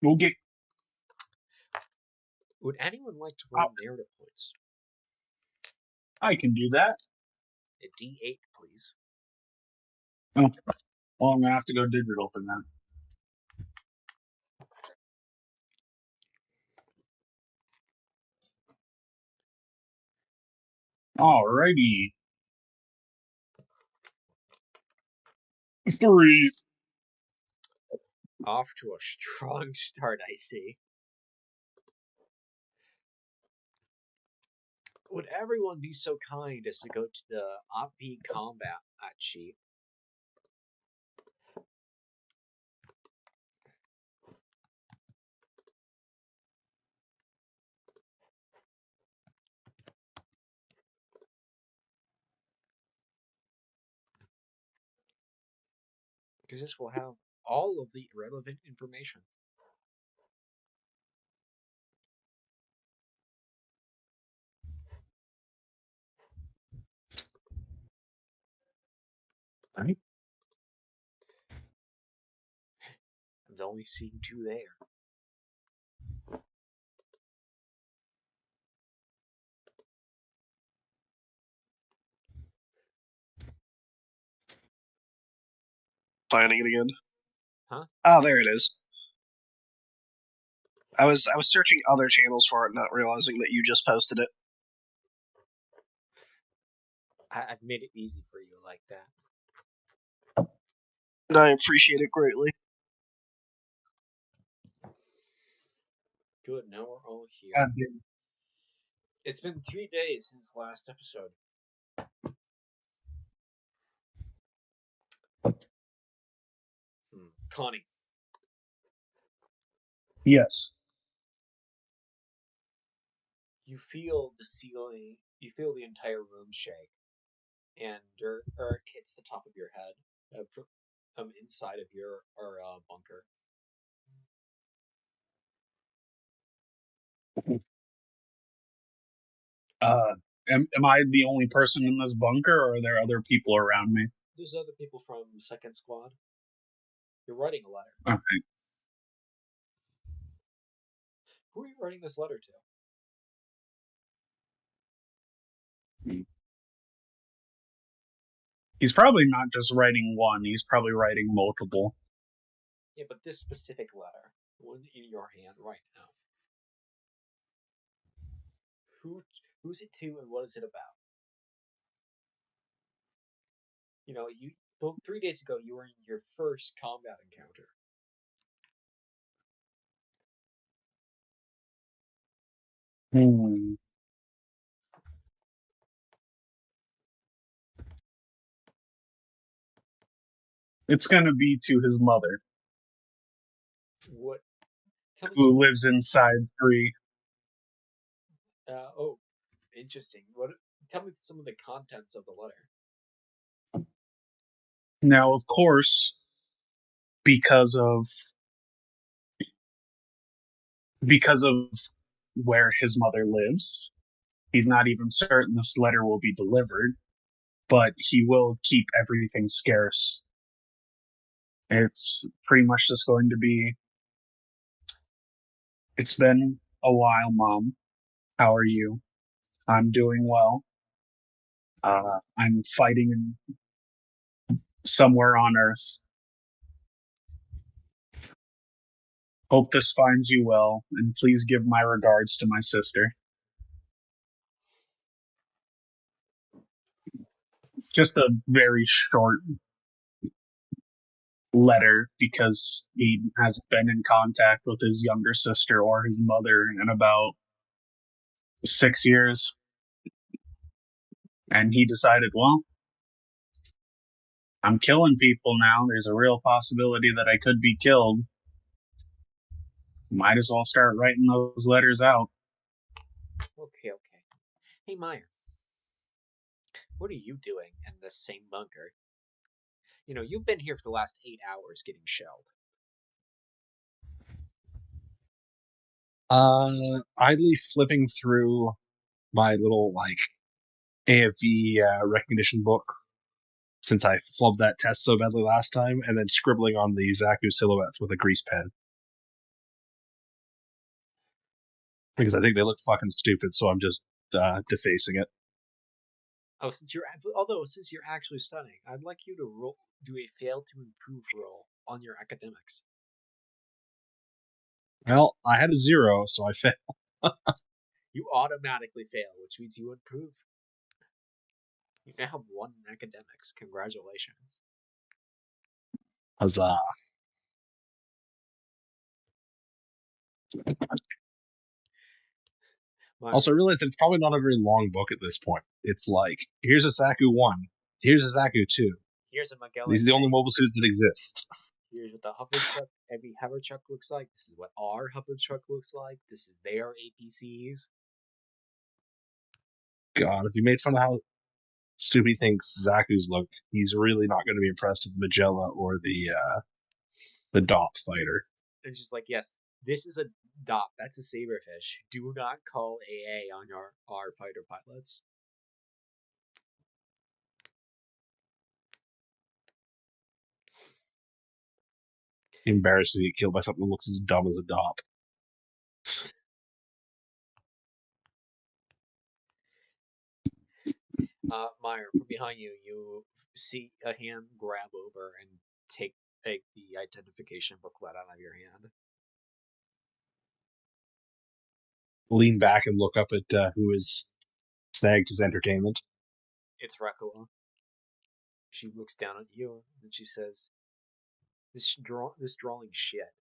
We'll get... Would anyone like to roll narrative points? I can do that. A D8, please. Oh, well, I'm going to have to go digital for that. Alrighty. 3. Off to a strong start, I see. Would everyone be so kind as to go to the OpV combat sheet? Because this will have all of the relevant information. Right. I've only seen 2 there. Finding it again. Huh? Oh, there it is. I was searching other channels for it, not realizing that you just posted it. I've made it easy for you like that. And I appreciate it greatly. Good, now we're all here. It's been 3 days since last episode. Connie. Yes. You feel the ceiling, you feel the entire room shake, and dirt hits the top of your head from inside of your bunker. Am I the only person in this bunker, or are there other people around me? There's other people from Second Squad. You're writing a letter. Okay. Who are you writing this letter to? He's probably not just writing one, he's probably writing multiple. Yeah, but this specific letter, the one in your hand right now. Who's it to and what is it about? You know, 3 days ago you were in your first combat encounter. It's going to be to his mother. What? Who lives inside 3. Oh, interesting. Tell me some of the contents of the letter. Now, of course, because of where his mother lives, he's not even certain this letter will be delivered, but he will keep everything scarce. It's pretty much just going to be, "It's been a while, Mom. How are you? I'm doing well. I'm fighting somewhere on Earth. Hope this finds you well, and please give my regards to my sister." Just a very short letter, because he hasn't been in contact with his younger sister or his mother in about 6 years. And he decided, well, I'm killing people now. There's a real possibility that I could be killed. Might as well start writing those letters out. Okay. Hey, Meyer. What are you doing in this same bunker? You know, you've been here for the last 8 hours getting shelled. Idly flipping through my little, AFV recognition book, since I flubbed that test so badly last time, and then scribbling on the Zaku silhouettes with a grease pen. because I think they look fucking stupid, so I'm just defacing it. Oh, since you're actually studying, I'd like you to do a fail to improve roll on your academics. Well, I had a 0, so I failed. You automatically fail, which means you improve. You now have 1 in academics. Congratulations. Huzzah. Also, I realized that it's probably not a very long book at this point. It's like, here's a Saku 1, here's a Saku 2. Here's a Magellan. These are the only mobile suits that exist. Here's what the hover truck, every hover truck looks like. This is what our hover truck looks like. This is their APCs. God, if you made fun of how stupid he thinks Zaku's look, he's really not going to be impressed with Magella or the DOP fighter. And just like, yes, this is a DOP. That's a saberfish. Do not call AA on our fighter pilots. Embarrassed to get killed by something that looks as dumb as a DOP. Meyer, from behind you, you see a hand grab over and take the identification booklet out of your hand. Lean back and look up at who is snagged his entertainment. It's Rekua. She looks down at you and she says, "This drawing shit."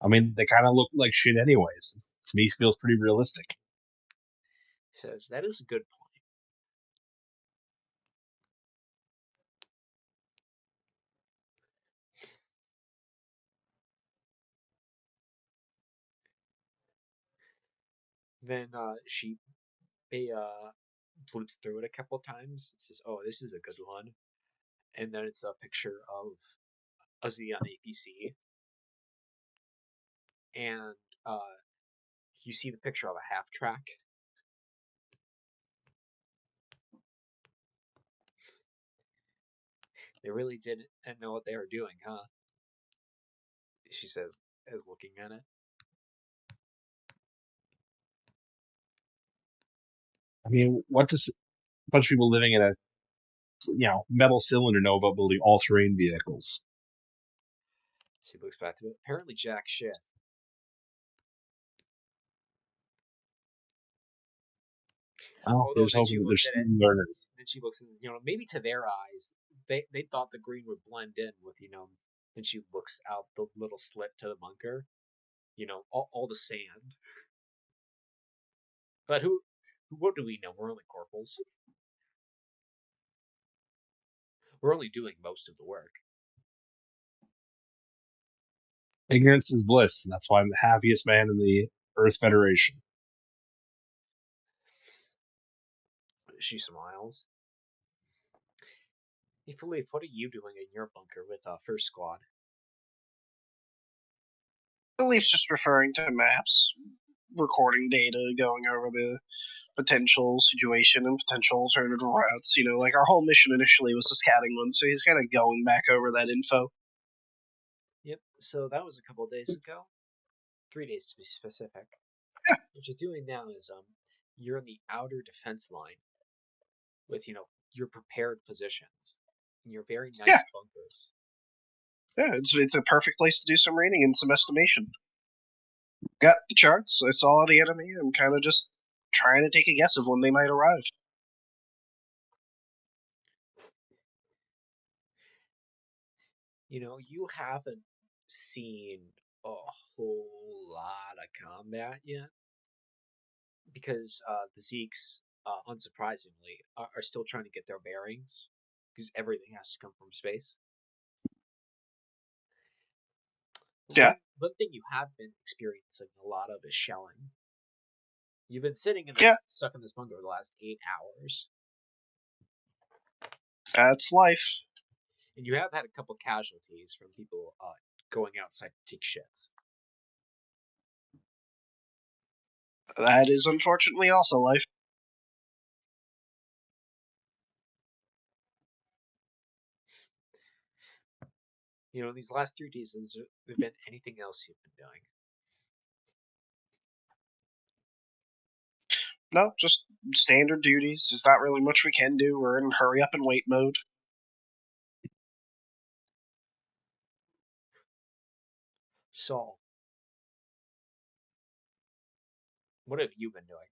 I mean, they kind of look like shit anyways. To me, it feels pretty realistic. Says, "That is a good point." Then she flips through it a couple times. Says, "Oh, this is a good one." And then it's a picture of a Xeon APC, and you see the picture of a half track. They really didn't know what they were doing, huh? She says, as looking at it. I mean, what does a bunch of people living in a metal cylinder know about building all-terrain vehicles? She looks back to it. Apparently, jack shit. Oh, there's hoping that there's some learners. Then she looks, and maybe to their eyes, they thought the green would blend in with, Then she looks out the little slit to the bunker, all the sand. But what do we know? We're only corporals. We're only doing most of the work. Ignorance is bliss, and that's why I'm the happiest man in the Earth Federation. She smiles. Hey, Philippe, what are you doing in your bunker with First Squad? Philippe's just referring to maps, recording data, going over the potential situation and potential alternative routes. Like our whole mission initially was a scouting one, so he's kind of going back over that info. Yep, so that was a couple of days ago. 3 days to be specific. Yeah. What you're doing now is you're in the outer defense line with, your prepared positions in your very nice bunkers. Yeah, it's a perfect place to do some reading and some estimation. Got the charts, I saw the enemy, I'm kind of just trying to take a guess of when they might arrive. You haven't seen a whole lot of combat yet because the Zeeks, unsurprisingly, are still trying to get their bearings because everything has to come from space. Yeah. One thing you have been experiencing a lot of is shelling. You've been sitting stuck in this bunker the last 8 hours. That's life. And you have had a couple casualties from people going outside to take shits. That is unfortunately also life. These last 3 days, has there been anything else you've been doing? No, just standard duties. There's not really much we can do. We're in hurry up and wait mode. Saul, what have you been doing?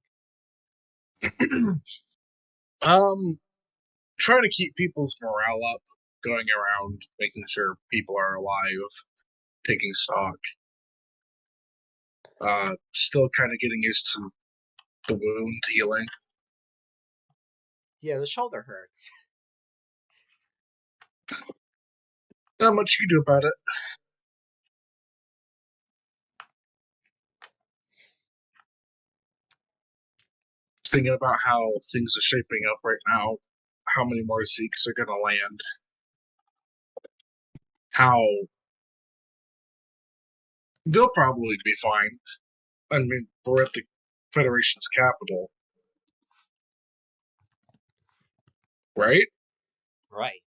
Trying to keep people's morale up, going around, making sure people are alive, taking stock. Still kind of getting used to the wound healing. Yeah, the shoulder hurts. Not much you can do about it. Thinking about how things are shaping up right now, how many more Zeeks are going to land, how they'll probably be fine. I mean, we're at the Federation's capital, right? Right.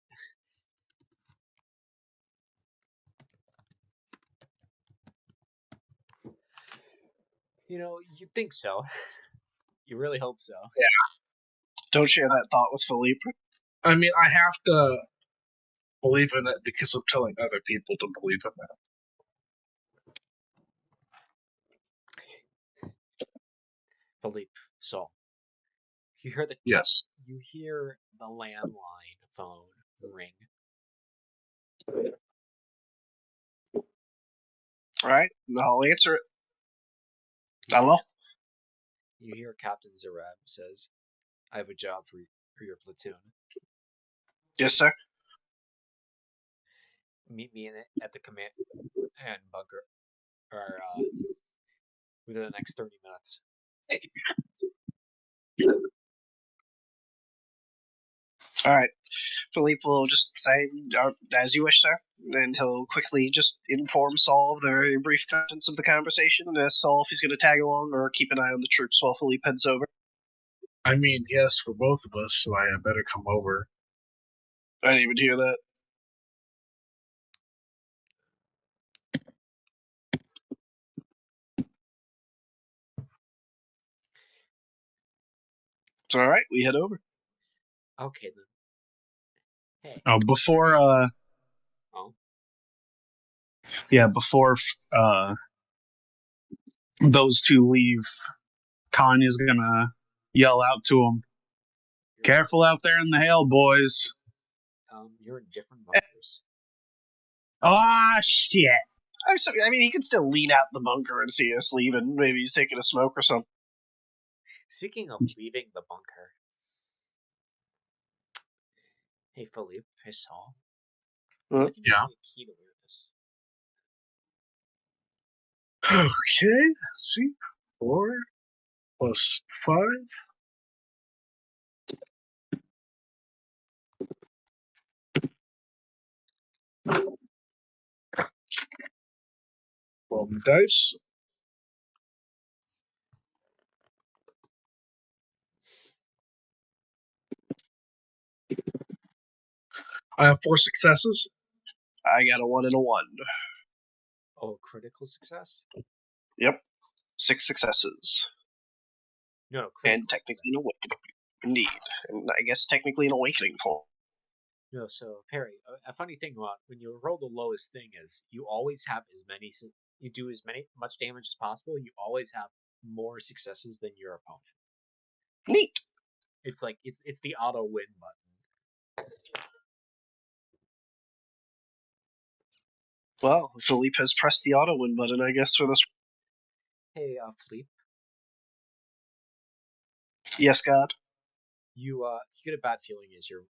You'd think so. You really hope so. Yeah. Don't share that thought with Philippe. I mean, I have to believe in it because I'm telling other people to believe in it. Philippe, Saul, you hear Yes. You hear the landline phone ring. All right, I'll answer it. Hello? You hear Captain Zareb says, "I have a job for your platoon. Yes, sir. Meet me at the command and bunker, or within the next 30 minutes." All right. Philippe will just say, as you wish, sir. And he'll quickly just inform Saul of the very brief contents of the conversation and ask Saul if he's going to tag along or keep an eye on the troops while Philippe heads over. I mean, yes, for both of us, so I better come over. I didn't even hear that. So, all right, we head over. Okay, then. Hey. Oh, before those two leave, Kanya's gonna yell out to them, "Careful out there in the hail, boys." You're in different bunkers. Ah, shit. I mean, he could still lean out the bunker and see us leave, and maybe he's taking a smoke or something. Speaking of leaving the bunker, hey, Philippe, hey, Saul. Huh? I can give you a key to awareness. Okay, let's see. 4 plus 5. Roll the dice. I have 4 successes. I got a 1 and a 1. Oh, critical success? Yep. 6 successes. No, and technically an awakening. Indeed. And I guess technically an awakening form. No, so Perry, a funny thing about when you roll the lowest thing is you always have you do much damage as possible. You always have more successes than your opponent. Neat. It's like it's the auto win button. Well, Philippe has pressed the auto win button, I guess, for this. Hey, Philippe. Yes, God. You get a bad feeling as you're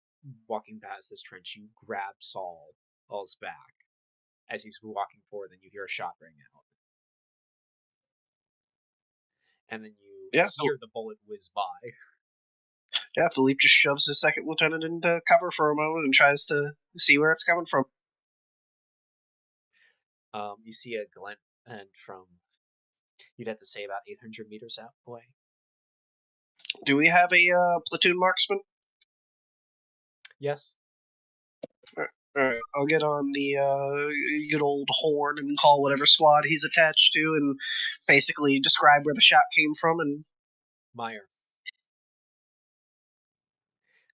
walking past this trench. You grab Saul's back as he's walking forward, and you hear a shot ring out, and then you hear the bullet whiz by. Yeah, Philippe just shoves his second lieutenant into cover for a moment and tries to see where it's coming from. You see a glint, and from you'd have to say about 800 meters out away. Do we have a platoon marksman? Yes. Alright, I'll get on the good old horn and call whatever squad he's attached to and basically describe where the shot came from. And Meyer,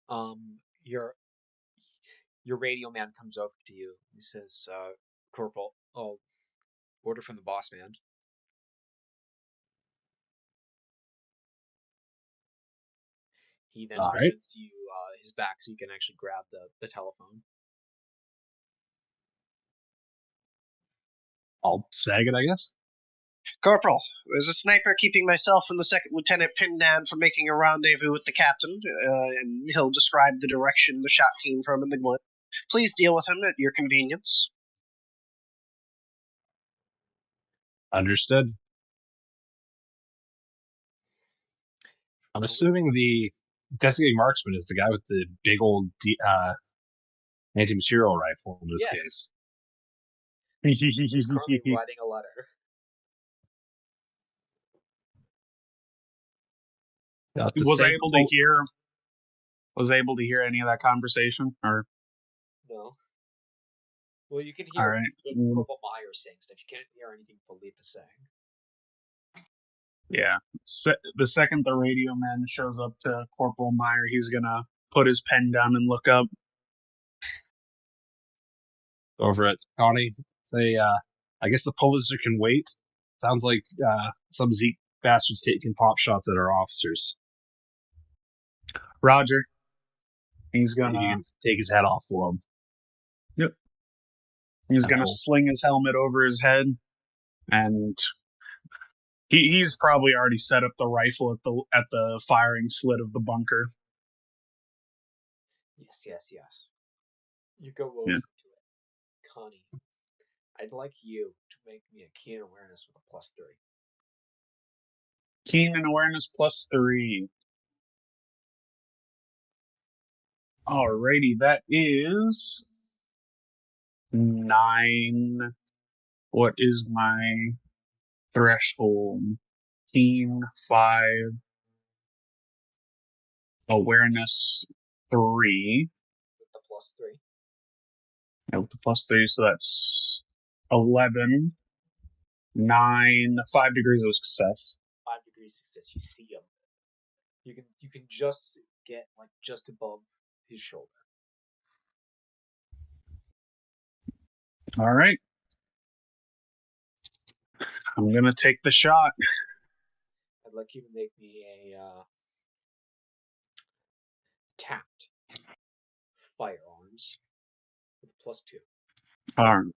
Your radio man comes over to you. He says, Corporal, order from the boss man. He then presents to you his back so you can actually grab the telephone. I'll snag it, I guess. Corporal, there's a sniper keeping myself and the second lieutenant pinned down from making a rendezvous with the captain, and he'll describe the direction the shot came from in the glint. Please deal with him at your convenience. Understood. I'm assuming the designated marksman is the guy with the big old anti-material rifle in this case. He's currently writing a letter. Was able to hear any of that conversation, or no? Well, you can hear Corporal Myers saying stuff. You can't hear anything Felipe is saying. Yeah. The second the radio man shows up to Corporal Meyer, he's gonna put his pen down and look up. Over at Connie, say, I guess the Pulitzer can wait. Sounds like some Zeke bastards taking pop shots at our officers. Roger. He's gonna you can take his head off for him. Yep. He's gonna sling his helmet over his head, and he's probably already set up the rifle at the firing slit of the bunker. Yes. You go over to it. Connie, I'd like you to make me a keen awareness with a +3. Keen and awareness +3. Alrighty, that is 9. What is my threshold? Keen 5. Awareness 3. With the +3. Yeah, with the +3, so that's 11. 9. 5 degrees of success. 5 degrees of success. You see him. You can just get just above his shoulder. All right. I'm gonna take the shot. I'd like you to make me a tact firearms with a +2.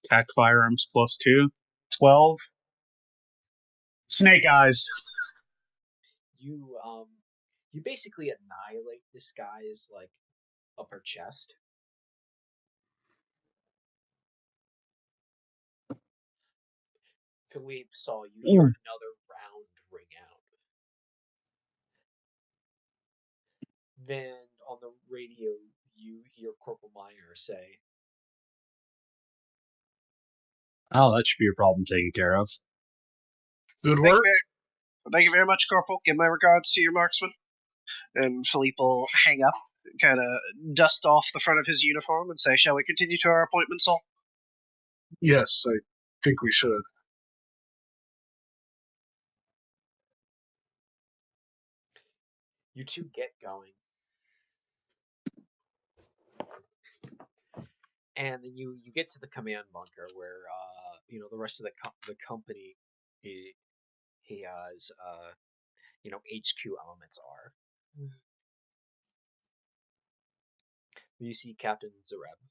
Tact firearms +2. 12. Snake eyes. You basically annihilate this guy's upper chest. Philippe saw you hear another round ring out. Then on the radio, you hear Corporal Meyer say, "Oh, that should be a problem taken care of." Good work. Thank you very much, Corporal. Give my regards to your marksman. And Philippe will hang up, kind of dust off the front of his uniform, and say, "Shall we continue to our appointment, Sol?" Yes, I think we should. You two get going. And then you get to the command bunker where the rest of the company he has HQ elements are. You see Captain Zareb.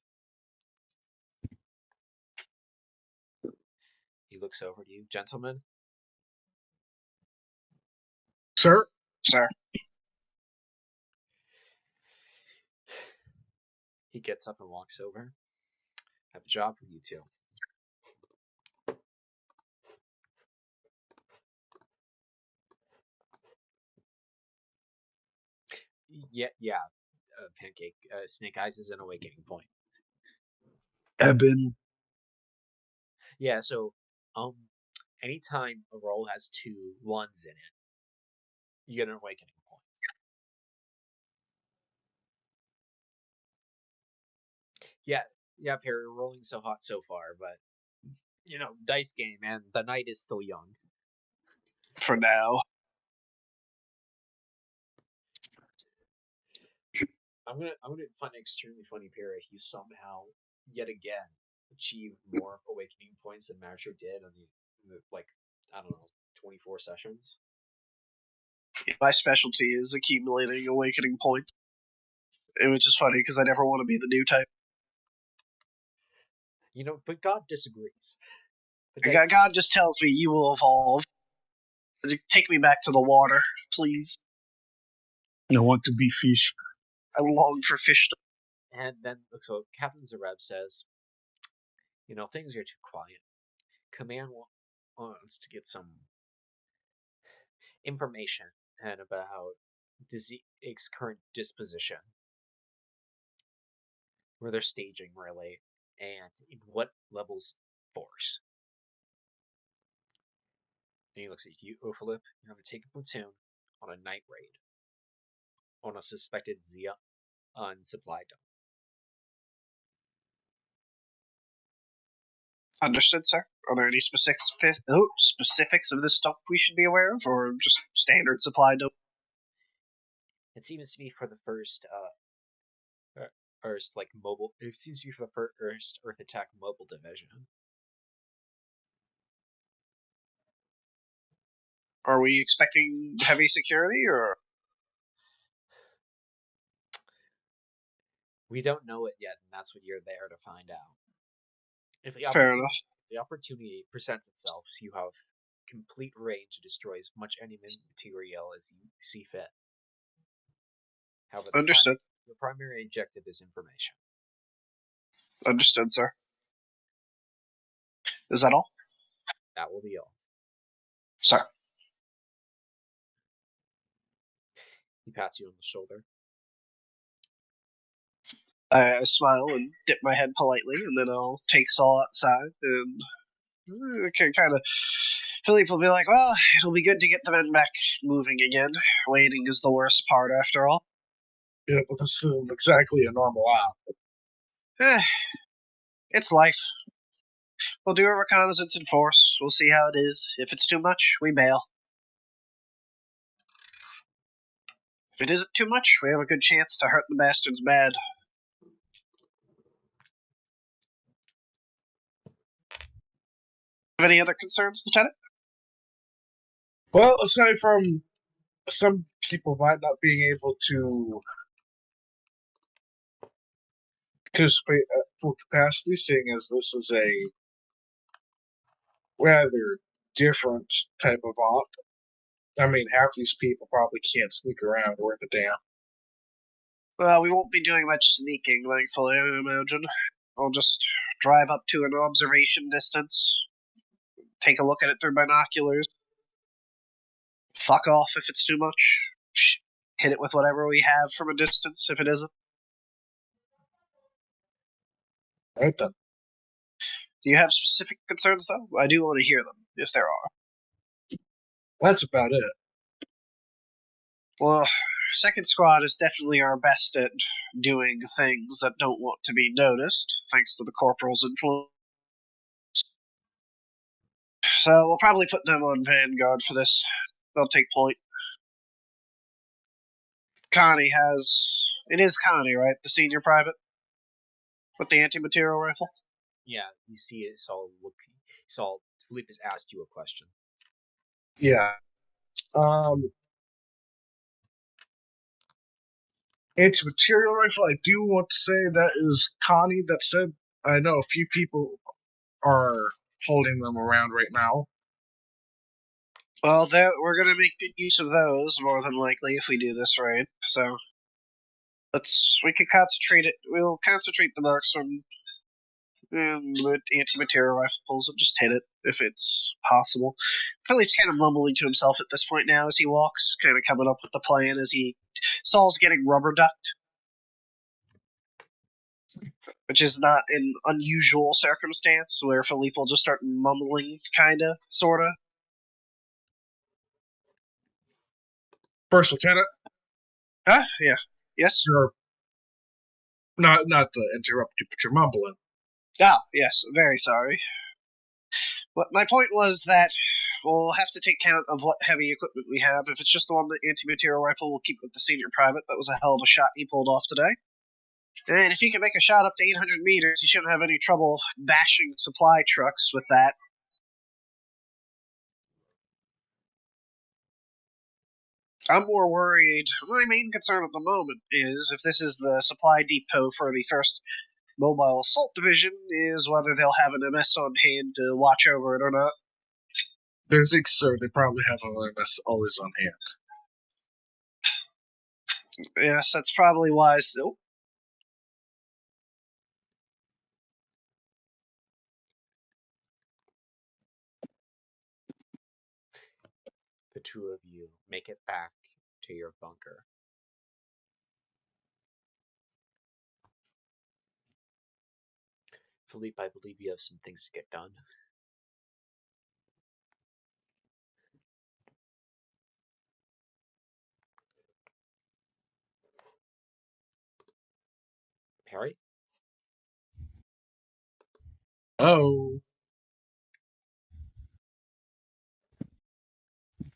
He looks over to you. Gentlemen? Sir? Sir. He gets up and walks over. I have a job for you two. Yeah. Pancake. Snake Eyes is an awakening point. Eben. Yeah, so anytime a roll has 2 1s in it, you get an awakening point. Yeah, Perry, you're rolling so hot so far, but dice game, man. The night is still young. For now. I'm gonna find it extremely funny, Perry, if you somehow yet again achieve more awakening points than Matcher did on the like, I don't know, 24 sessions. My specialty is accumulating awakening points, which is funny because I never want to be the new type. But God disagrees. God just tells me you will evolve. Take me back to the water, please. I want to be fish. I long for fish. And then, so Captain Zareb says, things are too quiet. Command wants to get some information and about the Zeke's current disposition, where they're staging really, and in what levels force. And he looks at you, Ophalip. You're going to take a platoon on a night raid on a suspected Zia on supply dump. Understood, sir. Are there any specifics of this stuff we should be aware of, or just standard supply dump? It seems to be for the first mobile. It seems to be for the first Earth Attack mobile division. Are we expecting heavy security, or? We don't know it yet, and that's what you're there to find out. If the opportunity presents itself, you have complete reign to destroy as much enemy material as you see fit. However, Understood. The primary objective is information. Understood, sir. Is that all? That will be all. Sir. He pats you on the shoulder. I smile and dip my head politely, and then I'll take Saul outside, and kind of... Philippe will be like, well, it'll be good to get the men back moving again. Waiting is the worst part, after all. Yeah, but this isn't exactly a normal hour. It's life. We'll do a reconnaissance in force. We'll see how it is. If it's too much, we bail. If it isn't too much, we have a good chance to hurt the bastards bad. Have any other concerns, Lieutenant? Well, aside from some people might not being able to participate at full capacity, seeing as this is a rather different type of op. I mean, half these people probably can't sneak around worth a damn. Well, we won't be doing much sneaking, thankfully, I imagine. I'll just drive up to an observation distance, take a look at it through binoculars, fuck off if it's too much, hit it with whatever we have from a distance if it isn't. Right then. Do you have specific concerns, though? I do want to hear them, if there are. That's about it. Well, second squad is definitely our best at doing things that don't want to be noticed, thanks to the corporal's influence. So we'll probably put them on Vanguard for this. They'll take point. Connie has... It is Connie, right? The senior private? With the anti-material rifle? Yeah, you see it. Saul, Philippe has asked you a question. Yeah. Anti-material rifle, I do want to say that is Connie that said, I know a few people are holding them around right now. Well, we're going to make good use of those, more than likely, if we do this raid. So, we can concentrate it. We'll concentrate the marksman with anti-material rifles and just hit it, if it's possible. Philippe's kind of mumbling to himself at this point now as he walks, kind of coming up with the plan as Saul's getting rubber ducked. Which is not an unusual circumstance, where Philippe will just start mumbling, kinda, sorta. First Lieutenant? Huh? Yeah. Yes? You're not to interrupt you, but you're mumbling. Ah, yes, very sorry. But my point was that we'll have to take count of what heavy equipment we have. If it's just the one, the anti-material rifle, we'll keep with the senior private. That was a hell of a shot he pulled off today. And if he can make a shot up to 800 meters, he shouldn't have any trouble bashing supply trucks with that. I'm more worried. My main concern at the moment is if this is the supply depot for the 1st Mobile Assault Division, is whether they'll have an MS on hand to watch over it or not. There's sir, they probably have an MS always on hand. Yes, that's probably wise. Oh. The two of you make it back to your bunker. Philippe, I believe you have some things to get done. Perry? Oh.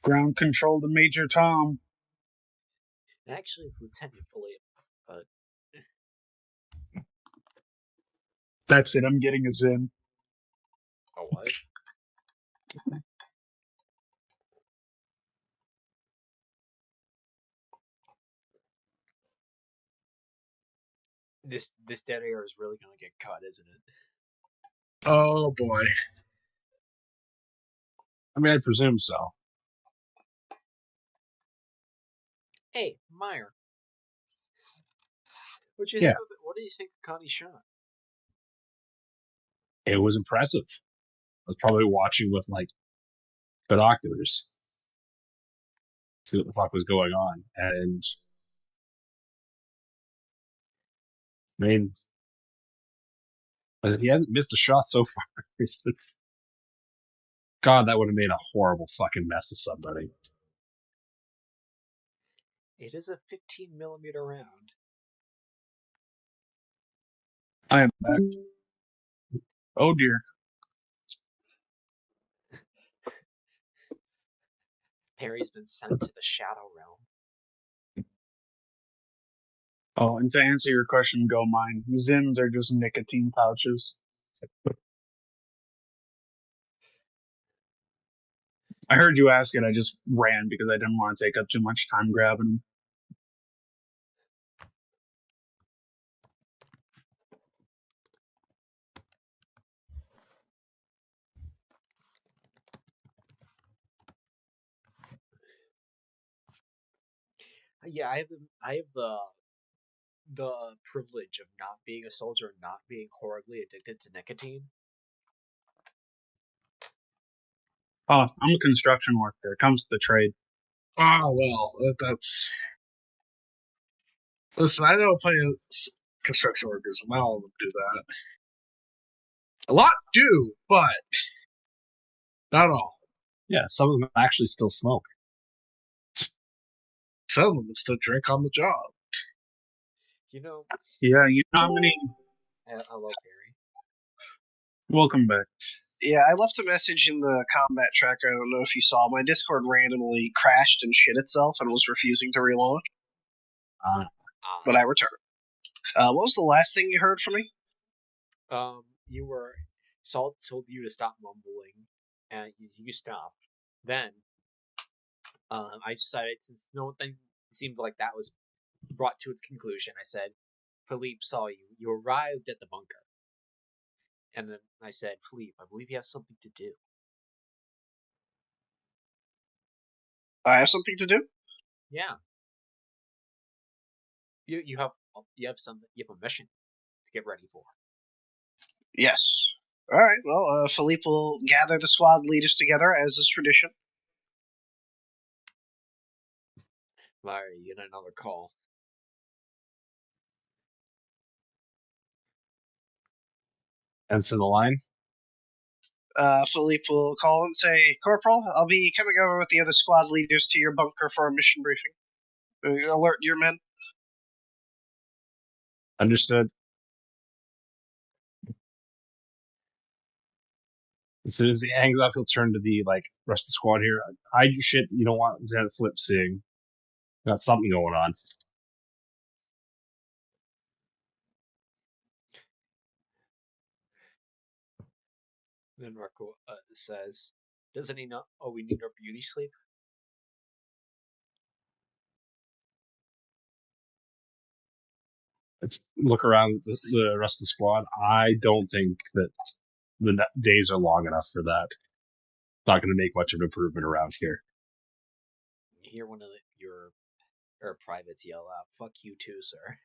Ground control to Major Tom. Actually, it's Lieutenant Philippe, but... That's it, I'm getting us in. Oh, what? This dead air is really gonna get cut, isn't it? Oh, boy. I mean, I presume so. Hey, Meyer. What do you think of Connie's shot? It was impressive. I was probably watching with, like, binoculars. See what the fuck was going on. And, I mean, he hasn't missed a shot so far. God, that would have made a horrible fucking mess of somebody. It is a 15mm round. I am back. Oh dear. Perry's been sent to the Shadow Realm. Oh, and to answer your question, go mine. Zins are just nicotine pouches. I heard you ask it, I just ran because I didn't want to take up too much time grabbing them. Yeah, I have the privilege of not being a soldier and not being horribly addicted to nicotine. Oh, I'm a construction worker. It comes to the trade. Oh, well, that's... Listen, I know plenty of construction workers, and not all of them do that. A lot do, but not all. Yeah, some of them actually still smoke. Some of them still drink on the job. You know... Yeah, you know how many... Hello, Perry. Welcome back. Yeah, I left a message in the combat tracker. I don't know if you saw. My Discord randomly crashed and shit itself and was refusing to relaunch. But I returned. What was the last thing you heard from me? Salt told you to stop mumbling, and you stopped. Then, I decided, since no thing seemed like that was brought to its conclusion, I said, Philippe saw you. You arrived at the bunker. And then I said, Philippe, I believe you have something to do. I have something to do? Yeah. You have something. You have a mission to get ready for. Yes. All right. Well, Philippe will gather the squad leaders together as is tradition. Larry, you get another call. Answer the line. Philippe will call and say, Corporal, I'll be coming over with the other squad leaders to your bunker for a mission briefing. Alert your men. Understood. As soon as he hangs up, he'll turn to the rest of the squad here. Hide your shit. You don't want Lieutenant Flip seeing. Got something going on. Then Marco says, "Doesn't he know? Oh, we need our beauty sleep." Let's look around the rest of the squad. I don't think that the days are long enough for that. Not going to make much of an improvement around here. You hear one of your privates yell out, "Fuck you too, sir."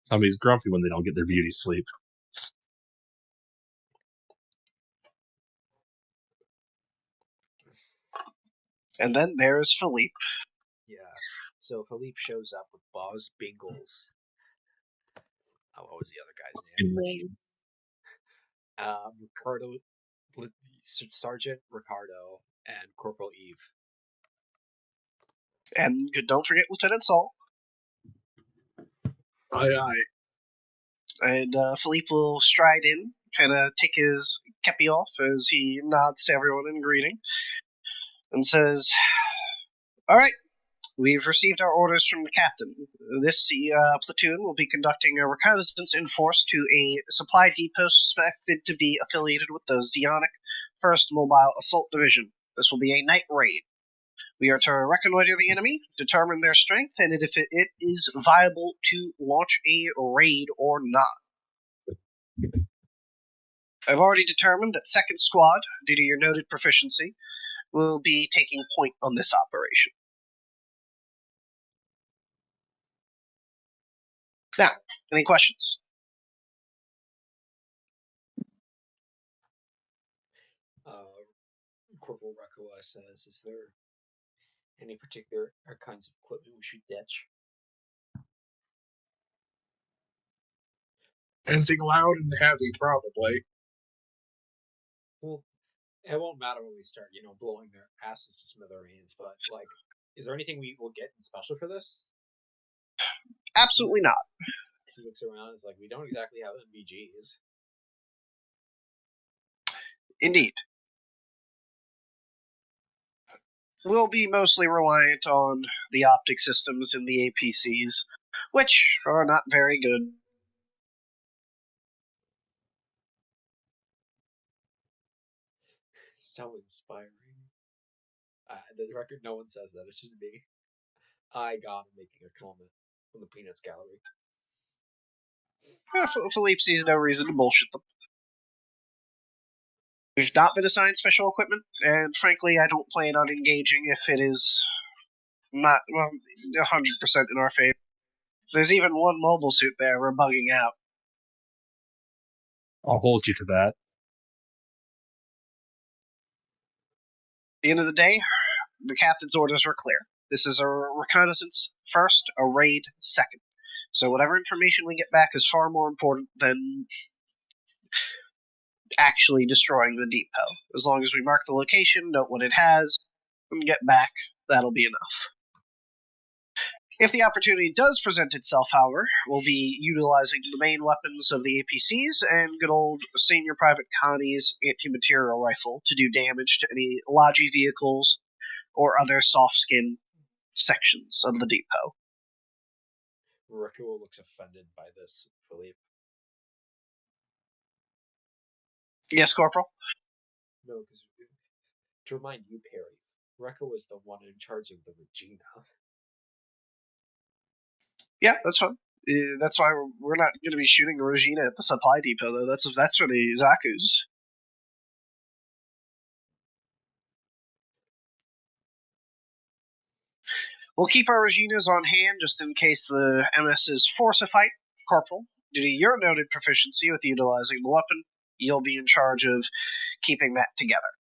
Somebody's grumpy when they don't get their beauty sleep. And then there's Philippe. Yeah. So Philippe shows up with Boz Bingles. Oh, what was the other guy's name? Ricardo, Sergeant Ricardo, and Corporal Eve. And don't forget Lieutenant Saul. Aye. And Philippe will stride in, kind of take his kepi off as he nods to everyone in greeting, and says, "All right, we've received our orders from the captain. This platoon will be conducting a reconnaissance in force to a supply depot suspected to be affiliated with the Zionic 1st Mobile Assault Division. This will be a night raid. We are to reconnoiter the enemy, determine their strength, and if it is viable to launch a raid or not. I've already determined that 2nd Squad, due to your noted proficiency, will be taking point on this operation. Now, any questions?" Corporal Rakua says, "Is there any particular kinds of equipment we should ditch?" Anything loud and heavy, probably. Well, it won't matter when we start, blowing their asses to smithereens, but, is there anything we will get in special for this? Absolutely not. He looks around and is like, "We don't exactly have MVGs." Indeed. We'll be mostly reliant on the optic systems in the APCs, which are not very good. So inspiring. The record, no one says that. It's just me. I got him making a comment on the Peanuts Gallery. Philippe sees no reason to bullshit them. We've not been assigned special equipment, and frankly, I don't plan on engaging if it is not 100% in our favor. There's even one mobile suit there we're bugging out. I'll hold you to that. At the end of the day, the captain's orders were clear. This is a reconnaissance first, a raid second. So whatever information we get back is far more important than actually destroying the depot. As long as we mark the location, note what it has, and get back, that'll be enough. If the opportunity does present itself, however, we'll be utilizing the main weapons of the APCs and good old Senior Private Connie's anti-material rifle to do damage to any Logi vehicles or other soft-skin sections of the depot. Rakua looks offended by this, Philippe. Yes, Corporal? No, because to remind you, Perry, Rekka was the one in charge of the Regina. Yeah, that's fine. That's why we're not going to be shooting the Regina at the supply depot, though. That's for the Zakus. We'll keep our Reginas on hand just in case the MSs force a fight. Corporal, due to your noted proficiency with utilizing the weapon, you'll be in charge of keeping that together.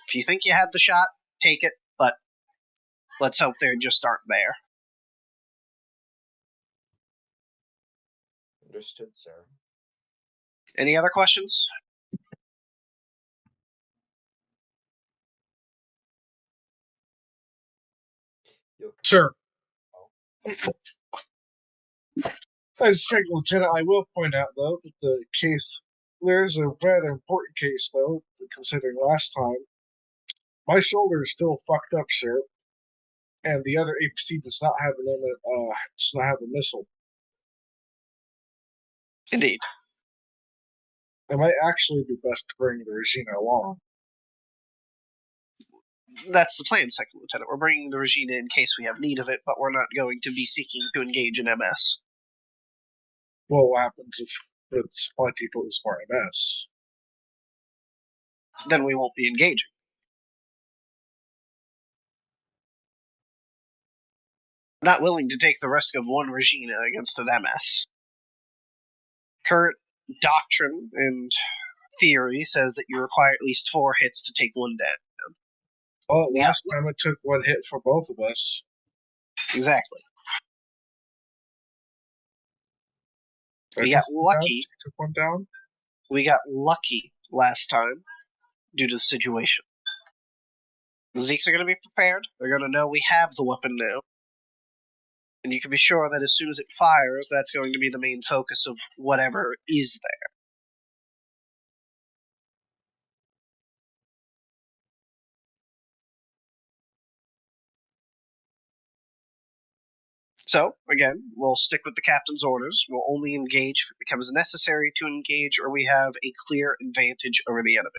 If you think you have the shot, take it, but let's hope they just aren't there. Understood, sir. Any other questions? Sir. As Second Lieutenant, I will point out, though, that the case, there's a rather important case, though, considering last time. My shoulder is still fucked up, sir, and the other APC does not have a missile. Indeed. It might actually be best to bring the Regina along. That's the plan, Second Lieutenant. We're bringing the Regina in case we have need of it, but we're not going to be seeking to engage in MS. Well, what happens if the supply depot is for MS? Then we won't be engaging. I'm not willing to take the risk of one Regina against an MS. Current doctrine and theory says that you require at least 4 hits to take one down. Well, last time it took 1 hit for both of us. Exactly. We got lucky. Took 1 down? We got lucky last time due to the situation. The Zeeks are going to be prepared. They're going to know we have the weapon now. And you can be sure that as soon as it fires, that's going to be the main focus of whatever is there. So, again, we'll stick with the captain's orders. We'll only engage if it becomes necessary to engage or we have a clear advantage over the enemy.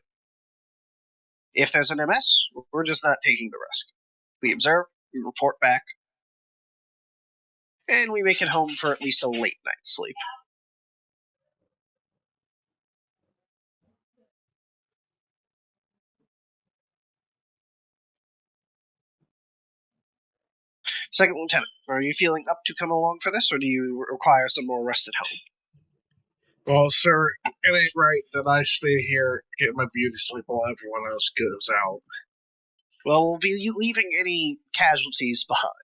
If there's an MS, we're just not taking the risk. We observe, we report back, and we make it home for at least a late night's sleep. Second Lieutenant, are you feeling up to come along for this, or do you require some more rest at home? Well, sir, it ain't right that I stay here, get my beauty sleep while everyone else goes out. Well, we'll be leaving any casualties behind.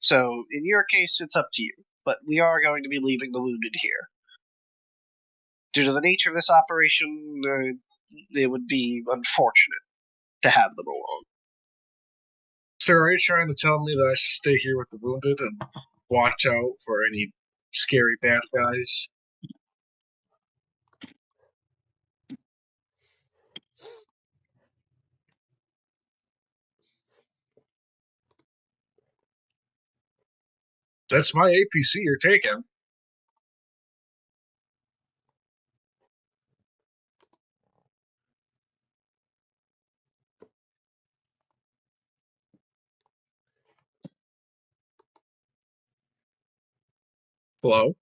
So, in your case, it's up to you. But we are going to be leaving the wounded here. Due to the nature of this operation, it would be unfortunate to have them along. Sir, are you trying to tell me that I should stay here with the wounded and watch out for any scary bad guys? That's my APC you're taking. Hello?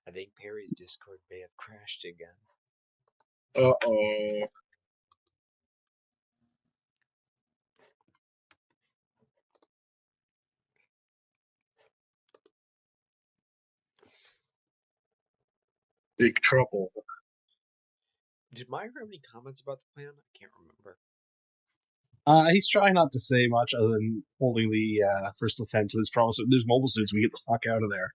I think Perry's Discord may have crashed again. Uh-oh. Big trouble. Did Meyer have any comments about the plan? I can't remember. He's trying not to say much other than holding the first lieutenant to his promise. If there's mobile suits, we get the fuck out of there.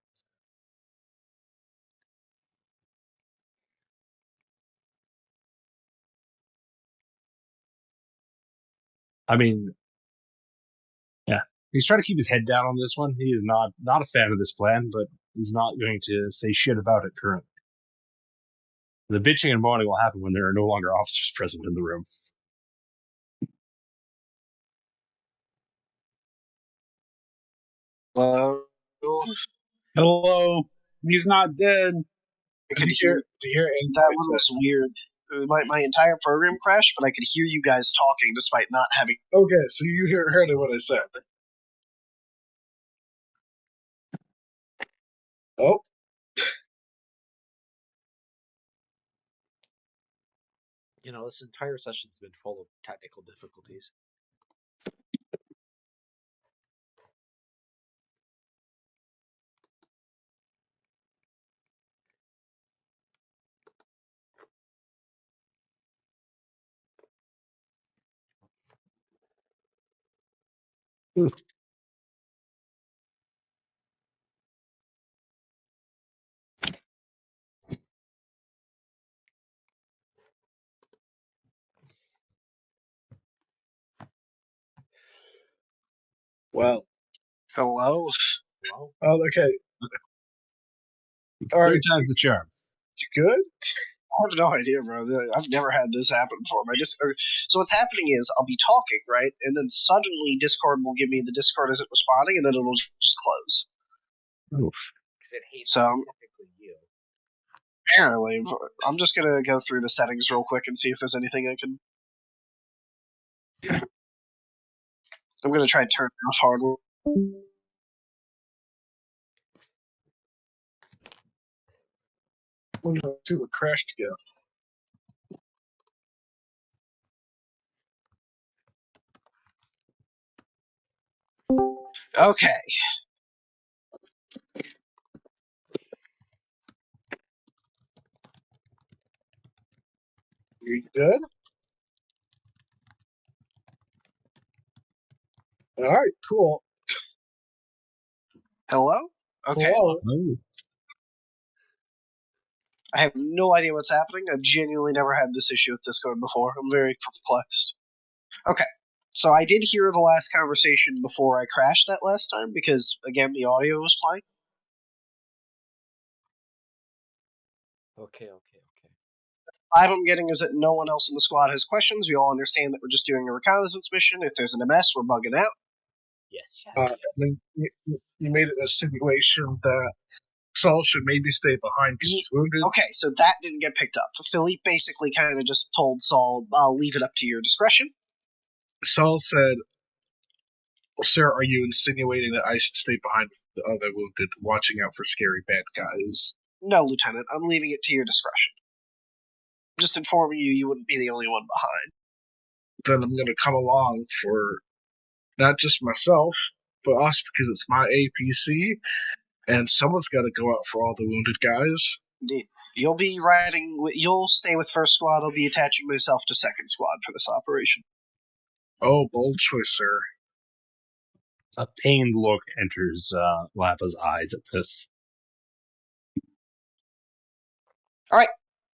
I mean, yeah. He's trying to keep his head down on this one. He is not a fan of this plan, but he's not going to say shit about it currently. The bitching and moaning will happen when there are no longer officers present in the room. Hello? Hello. He's not dead. I could hear that one was weird. My entire program crashed, but I could hear you guys talking despite not having... Okay, so you heard what I said. Oh. You know, this entire session's been full of technical difficulties. Well. Hello? Hello? Oh, okay. All right. Third time's the charm. You good? I have no idea, bro. I've never had this happen before. So what's happening is I'll be talking, right, and then suddenly Discord will give me the Discord isn't responding, and then it'll just close. Oof. Because it hates So- specifically you. Apparently, I'm just gonna go through the settings real quick and see if there's anything I can. I'm gonna try to turn off hardware. When the two would crash together. Okay. You good? All right, cool. Hello? Okay. Hello. Oh. I have no idea what's happening. I've genuinely never had this issue with Discord before. I'm very perplexed. Okay. So I did hear the last conversation before I crashed that last time because, again, the audio was playing. Okay. Vibe I'm getting is that no one else in the squad has questions. We all understand that we're just doing a reconnaissance mission. If there's an MS, we're bugging out. Yes. And then you made it a situation that Saul should maybe stay behind because he's wounded. Okay, so that didn't get picked up. Philippe basically kind of just told Saul, I'll leave it up to your discretion. Saul said, "Sir, are you insinuating that I should stay behind with the other wounded, watching out for scary bad guys?" No, Lieutenant, I'm leaving it to your discretion. I'm just informing you, you wouldn't be the only one behind. Then I'm going to come along for not just myself, but us because it's my APC, and someone's got to go out for all the wounded guys. Indeed. You'll stay with first squad. I'll be attaching myself to second squad for this operation. Oh, bold choice, sir. A pained look enters Lava's eyes at this.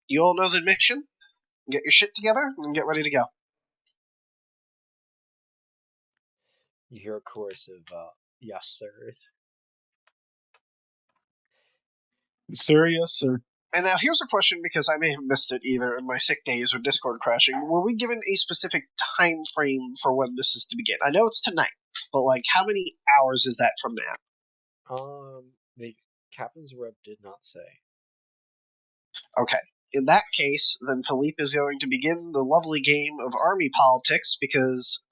You all know the mission. Get your shit together and get ready to go. You hear a chorus of yes, sirs. Sir, yes, sir. And now here's a question, because I may have missed it either in my sick days or Discord crashing. Were we given a specific time frame for when this is to begin? I know it's tonight, but how many hours is that from now? The captain's rep did not say. Okay. In that case, then Philippe is going to begin the lovely game of army politics, because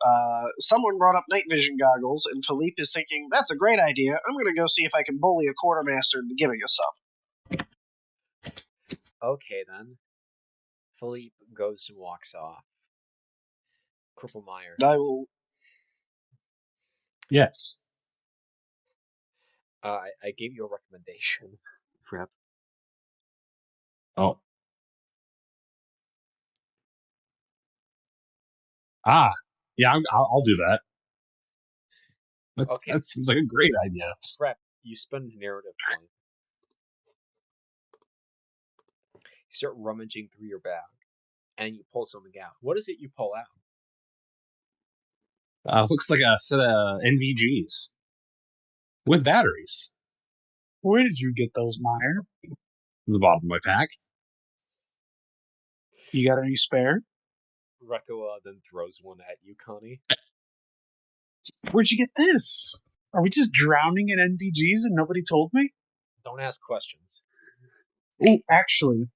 someone brought up night vision goggles, and Philippe is thinking, that's a great idea. I'm going to go see if I can bully a quartermaster into giving us some. Okay, then. Philippe goes and walks off. Corporal Meyer. I will. Yes. I gave you a recommendation, Rep. Oh. Ah. Yeah, I'll do that. Okay. That seems like a great idea. Rep, you spend a narrative point. You start rummaging through your bag, and you pull something out. What is it you pull out? Looks like a set of NVGs with batteries. Where did you get those, Meyer? The bottom of my pack. You got any spare? Rekoa then throws one at you, Connie. Where'd you get this? Are we just drowning in NVGs and nobody told me? Don't ask questions. Oh, actually,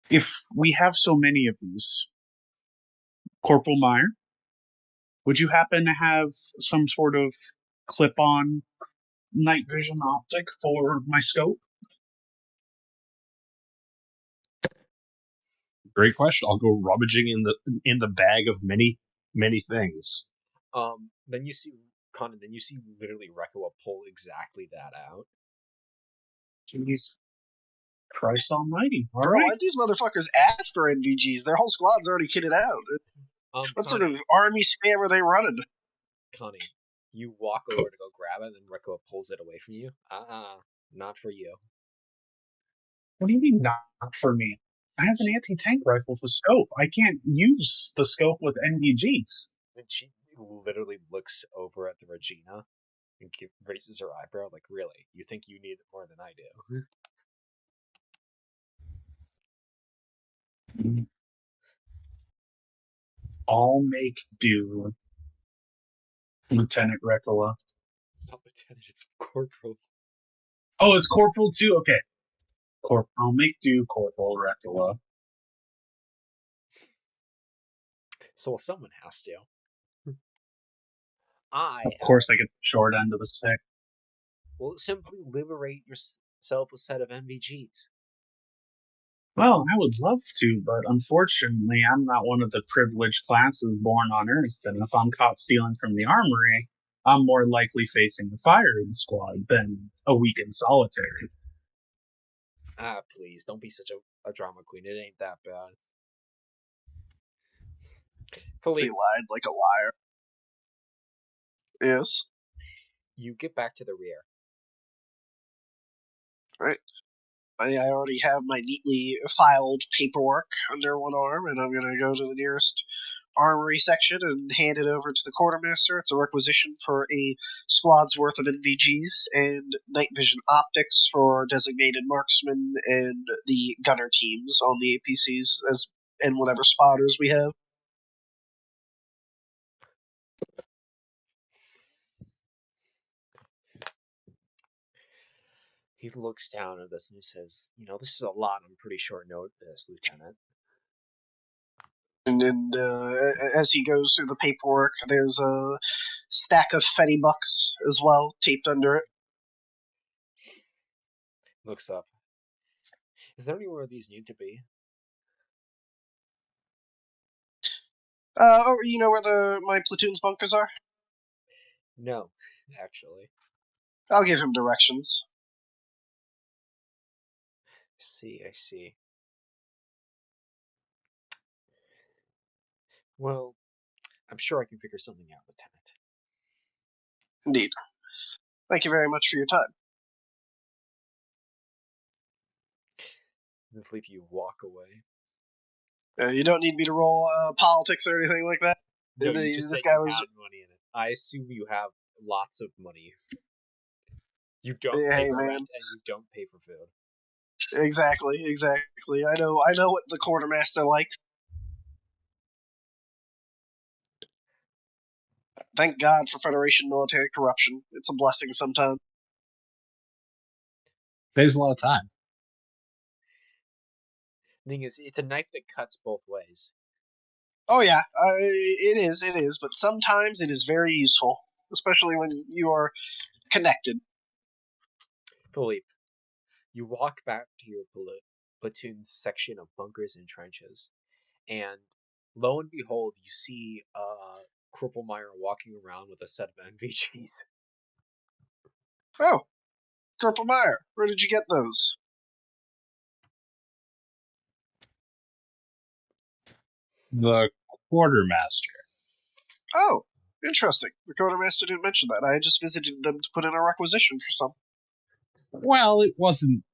if we have so many of these, Corporal Meyer, would you happen to have some sort of clip-on night vision optic for my scope? Great question. I'll go rummaging in the bag of many things. Then you see Conan. Then you see literally Rekoa pull exactly that out. Jeez. Christ almighty. All Bro, right. why'd these motherfuckers ask for NVGs? Their whole squad's already kitted out. What sort of army scam are they running? Connie, you walk over to go grab it, and then Rekoa pulls it away from you. Not for you. What do you mean not for me? I have an anti-tank rifle for scope. I can't use the scope with NVGs. Then she literally looks over at the Regina. And raises her eyebrow, like, really? You think you need it more than I do? I'll make do, Lieutenant Recola. It's not lieutenant, it's corporal. Oh, it's corporal too? Okay. I'll make do, Corporal Recola. So someone has to. Of course, I get the short end of the stick. Well, simply liberate yourself a set of NVGs. Well, I would love to, but unfortunately, I'm not one of the privileged classes born on Earth, and if I'm caught stealing from the armory, I'm more likely facing the firing squad than a week in solitary. Ah, please, don't be such a drama queen. It ain't that bad. He lied like a liar. Yes. You get back to the rear. Right. I already have my neatly filed paperwork under one arm, and I'm going to go to the nearest armory section and hand it over to the quartermaster. It's a requisition for a squad's worth of NVGs and night vision optics for designated marksmen and the gunner teams on the APCs and whatever spotters we have. He looks down at this and he says, this is a lot on pretty short notice, Lieutenant. And as he goes through the paperwork, there's a stack of Fetty bucks as well, taped under it. Looks up. Is there anywhere these need to be? You know where my platoon's bunkers are? No, actually. I'll give him directions. I see. Well, I'm sure I can figure something out, Lieutenant. Indeed. Thank you very much for your time. And Philippe, you walk away. You don't need me to roll politics or anything like that? No, you just this said guy you was... have money in it. I assume you have lots of money. You don't pay for rent and you don't pay for food. Exactly. I know what the quartermaster likes. Thank God for Federation military corruption. It's a blessing sometimes. Saves a lot of time. The thing is, it's a knife that cuts both ways. Oh yeah, it is, but sometimes it is very useful, especially when you are connected. Philippe, you walk back to your platoon's section of bunkers and trenches, and lo and behold, you see Corporal Meyer walking around with a set of NVGs. Oh, Corporal Meyer, where did you get those? The quartermaster. Oh, interesting. The quartermaster didn't mention that. I just visited them to put in a requisition for some. Well, it wasn't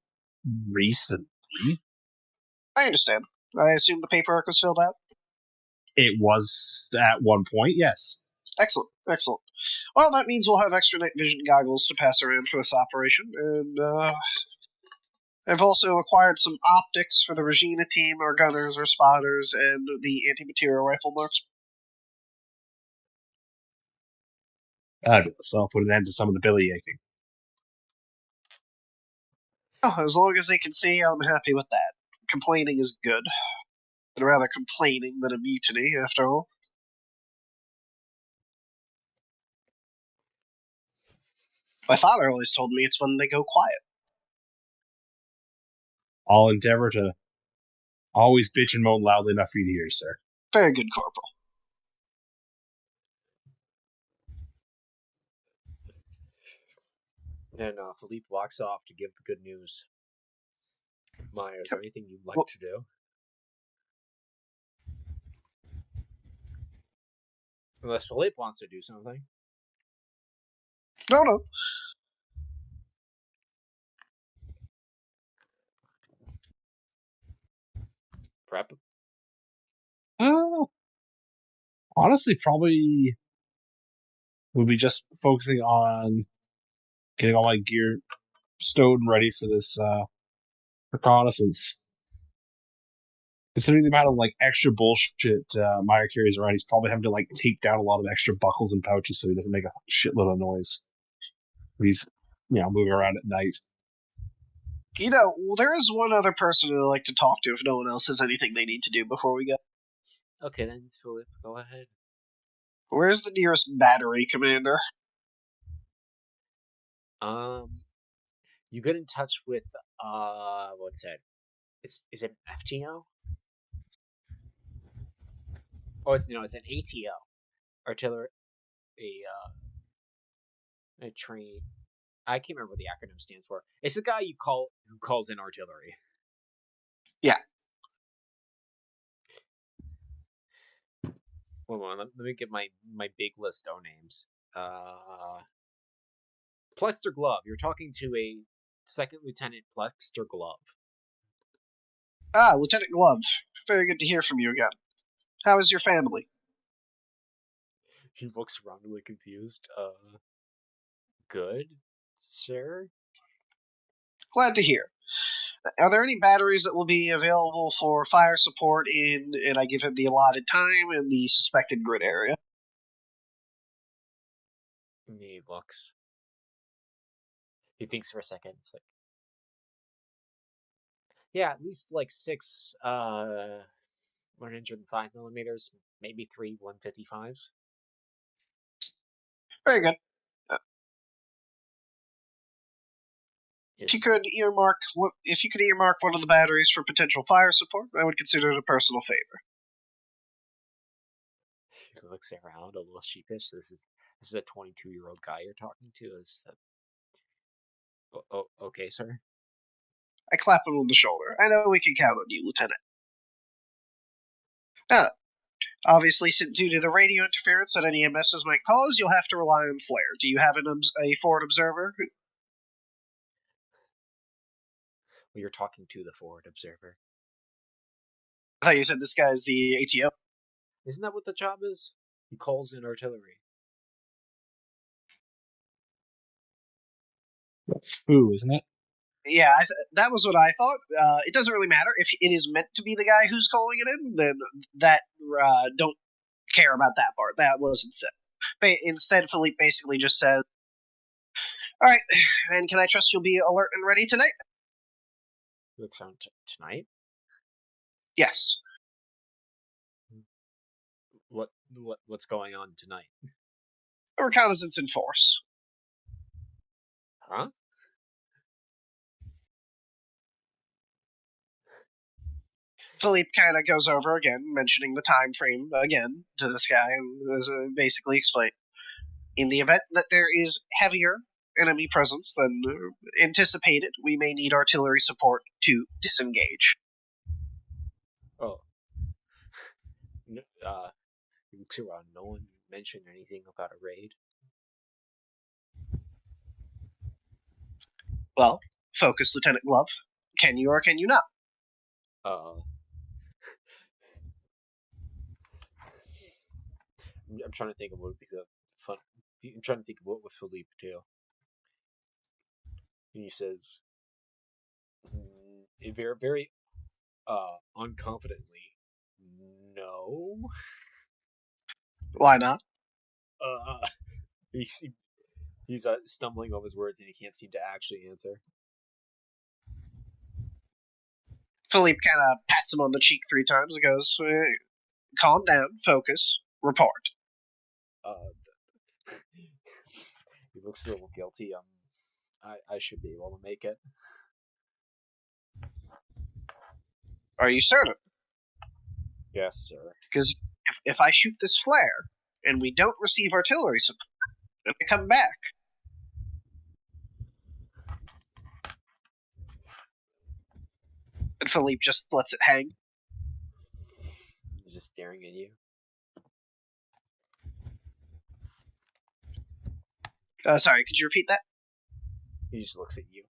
recently. I understand. I assume the paperwork was filled out? It was at one point, yes. Excellent. Well, that means we'll have extra night vision goggles to pass around for this operation, and I've also acquired some optics for the Regina team, or gunners, or spotters, and the anti-material rifle marks. Fabulous. I'll put an end to some of the belly aching. Oh, as long as they can see, I'm happy with that. Complaining is good. I'd rather complaining than a mutiny, after all. My father always told me it's when they go quiet. I'll endeavor to always bitch and moan loudly enough for you to hear, sir. Very good, Corporal. Then Philippe walks off to give the good news. Maya, is there anything you'd like to do? Unless Philippe wants to do something. No. Prep? Honestly, probably would be just focusing on getting all my gear stowed and ready for this reconnaissance. Considering the amount of extra bullshit Meyer carries around, he's probably having to tape down a lot of extra buckles and pouches so he doesn't make a shitload of noise. He's moving around at night. There is one other person I'd like to talk to if no one else has anything they need to do before we go. Okay, then, Philip, go ahead. Where's the nearest battery, Commander? You get in touch with, what's that? Is it an FTO? Oh, it's an ATO. Artillery, a train. I can't remember what the acronym stands for. It's the guy who calls in artillery. Yeah. Well, let me get my big list of names. Plexter Glove. You're talking to a Second Lieutenant Plexter Glove. Ah, Lieutenant Glove. Very good to hear from you again. How is your family? He looks around really confused. Good, sir? Glad to hear. Are there any batteries that will be available for fire support and I give him the allotted time in the suspected grid area? He looks. He thinks for a second. It's yeah, at least 6 105 millimeters, maybe 3 155s. Very good. If you could earmark one of the batteries for potential fire support, I would consider it a personal favor. He looks around a little sheepish. This is a 22-year-old guy you're talking to. Okay, sir. I clap him on the shoulder. I know we can count on you, Lieutenant. Obviously, due to the radio interference that any EMSs might cause, you'll have to rely on flare. Do you have a forward observer? Well, you're talking to the forward observer. I thought you said this guy's the ATO. Isn't that what the job is? He calls in artillery. That's foo, isn't it? Yeah, that was what I thought. It doesn't really matter. If it is meant to be the guy who's calling it in, then don't care about that part. That wasn't said. Instead, Philippe basically just said, all right, and can I trust you'll be alert and ready tonight? Looks on tonight? Yes. What's going on tonight? A reconnaissance in force. Huh? Philippe kind of goes over again, mentioning the time frame again to this guy, and basically explain. In the event that there is heavier enemy presence than anticipated, we may need artillery support to disengage. Oh. Looks around. No one mentioned anything about a raid. Well, focus, Lieutenant Glove. Can you or can you not? I'm trying to think of what would be the fun. I'm trying to think of what would Philippe do. And he says, very, very, unconfidently, no. Why not? He's stumbling over his words and he can't seem to actually answer. Philippe kind of pats him on the cheek 3 times and goes, calm down, focus, report. He looks a little guilty. I should be able to make it. Are you certain? Yes, sir. Because if I shoot this flare and we don't receive artillery support, and I come back, and Philippe just lets it hang. He's just staring at you. Sorry, could you repeat that? He just looks at you.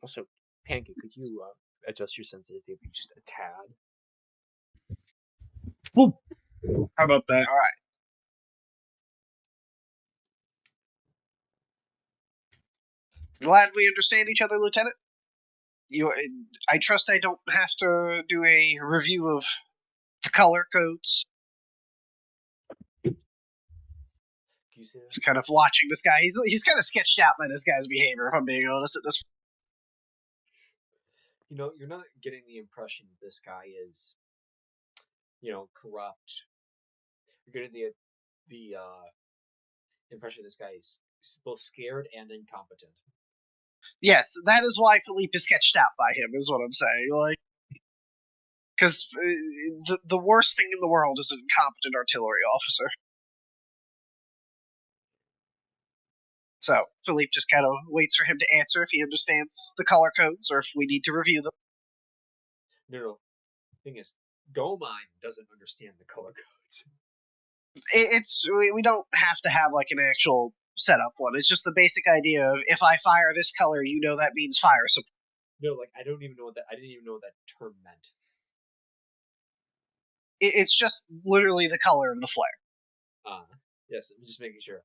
Also, Pancake, could you adjust your sensitivity just a tad? Whoop. How about that? All right. Glad we understand each other, Lieutenant. I trust I don't have to do a review of the color codes. He's kind of watching this guy. He's kind of sketched out by this guy's behavior, if I'm being honest at this. You're not getting the impression this guy is, corrupt. You're getting the impression this guy is both scared and incompetent. Yes, that is why Philippe is sketched out by him, is what I'm saying. Like, because the worst thing in the world is an incompetent artillery officer. So, Philippe just kind of waits for him to answer if he understands the color codes or if we need to review them. No. Thing is, Gomine doesn't understand the color codes. We don't have to have like an actual setup one. It's just the basic idea of if I fire this color, that means fire support. No, I didn't even know what that term meant. It's just literally the color of the flare. Yes, I'm just making sure.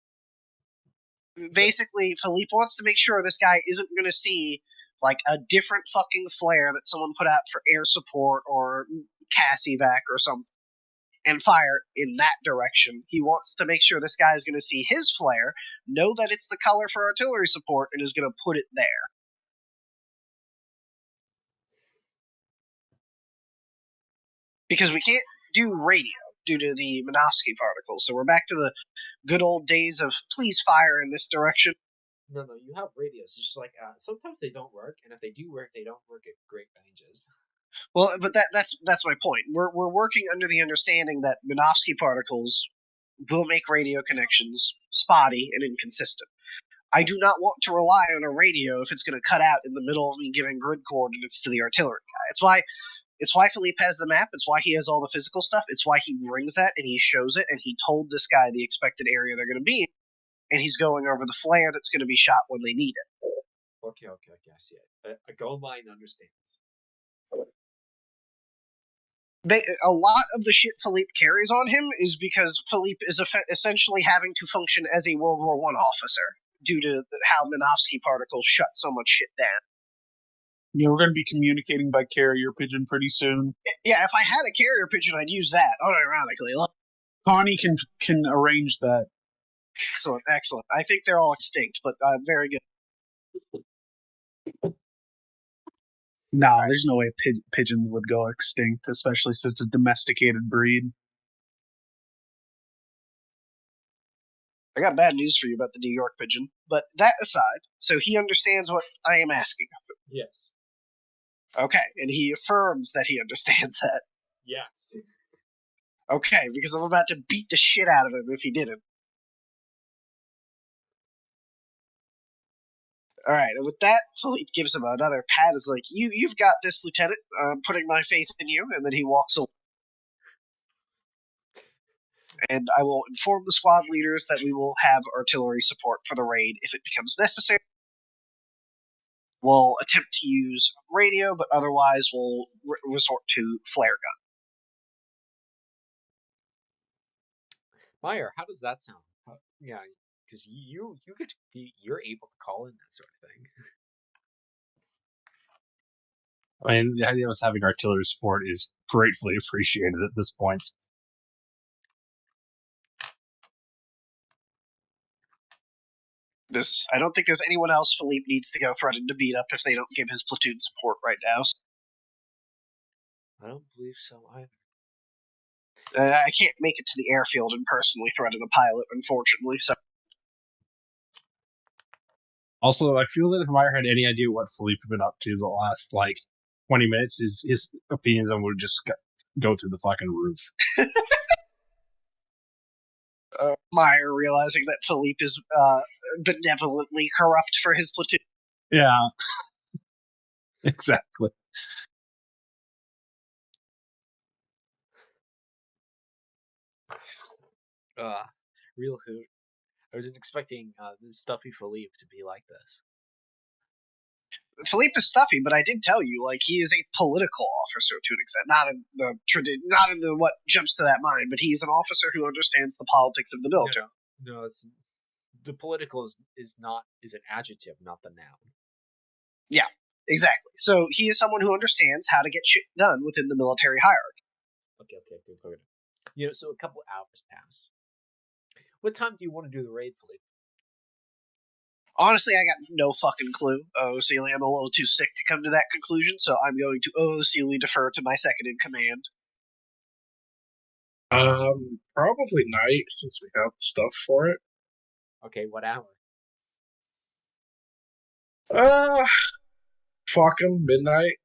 Basically, Philippe wants to make sure this guy isn't going to see like a different fucking flare that someone put out for air support or CAS-evac or something and fire in that direction. He wants to make sure this guy is going to see his flare, know that it's the color for artillery support, and is going to put it there. Because we can't do radio due to the Minovsky particles, so we're back to the good old days of please fire in this direction. No, you have radios. It's just like sometimes they don't work, and if they do work, they don't work at great ranges. Well, but that's my point. We're working under the understanding that Minovsky particles will make radio connections spotty and inconsistent. I do not want to rely on a radio if it's going to cut out in the middle of me giving grid coordinates to the artillery guy. It's why Philippe has the map. It's why he has all the physical stuff. It's why he brings that and he shows it, and he told this guy the expected area they're going to be in, and he's going over the flare that's going to be shot when they need it. Okay, I see it. A Gomine understands. A lot of the shit Philippe carries on him is because Philippe is essentially having to function as a World War I officer due to how Minovsky particles shut so much shit down. Yeah, we're going to be communicating by carrier pigeon pretty soon. Yeah, if I had a carrier pigeon, I'd use that, unironically. Connie can arrange that. Excellent. I think they're all extinct, but very good. No, there's no way pigeons would go extinct, especially since it's a domesticated breed. I got bad news for you about the New York pigeon, but that aside, so he understands what I am asking of him. Yes. Okay, and he affirms that he understands that. Yes. Okay, because I'm about to beat the shit out of him if he didn't. Alright, and with that, Philippe gives him another pat. It's like, you've got this, Lieutenant. I'm putting my faith in you, and then he walks away. And I will inform the squad leaders that we will have artillery support for the raid if it becomes necessary. We'll attempt to use radio, but otherwise we'll resort to flare gun. Meyer, how does that sound? Yeah, because you're able to call in that sort of thing. I mean, the idea of us having artillery support is gratefully appreciated at this point. I don't think there's anyone else Philippe needs to go threaten to beat up if they don't give his platoon support right now. I don't believe so either. I can't make it to the airfield and personally threaten a pilot, unfortunately, so... Also, I feel that if Meyer had any idea what Philippe had been up to the last, 20 minutes, his opinions on would just go through the fucking roof. Meyer realizing that Philippe is benevolently corrupt for his platoon. Yeah. Exactly. Real hoot. I wasn't expecting the stuffy Philippe to be like this. Philippe is stuffy, but I did tell you, he is a political officer to an extent. Not in the what jumps to that mind, but he's an officer who understands the politics of the military. No, it's the political is an adjective, not the noun. Yeah, exactly. So he is someone who understands how to get shit done within the military hierarchy. Okay, good. So a couple hours pass. What time do you want to do the raid, Philippe? Honestly, I got no fucking clue. OOCly, I'm a little too sick to come to that conclusion, so I'm going to OOCly defer to my second in command. Probably night, since we have stuff for it. Okay, what hour? Fuck 'em, midnight.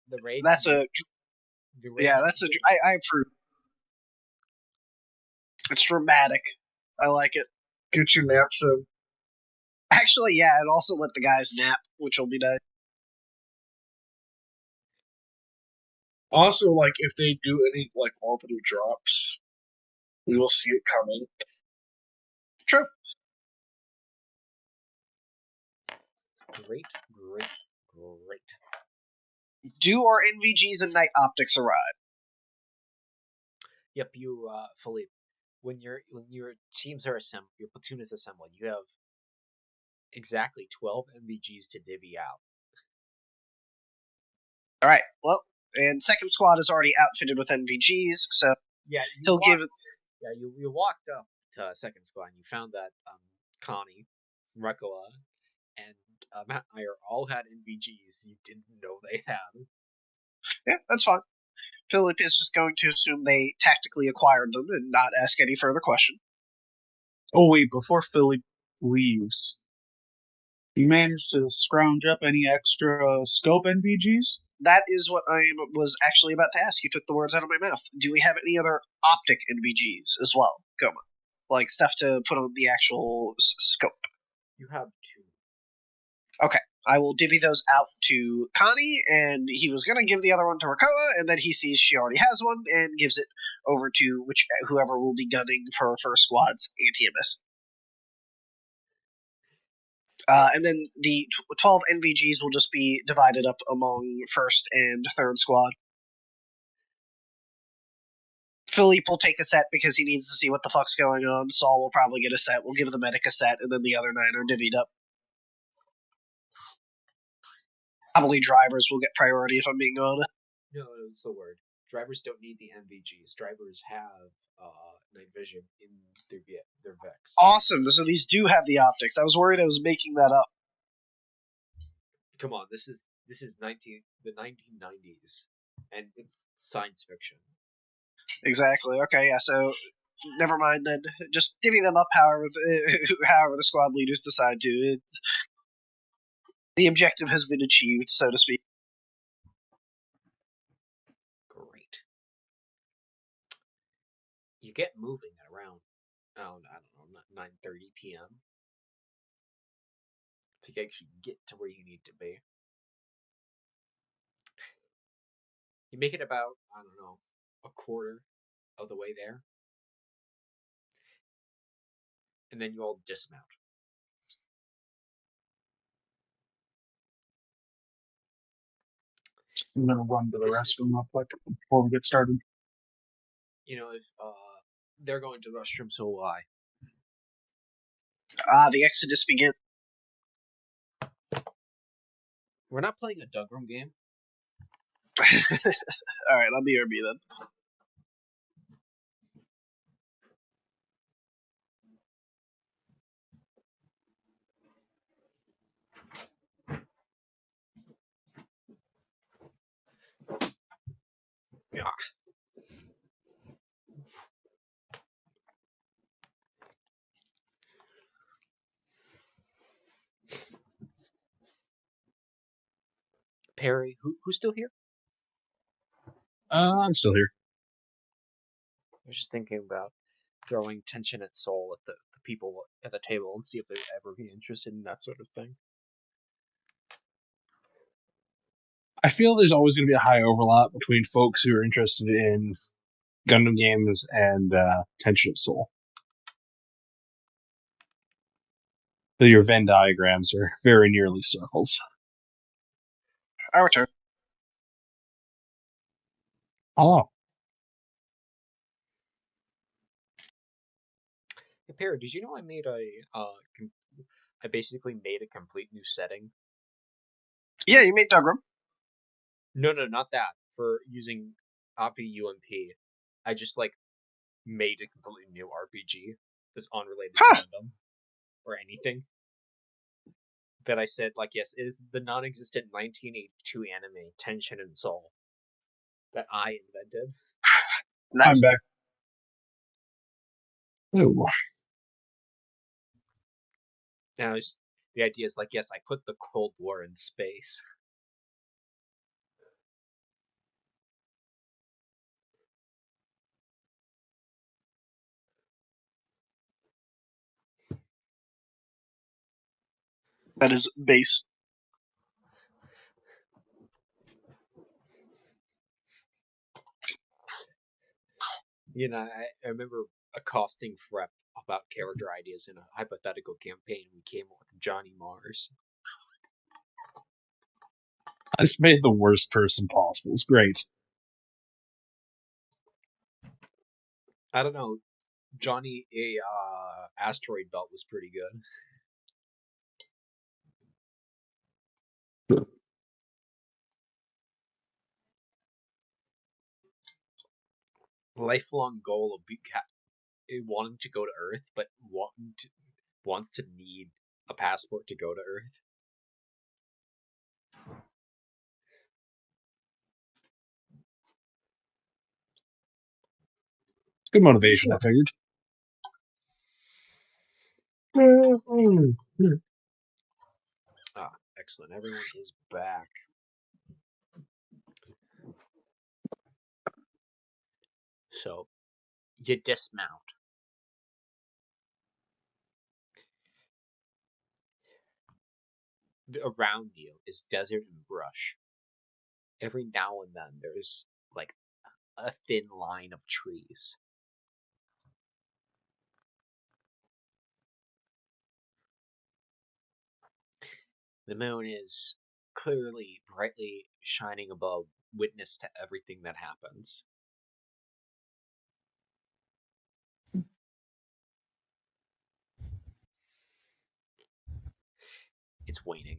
The raid. That's a I approve. It's dramatic. I like it. Get your naps in. Actually, yeah, and also let the guys nap, which will be nice. Also, like, if they do any, like, orbital drops, we will see it coming. True. Great. Do our NVGs and night optics arrive? Yep, you, Philippe. When your teams are assembled, your platoon is assembled, you have exactly 12 NVGs to divvy out. All right. Well, and second squad is already outfitted with NVGs, so yeah, he'll give it. Yeah, you walked up to second squad and you found that Connie, Rekola, and Matt Meyer all had NVGs you didn't know they had. Yeah, that's fine. Philip is just going to assume they tactically acquired them and not ask any further question. Oh wait, before Philip leaves, you managed to scrounge up any extra scope NVGs? That is what I was actually about to ask. You took the words out of my mouth. Do we have any other optic NVGs as well, Goma? Like stuff to put on the actual scope? You have 2. Okay. I will divvy those out to Connie, and he was going to give the other one to Rakoa, and then he sees she already has one and gives it over to whoever will be gunning for first squad's anti-MS. And then the 12 NVGs will just be divided up among first and third squad. Philippe will take a set because he needs to see what the fuck's going on. Saul will probably get a set. We'll give the medic a set, and then the other 9 are divvied up. Probably drivers will get priority, if I'm being honest. No, it's the word. Drivers don't need the NVGs. Drivers have night vision in their Vex. Awesome. So these do have the optics. I was worried I was making that up. Come on, this is the 1990s, and it's science fiction. Exactly. Okay, yeah, so never mind then. Just divvy them up however the squad leaders decide to. The objective has been achieved, so to speak. Great. You get moving at around, I don't know, 9:30 p.m. to actually get to where you need to be. You make it about, I don't know, a quarter of the way there. And then you all dismount. I'm gonna run to the restroom up before we get started. If they're going to the restroom, so will I. The exodus begins. We're not playing a Doug Room game. Alright, I'll be RB then. Yeah. Perry, who's still here? I'm still here. I was just thinking about throwing tension at soul at the people at the table and see if they'd ever be interested in that sort of thing. I feel there's always going to be a high overlap between folks who are interested in Gundam games and Tension of Soul. Your Venn diagrams are very nearly circles. Our turn. Oh. Hey, Perry, did you know I made I basically made a complete new setting? Yeah, you made Dogram. No, not that. For using Avi UMP, I just made a completely new RPG that's unrelated to Gundam or anything. That I said, yes, it is the non-existent 1982 anime Tension and Soul that I invented. Nice. I'm back. Ooh. Now, the idea is yes, I put the Cold War in space. That is base. I remember accosting Frep about character ideas in a hypothetical campaign. We came up with Johnny Mars. I just made the worst person possible. It's great. I don't know. Johnny Asteroid Belt was pretty good. Lifelong goal of wanting to go to Earth, but wants to need a passport to go to Earth. Good motivation, I figured. Excellent. Everyone is back. So, you dismount. Around you is desert and brush. Every now and then there's a thin line of trees. The moon is clearly brightly shining above, witness to everything that happens. It's waning.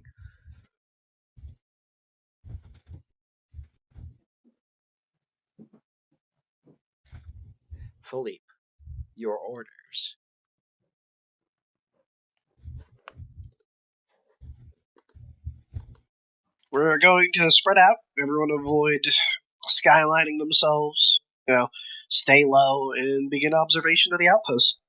Philippe, your orders. We're going to spread out. Everyone avoid skylining themselves. Stay low and begin observation of the outpost.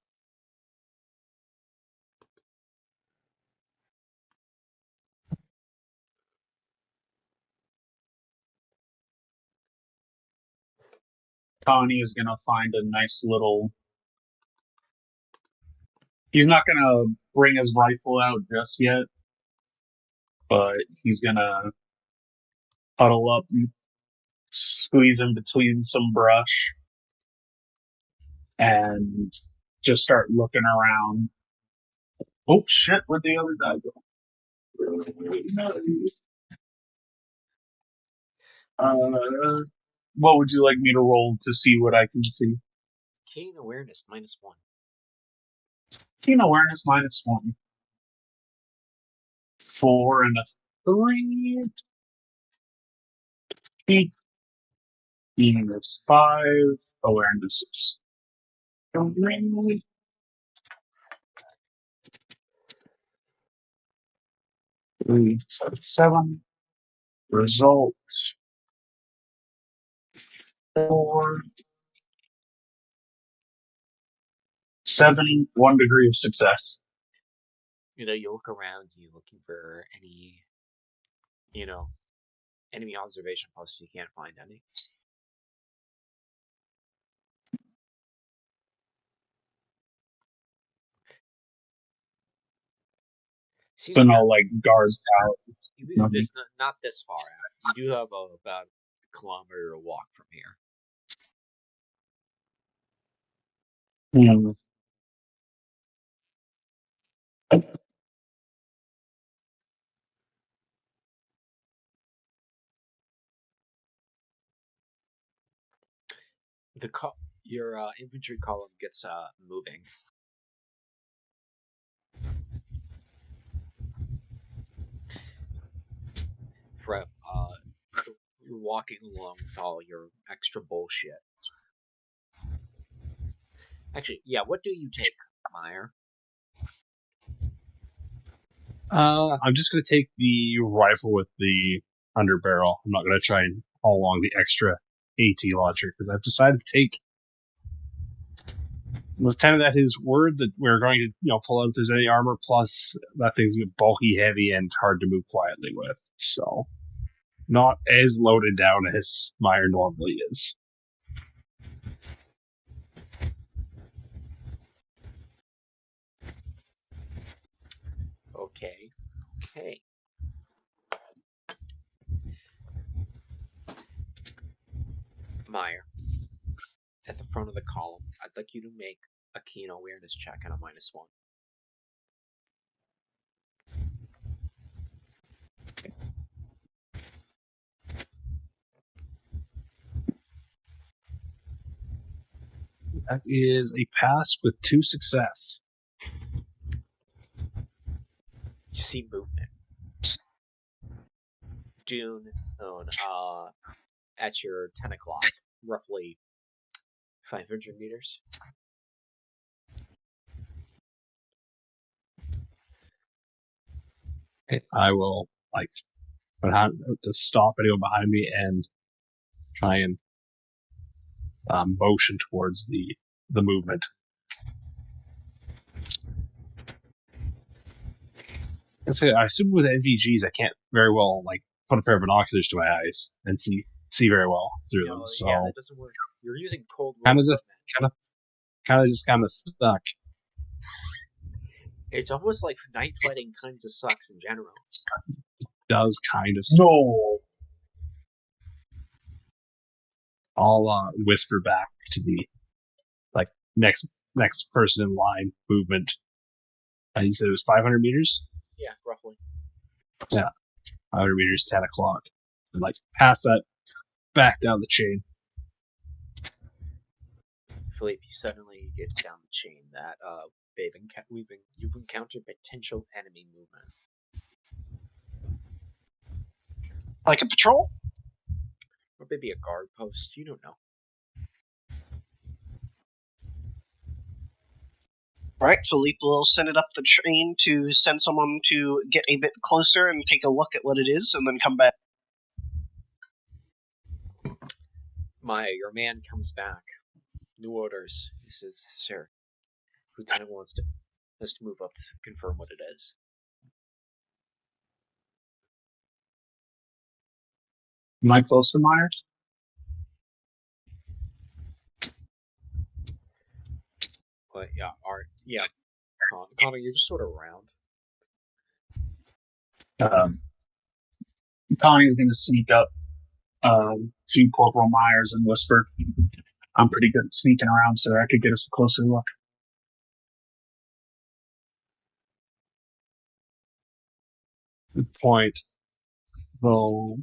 Connie is gonna find a nice little. He's not gonna bring his rifle out just yet, but he's gonna huddle up and squeeze in between some brush and just start looking around. Oh shit, where'd the other guy go? What would you like me to roll to see what I can see? Keen awareness -1. Keen awareness -1. 4 and a 3. Keen is 5. Awareness is 3. 3, 7. Result 4. 7. 1 degree of success. You look around you looking for any, enemy observation posts. You can't find any. So no, guards out. At least not this far out. You do have about a kilometer to walk from here. Your infantry column gets moving. you're walking along with all your extra bullshit. Actually, yeah, what do you take, Meyer? I'm just going to take the rifle with the underbarrel. I'm not going to try and haul along the extra AT launcher because I've decided to take Lieutenant at his word that we're going to, pull out if there's any armor. Plus, that thing's bulky, heavy, and hard to move quietly with. So, not as loaded down as Meyer normally is. Okay. Meyer, at the front of the column, I'd like you to make a keen awareness check and a -1. That is a pass with 2 success. You see movement. Dune at your 10 o'clock, roughly 500 meters. I will to stop anyone behind me and try and motion towards the movement. I assume with NVGs I can't very well put a pair of binoculars to my eyes and see very well through them. So yeah, that doesn't work. You're using cold. Kind of stuck. It's almost like night fighting kinds of sucks in general. It does kind of. No. I'll whisper back to the next person in line movement. You said it was 500 meters? Yeah, roughly. Yeah, 500 meters, 10 o'clock. And pass that back down the chain. Philippe, you suddenly get down the chain that you've encountered potential enemy movement. Like a patrol? Or maybe a guard post, you don't know. Right, Philippe will send it up the train to send someone to get a bit closer and take a look at what it is, and then come back. Maya, your man comes back. New orders. He says, "Sir, Lieutenant wants us to move up to confirm what it is." Am I close to Meyer? But yeah, Connor, you're just sort of around. Connie's going to sneak up to Corporal Myers and whisper, "I'm pretty good at sneaking around, sir. I could get us a closer look." Good point. Though,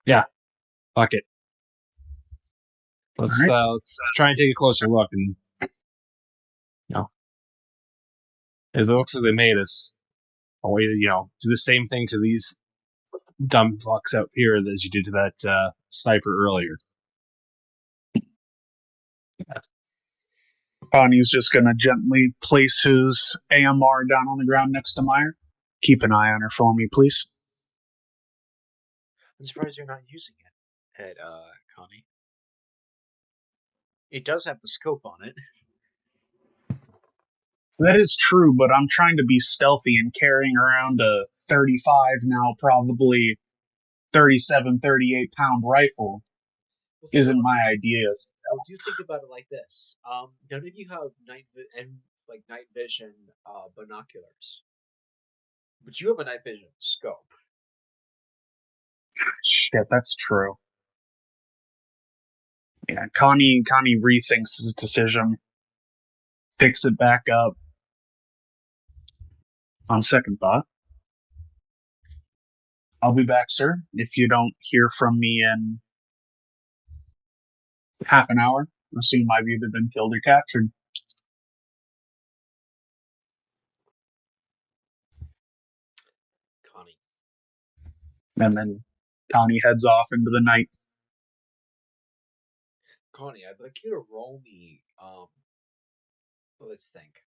yeah, fuck it. Let's try and take a closer look, and as it looks like they made us, I'll do the same thing to these dumb fucks out here as you did to that sniper earlier. Yeah. Connie's just going to gently place his AMR down on the ground next to Meyer. "Keep an eye on her for me, please." I'm surprised you're not using it, Connie. It does have the scope on it. That is true, but I'm trying to be stealthy, and carrying around a 35, now probably 37, 38-pound rifle isn't my idea. Well, do you think about it like this? None of you have night vision binoculars, but you have a night vision scope. Shit, that's true. Yeah, Connie rethinks his decision, picks it back up. On second thought, "I'll be back, sir. If you don't hear from me in half an hour, assume I've either been killed or captured." Connie, And then Connie heads off into the night. Connie, I'd like you to roll me. Let's think.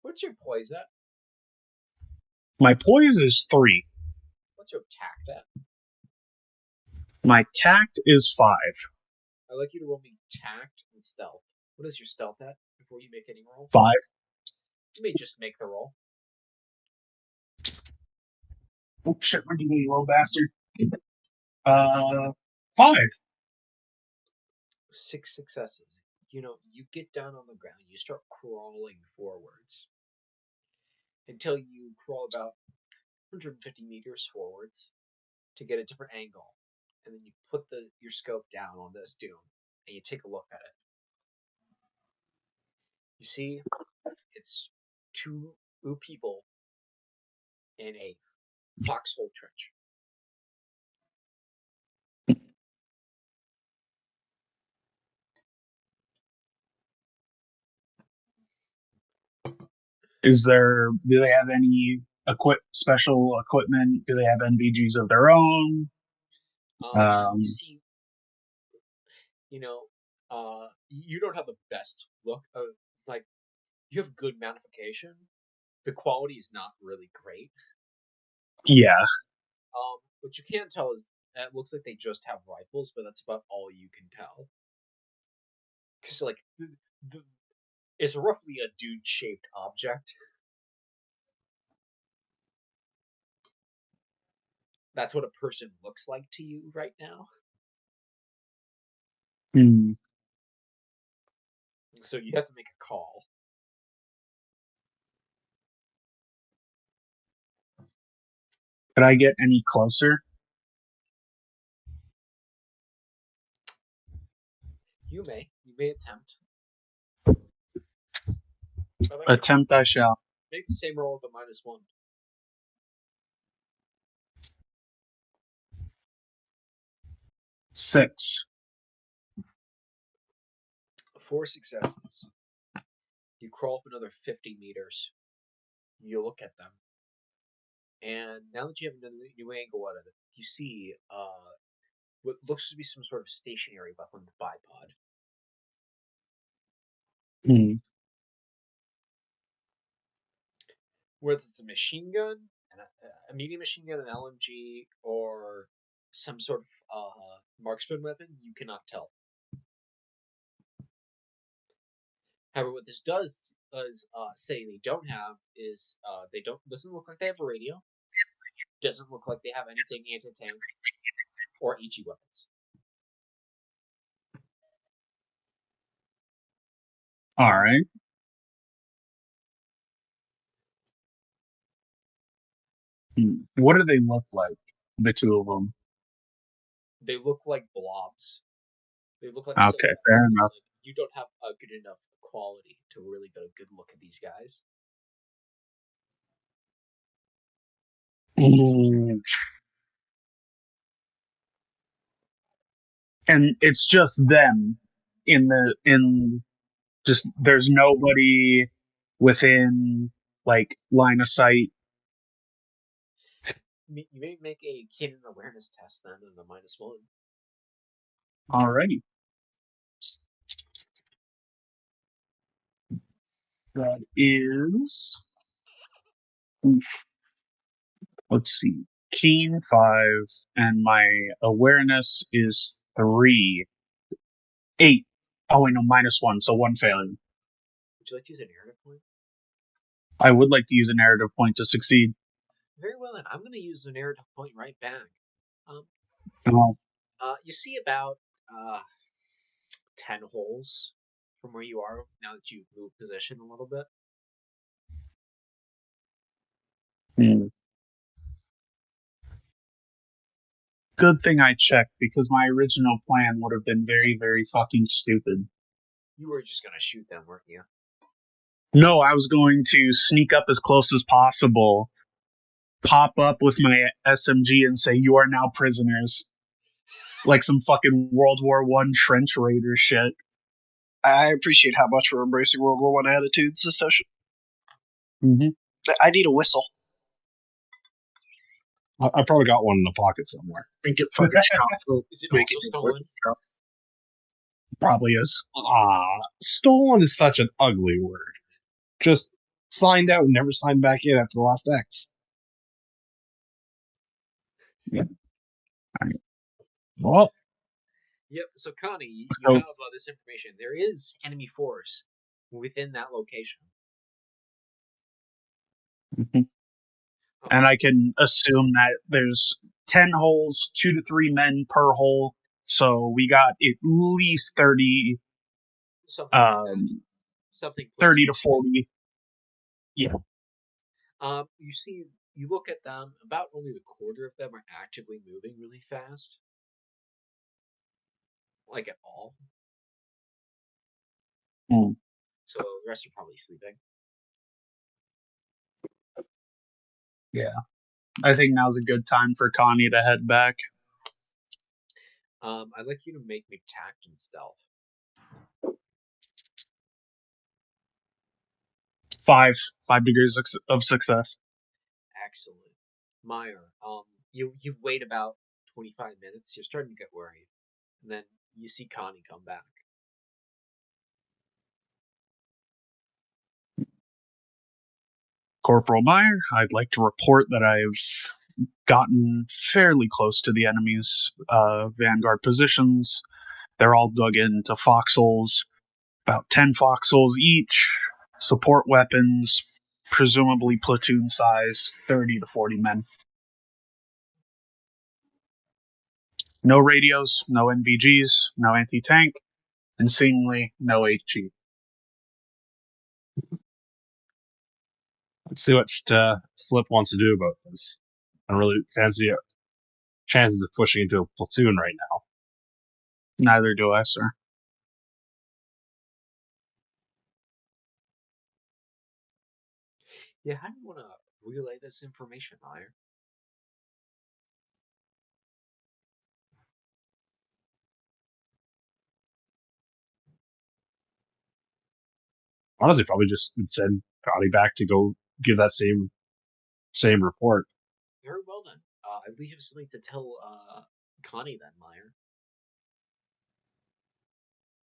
What's your poise at? My poise is 3. What's your tact at? My tact is 5. I'd like you to roll me tact and stealth. What is your stealth at before you make any roll? 5. You may just make the roll. Oh shit, where'd you go, you little bastard? 5. 6 successes. You get down on the ground, you start crawling forwards until you crawl about 150 meters forwards to get a different angle. And then you put your scope down on this dune and you take a look at it. You see, it's 2 people in a foxhole trench. Do they have any special equipment? Do they have NVGs of their own? You see, you don't have the best look. You have good magnification. The quality is not really great. Yeah. What you can't tell is that it looks like they just have rifles, but that's about all you can tell. Because it's roughly a dude-shaped object. That's what a person looks like to you right now. So you have to make a call. Could I get any closer? You may attempt. Attempt I shall. Make the same roll with a -1. 6. 4 successes. You crawl up another 50 meters. You look at them. And now that you have a new angle out of it, you see what looks to be some sort of stationary weapon bipod. Whether it's a machine gun, a medium machine gun, an LMG, or some sort of marksman weapon, you cannot tell. However, what this does say they don't have is doesn't look like they have a radio. Doesn't look like they have anything anti-tank or HE weapons. All right. What do they look like, the 2 of them? They look like blobs. They look like okay, fair enough. You don't have a good enough quality to really get a good look at these guys. And it's just them there's nobody within line of sight. You may make a Cannon awareness test then in the -1. Alrighty. That is. Let's see. Keen 5, and my awareness is 3. 8. Oh, wait, no, -1, so 1 failure. Would you like to use a narrative point? I would like to use a narrative point to succeed. Very well, then. I'm going to use the narrative point right back. You see about 10 holes from where you are now that you've moved position a little bit. Good thing I checked, because my original plan would have been very, very fucking stupid. You were just going to shoot them, weren't you? No, I was going to sneak up as close as possible, pop up with my SMG and say, "You are now prisoners." Like some fucking World War I trench raider shit. I appreciate how much we're embracing World War I attitudes this session. Mm-hmm. I need a whistle. I probably got one in the pocket somewhere. And get fucking shot for Is it making also it worth stolen? the job. Probably is. Stolen is such an ugly word. Just signed out and never signed back in after the last X. Yeah. All right. Well, Yep. So Connie, you So- have this information. There is enemy force within that location. Mhm. And I can assume that there's 10 holes, 2 to 3 men per hole. So we got at least 30, Something like that. Something 30 to platoon-style. 40. You see, you look at them. About only the quarter of them are actively moving really fast, like at all. Hmm. So the rest are probably sleeping. I think now's a good time for Connie to head back. I'd like you to make me tact and stealth. 5 degrees of success. Excellent. Meyer, you wait about 25 minutes. You're starting to get worried, and then you see Connie come back. Corporal Meyer, I'd like to report that I've gotten fairly close to the enemy's vanguard positions. They're all dug into foxholes, about 10 foxholes each, support weapons, presumably platoon size, 30 to 40 men. No radios, no NVGs, no anti-tank, and seemingly no HE. let's see what Flip wants to do about this. I don't really fancy it. Chances of pushing into a platoon right now. Neither do I, sir. Yeah, how do you want to relay this information, Meyer? Honestly, probably just send Gotti back to go give that same report. Very well then. I believe you have something to tell Connie then, Meyer.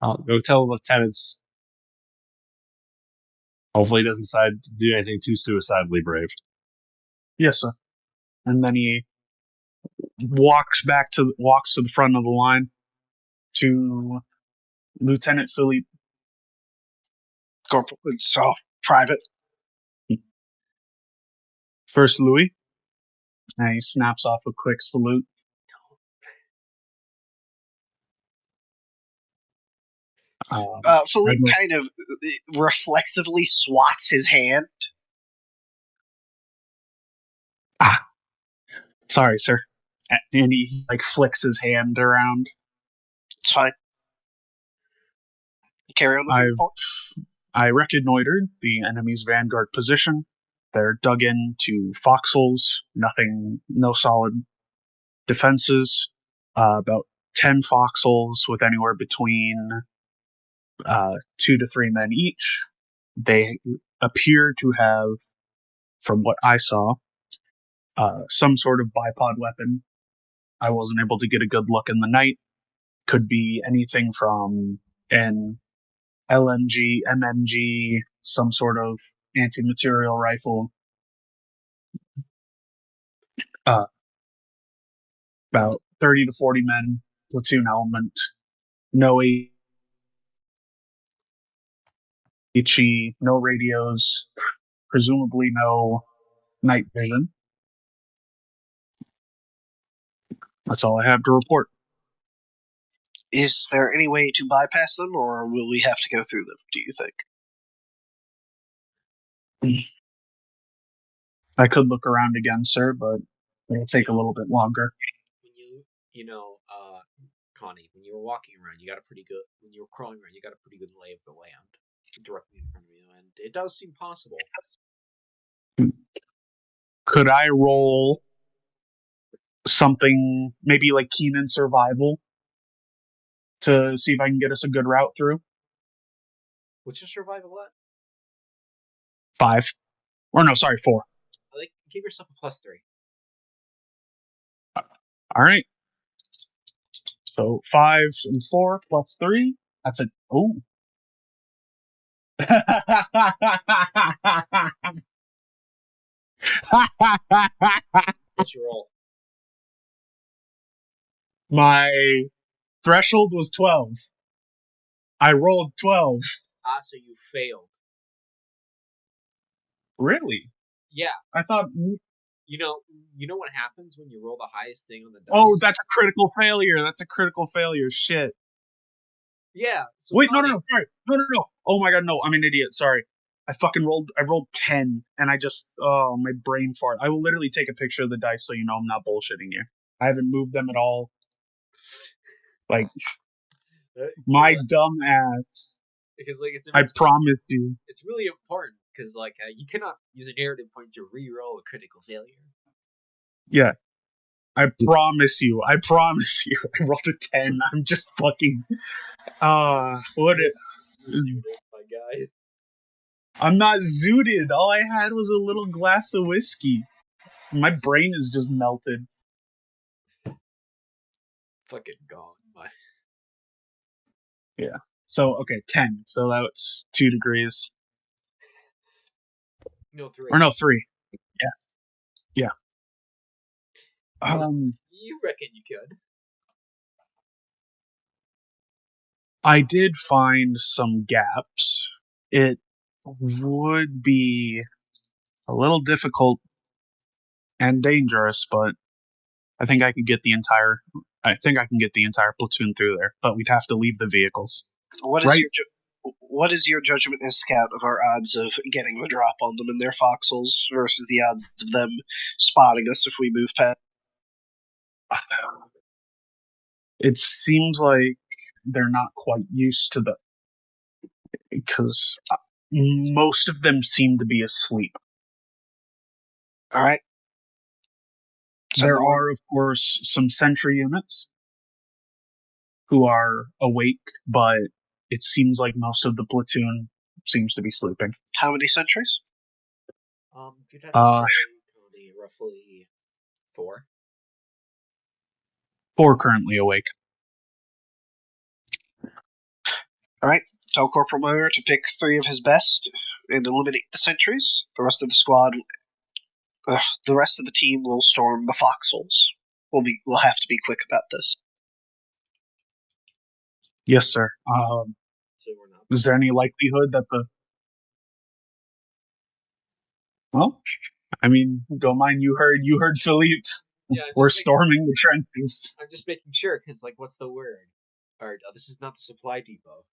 I'll go tell the lieutenants. Hopefully he doesn't decide to do anything too suicidally brave. Yes, sir. And then he walks to the front of the line to Lieutenant Philippe. Corporal, so private. First Louis. And he snaps off a quick salute. Philippe kind of reflexively swats his hand. Sorry, sir. And he flicks his hand around. It's fine. Carry on with the report. I reconnoitered the enemy's vanguard position. They're dug into foxholes, no solid defenses. About 10 foxholes with anywhere between 2 to 3 men each. They appear to have, from what I saw, some sort of bipod weapon. I wasn't able to get a good look in the night. Could be anything from an LMG, MMG, some sort of anti-material rifle. About 30 to 40 men, platoon element, no HE, no radios, presumably no night vision. That's all I have to report. Is there any way to bypass them, or will we have to go through them, do you think? I could look around again, sir, but it'll take a little bit longer. When Connie, when you were walking around, when you were crawling around, you got a pretty good lay of the land directly in front of you, and it does seem possible. Could I roll something, maybe like Keenan Survival, to see if I can get us a good route through? What's your survival at? 5. Or no, sorry, 4. Give yourself a +3. All right. So 5 and 4 plus 3. That's a oh. What's your roll? My threshold was 12. I rolled 12. So you failed. Really? Yeah. I thought. You know what happens when you roll the highest thing on the dice? Oh, that's a critical failure. That's a critical failure. Shit. Yeah. So Wait, no. Sorry. No. Oh my god, no. I'm an idiot. Sorry. I rolled 10, and my brain fart. I will literally take a picture of the dice so you know I'm not bullshitting you. I haven't moved them at all. Like, my dumb ass. Because, like, I promise you. It's really important, because, like, you cannot use a narrative point to re-roll a critical failure. Yeah. I promise you. I rolled a 10. I'm just fucking... what it... My guy. I'm not zooted. All I had was a little glass of whiskey. My brain is just melted. Fucking gone. Yeah. So, okay, 10. So that's 2 degrees. No, 3. Or no, 3. Yeah. You reckon you could? I did find some gaps. It would be a little difficult and dangerous, but I think I can get the entire platoon through there. But we'd have to leave the vehicles. What is your judgment as scout of our odds of getting the drop on them in their foxholes versus the odds of them spotting us if we move past? It seems like they're not quite used to because most of them seem to be asleep. All right. There are, of course, some sentry units who are awake, but it seems like most of the platoon seems to be sleeping. How many sentries? You'd have to say, Cody, roughly 4. 4 currently awake. All right. Tell Corporal Meyer to pick 3 of his best and eliminate the sentries. The rest of the squad, the rest of the team will storm the foxholes. We'll have to be quick about this. Yes, sir. Is there any likelihood that Well, I mean, don't mind. You heard Philippe. Yeah, we're storming the trenches. I'm just making sure, because, like, what's the word? Or, this is not the supply depot.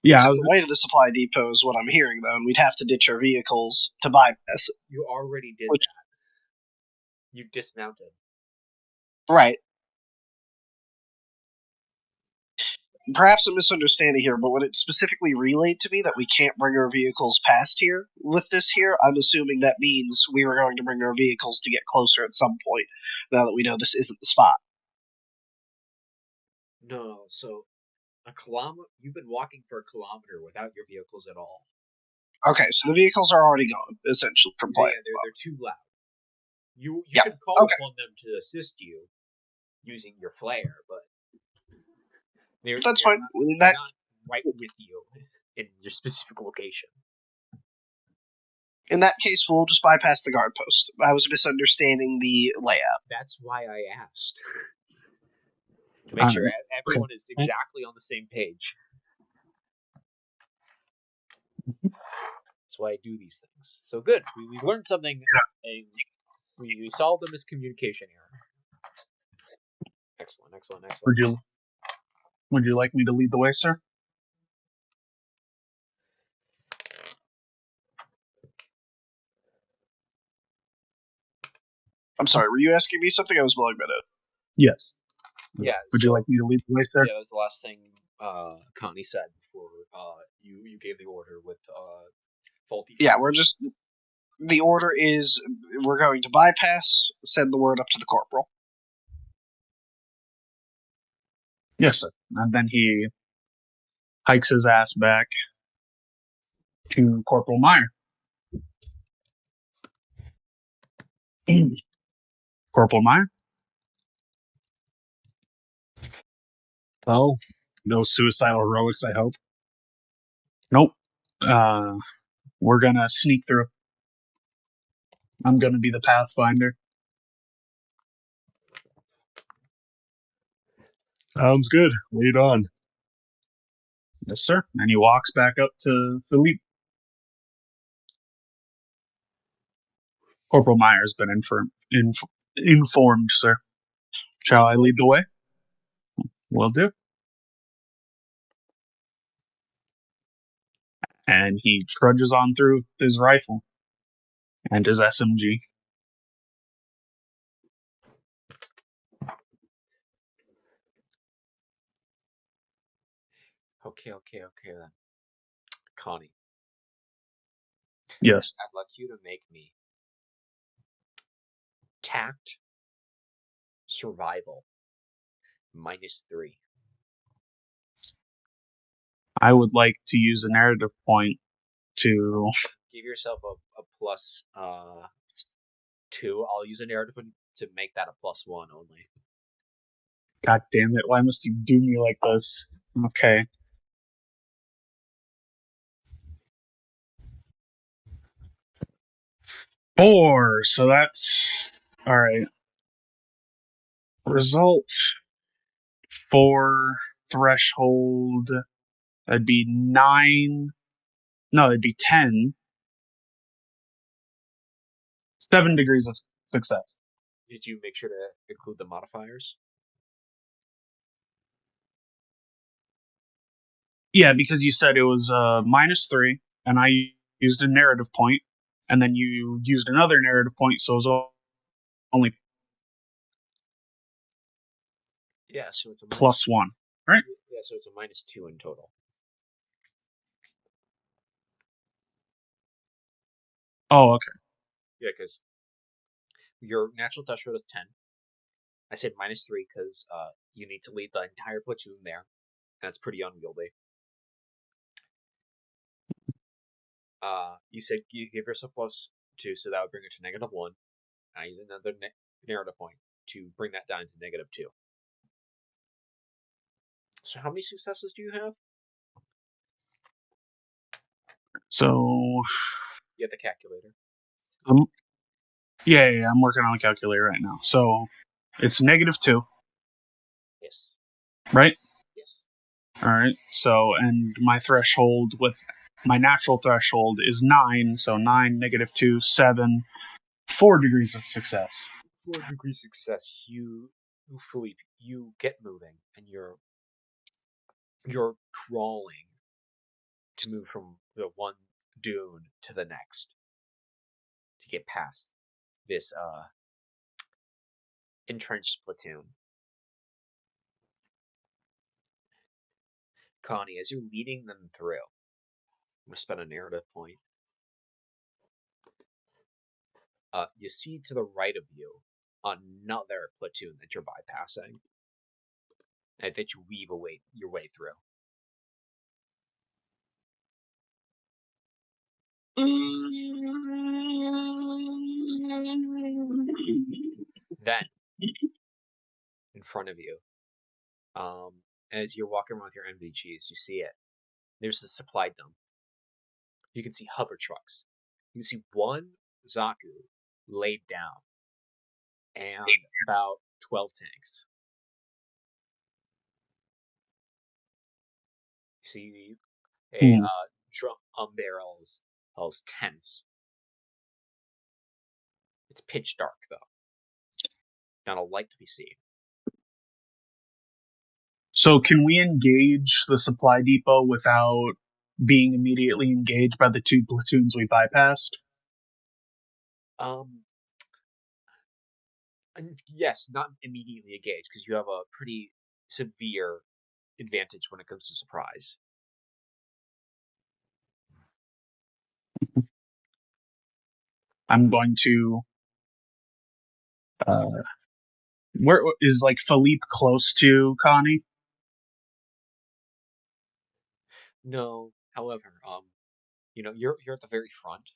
Yeah, the way to the supply depot is what I'm hearing, though, and we'd have to ditch our vehicles to bypass it. You already did that. You dismounted. Right. Perhaps a misunderstanding here, but when it specifically relayed to me that we can't bring our vehicles past here with this here, I'm assuming that means we were going to bring our vehicles to get closer at some point, now that we know this isn't the spot. No, so a kilometer. You've been walking for a kilometer without your vehicles at all. Okay, so the vehicles are already gone, essentially, from play. Yeah, they're too loud. You can call upon them to assist you using your flare, but that's fine. They're not right with you in your specific location. In that case, we'll just bypass the guard post. I was misunderstanding the layout. That's why I asked. To make sure everyone is exactly on the same page. That's why I do these things. So good. We learned something. And we solved a miscommunication error. Excellent. Would you like me to lead the way, sir? I'm sorry, were you asking me something? I was blowing my nose. Yes. Yeah. Would you like me to lead the way, sir? Yeah, that was the last thing Connie said before you gave the order with faulty. Yeah, the order is we're going to bypass, send the word up to the corporal. Yes, sir. And then he hikes his ass back to Corporal Meyer. Corporal Meyer, Oh, no suicidal heroics, I hope. Nope. We're gonna sneak through. I'm gonna be the Pathfinder. Sounds good. Lead on. Yes, sir. And he walks back up to Philippe. Corporal Meyer's been informed, sir. Shall I lead the way? Will do. And he trudges on through with his rifle and his SMG. Okay then. Connie, Yes. I'd like you to make me tact survival -3. I would like to use a narrative point to... Give yourself a plus 2. I'll use a narrative to make that a +1 only. God damn it, why must you do me like this? Okay. Four, so that's... Alright. Result 4 threshold. That'd be 9. No, it'd be 10. 7 degrees of success. Did you make sure to include the modifiers? Yeah, because you said it was -3, and I used a narrative point, and then you used another narrative point, so it was only Yeah, so it's a +1, right? Yeah, so it's a -2 in total. Oh, okay. Yeah, because your natural touch roll is 10. I said -3 because you need to lead the entire platoon there. That's pretty unwieldy. You said you give yourself +2, so that would bring it to -1. I use another narrative point to bring that down to -2. So how many successes do you have? So... You have the calculator. Yeah, I'm working on the calculator right now. So, it's -2. Yes. Right? Yes. Alright, so, and my threshold with... My natural threshold is 9, so 9, -2, 7, 4 degrees of success. 4 degrees success. Philippe, you get moving, and you're crawling to move from the one dune to the next to get past this entrenched platoon. Connie, as you're leading them through, I'm going to spend a narrative point. You see to the right of you another platoon that you're bypassing, and that you weave your way through. Then, in front of you, as you're walking around with your MVGs, you see it. There's the supply dump. You can see hover trucks. You can see one Zaku laid down, and about 12 tanks. You see a drum barrels, tents. It's pitch dark though. Not a light to be seen. So can we engage the supply depot without being immediately engaged by the 2 platoons we bypassed? Yes, not immediately engaged, because you have a pretty severe advantage when it comes to surprise. I'm going to... where is, like, Philippe close to Connie? No, however, you're at the very front,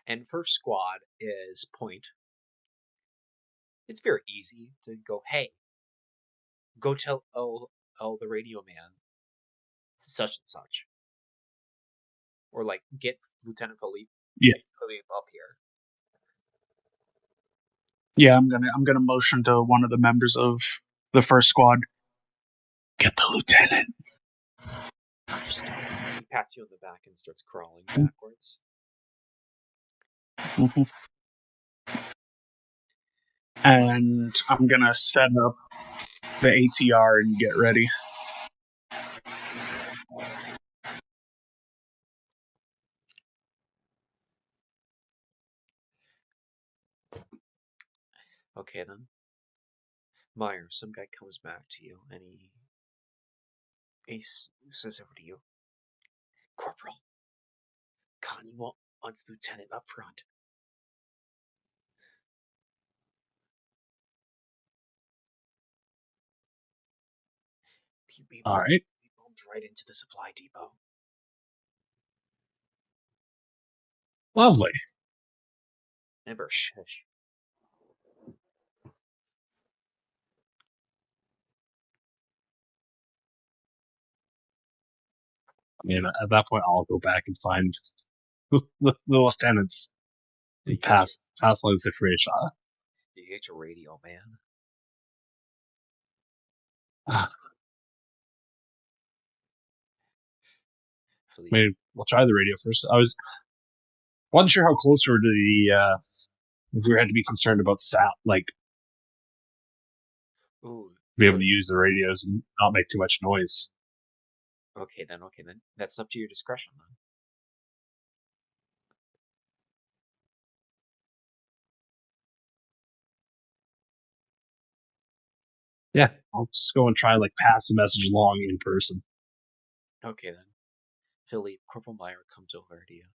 and first squad is point. It's very easy to go, hey, go tell the radio man, such and such, or like get Lieutenant Philippe up here. Yeah, I'm gonna motion to one of the members of the first squad. Get the lieutenant. Just he pats you on the back and starts crawling backwards. Mm-hmm. And I'm gonna set up the ATR and get ready. Okay then. Meyer, some guy comes back to you and he says over to you, Corporal, Connie wants the lieutenant up front. All right. He bumped right into the supply depot. Lovely. Remember, shush. I mean, at that point, I'll go back and find the lieutenants and pass on this information on. You get your radio, man. Maybe we'll try the radio first. Wasn't sure how close we were to the if we had to be concerned about be able to use the radios and not make too much noise. Okay then. That's up to your discretion then. Yeah, I'll just go and try and pass the message along in person. Okay then. Philippe, Corporal Meyer comes over to you.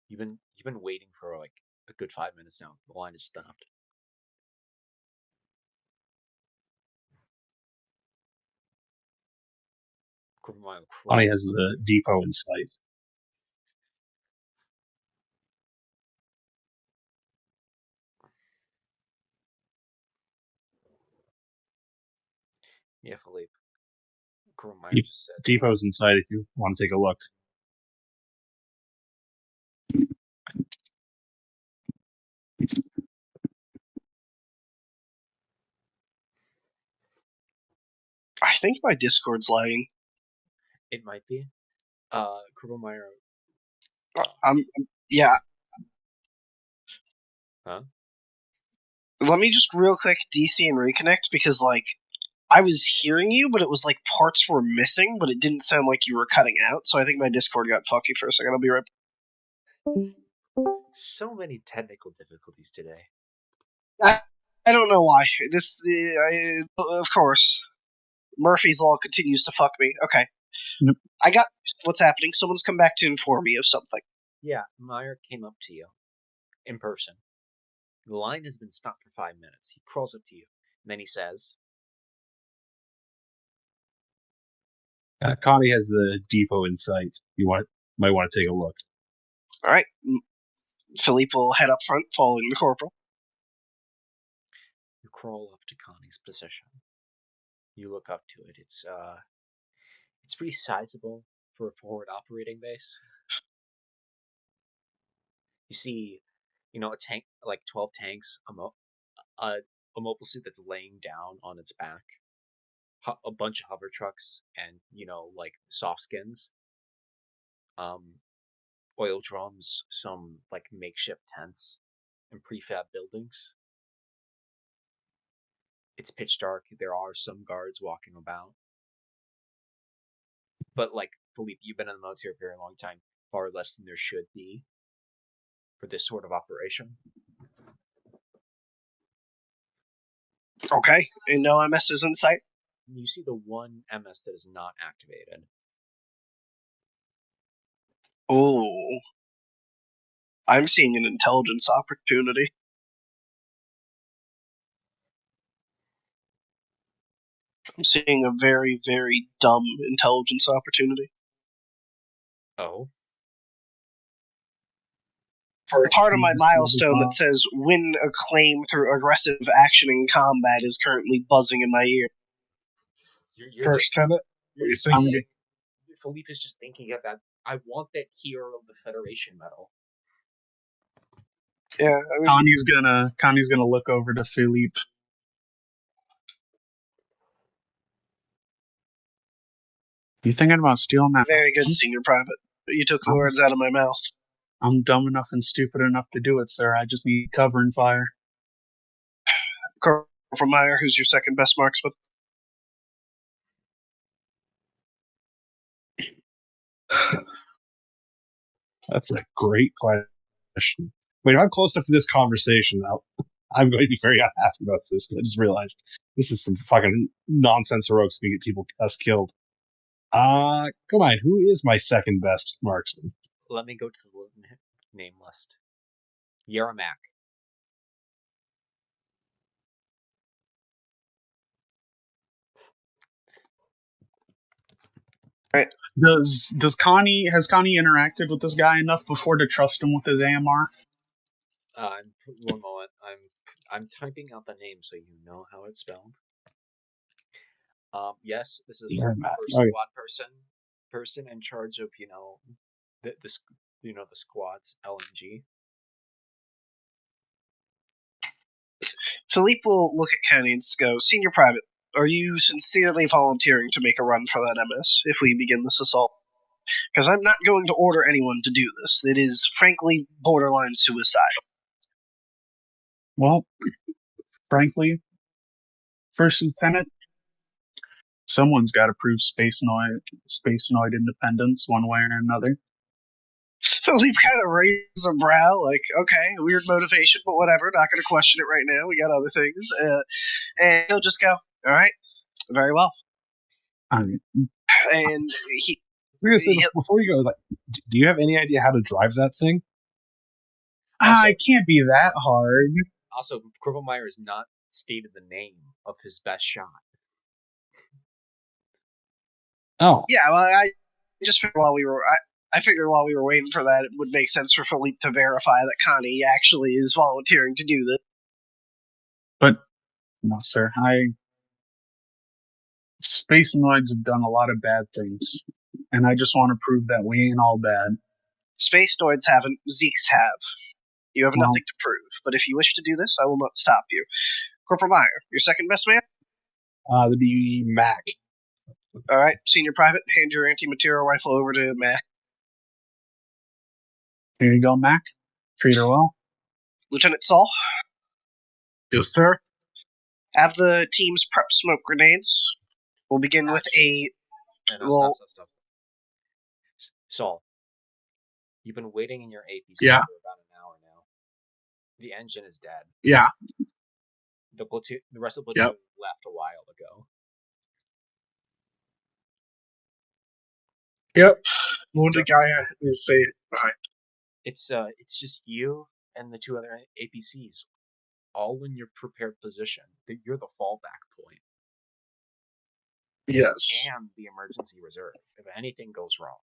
You've been waiting for a good 5 minutes now. The line is stopped. Corporal Meyer Connie has the depot in sight. Yeah, Philippe. Corporal Meyer just said depot's in sight if you want to take a look. I think my Discord's lagging. It might be. Corporal Meyer. Yeah. Huh? Let me just real quick DC and reconnect because I was hearing you, but it was parts were missing, but it didn't sound like you were cutting out. So I think my Discord got fucky for a second. I'll be right back. So many technical difficulties today. I don't know why. Of course, Murphy's Law continues to fuck me. Okay. Nope. I got what's happening. Someone's come back to inform me of something. Yeah, Meyer came up to you in person. The line has been stopped for 5 minutes. He crawls up to you, and then he says, Connie has the depot in sight. You might want to take a look. All right. Philippe will head up front, following the corporal. You crawl up to Connie's position. You look up to it. It's pretty sizable for a forward operating base. You see, a tank, 12 tanks, a mobile suit that's laying down on its back, a bunch of hover trucks, and soft skins, oil drums, some makeshift tents, and prefab buildings. It's pitch dark. There are some guards walking about, but Philippe, you've been in the military for a very long time. Far less than there should be for this sort of operation. Okay, and no MS is in sight? You see the one MS that is not activated. Oh. I'm seeing an intelligence opportunity. I'm seeing a very, very dumb intelligence opportunity. Oh? Part of my milestone that says win a claim through aggressive action in combat is currently buzzing in my ear. You're First just tenant. What do you think? seeing, Philippe is just thinking of that. I want that Hero of the Federation medal. Yeah, Connie's gonna look over to Philippe. You thinking about stealing that? very good, Senior Private. You took the words out of my mouth. I'm dumb enough and stupid enough to do it, sir. I just need cover and fire. Corporal Meyer, who's your second best marksman? That's a great question. Wait, if I'm close enough to this conversation now, I'm going to be very unhappy about this. I just realized this is some fucking nonsense heroics to get us killed. Come on, who is my second best marksman? Let me go to the name list. Yermak. Has Connie interacted with this guy enough before to trust him with his AMR? One moment. I'm typing out the name so you know how it's spelled. Yes, this is Yermak. first squad person in charge of the squad's LNG. Philippe will look at Kenny and go, Senior Private, are you sincerely volunteering to make a run for that MS if we begin this assault? Because I'm not going to order anyone to do this. It is, frankly, borderline suicide. Well, frankly, First Lieutenant, someone's got to prove space noid independence one way or another. Philippe kind of raises a brow, like, okay, weird motivation, but whatever, not going to question it right now. We got other things. And he'll just go, all right, very well. And he... Before you go, do you have any idea how to drive that thing? It can't be that hard. Also, Kribelmeyer has not stated the name of his best shot. Oh. Yeah, well, I just figured while we were waiting for that, it would make sense for Philippe to verify that Connie actually is volunteering to do this. But, no, sir, Space Noids have done a lot of bad things, and I just want to prove that we ain't all bad. Space Noids haven't, Zeeks have. You have nothing to prove, but if you wish to do this, I will not stop you. Corporal Meyer, your second best man? The Mac. All right, Senior Private, hand your anti-material rifle over to Mac. Here you go, Mac. Treat her well. Lieutenant Saul? Yes, sir. Have the teams prep smoke grenades. We'll begin with a... Stop. Saul, you've been waiting in your APC for Yeah. about an hour now. The engine is dead. Yeah. The rest of the platoon left a while ago. Yep. Wounded guy is safe behind. It's just you and the two other APCs, all in your prepared position. You're the fallback point. Yes. And the emergency reserve if anything goes wrong.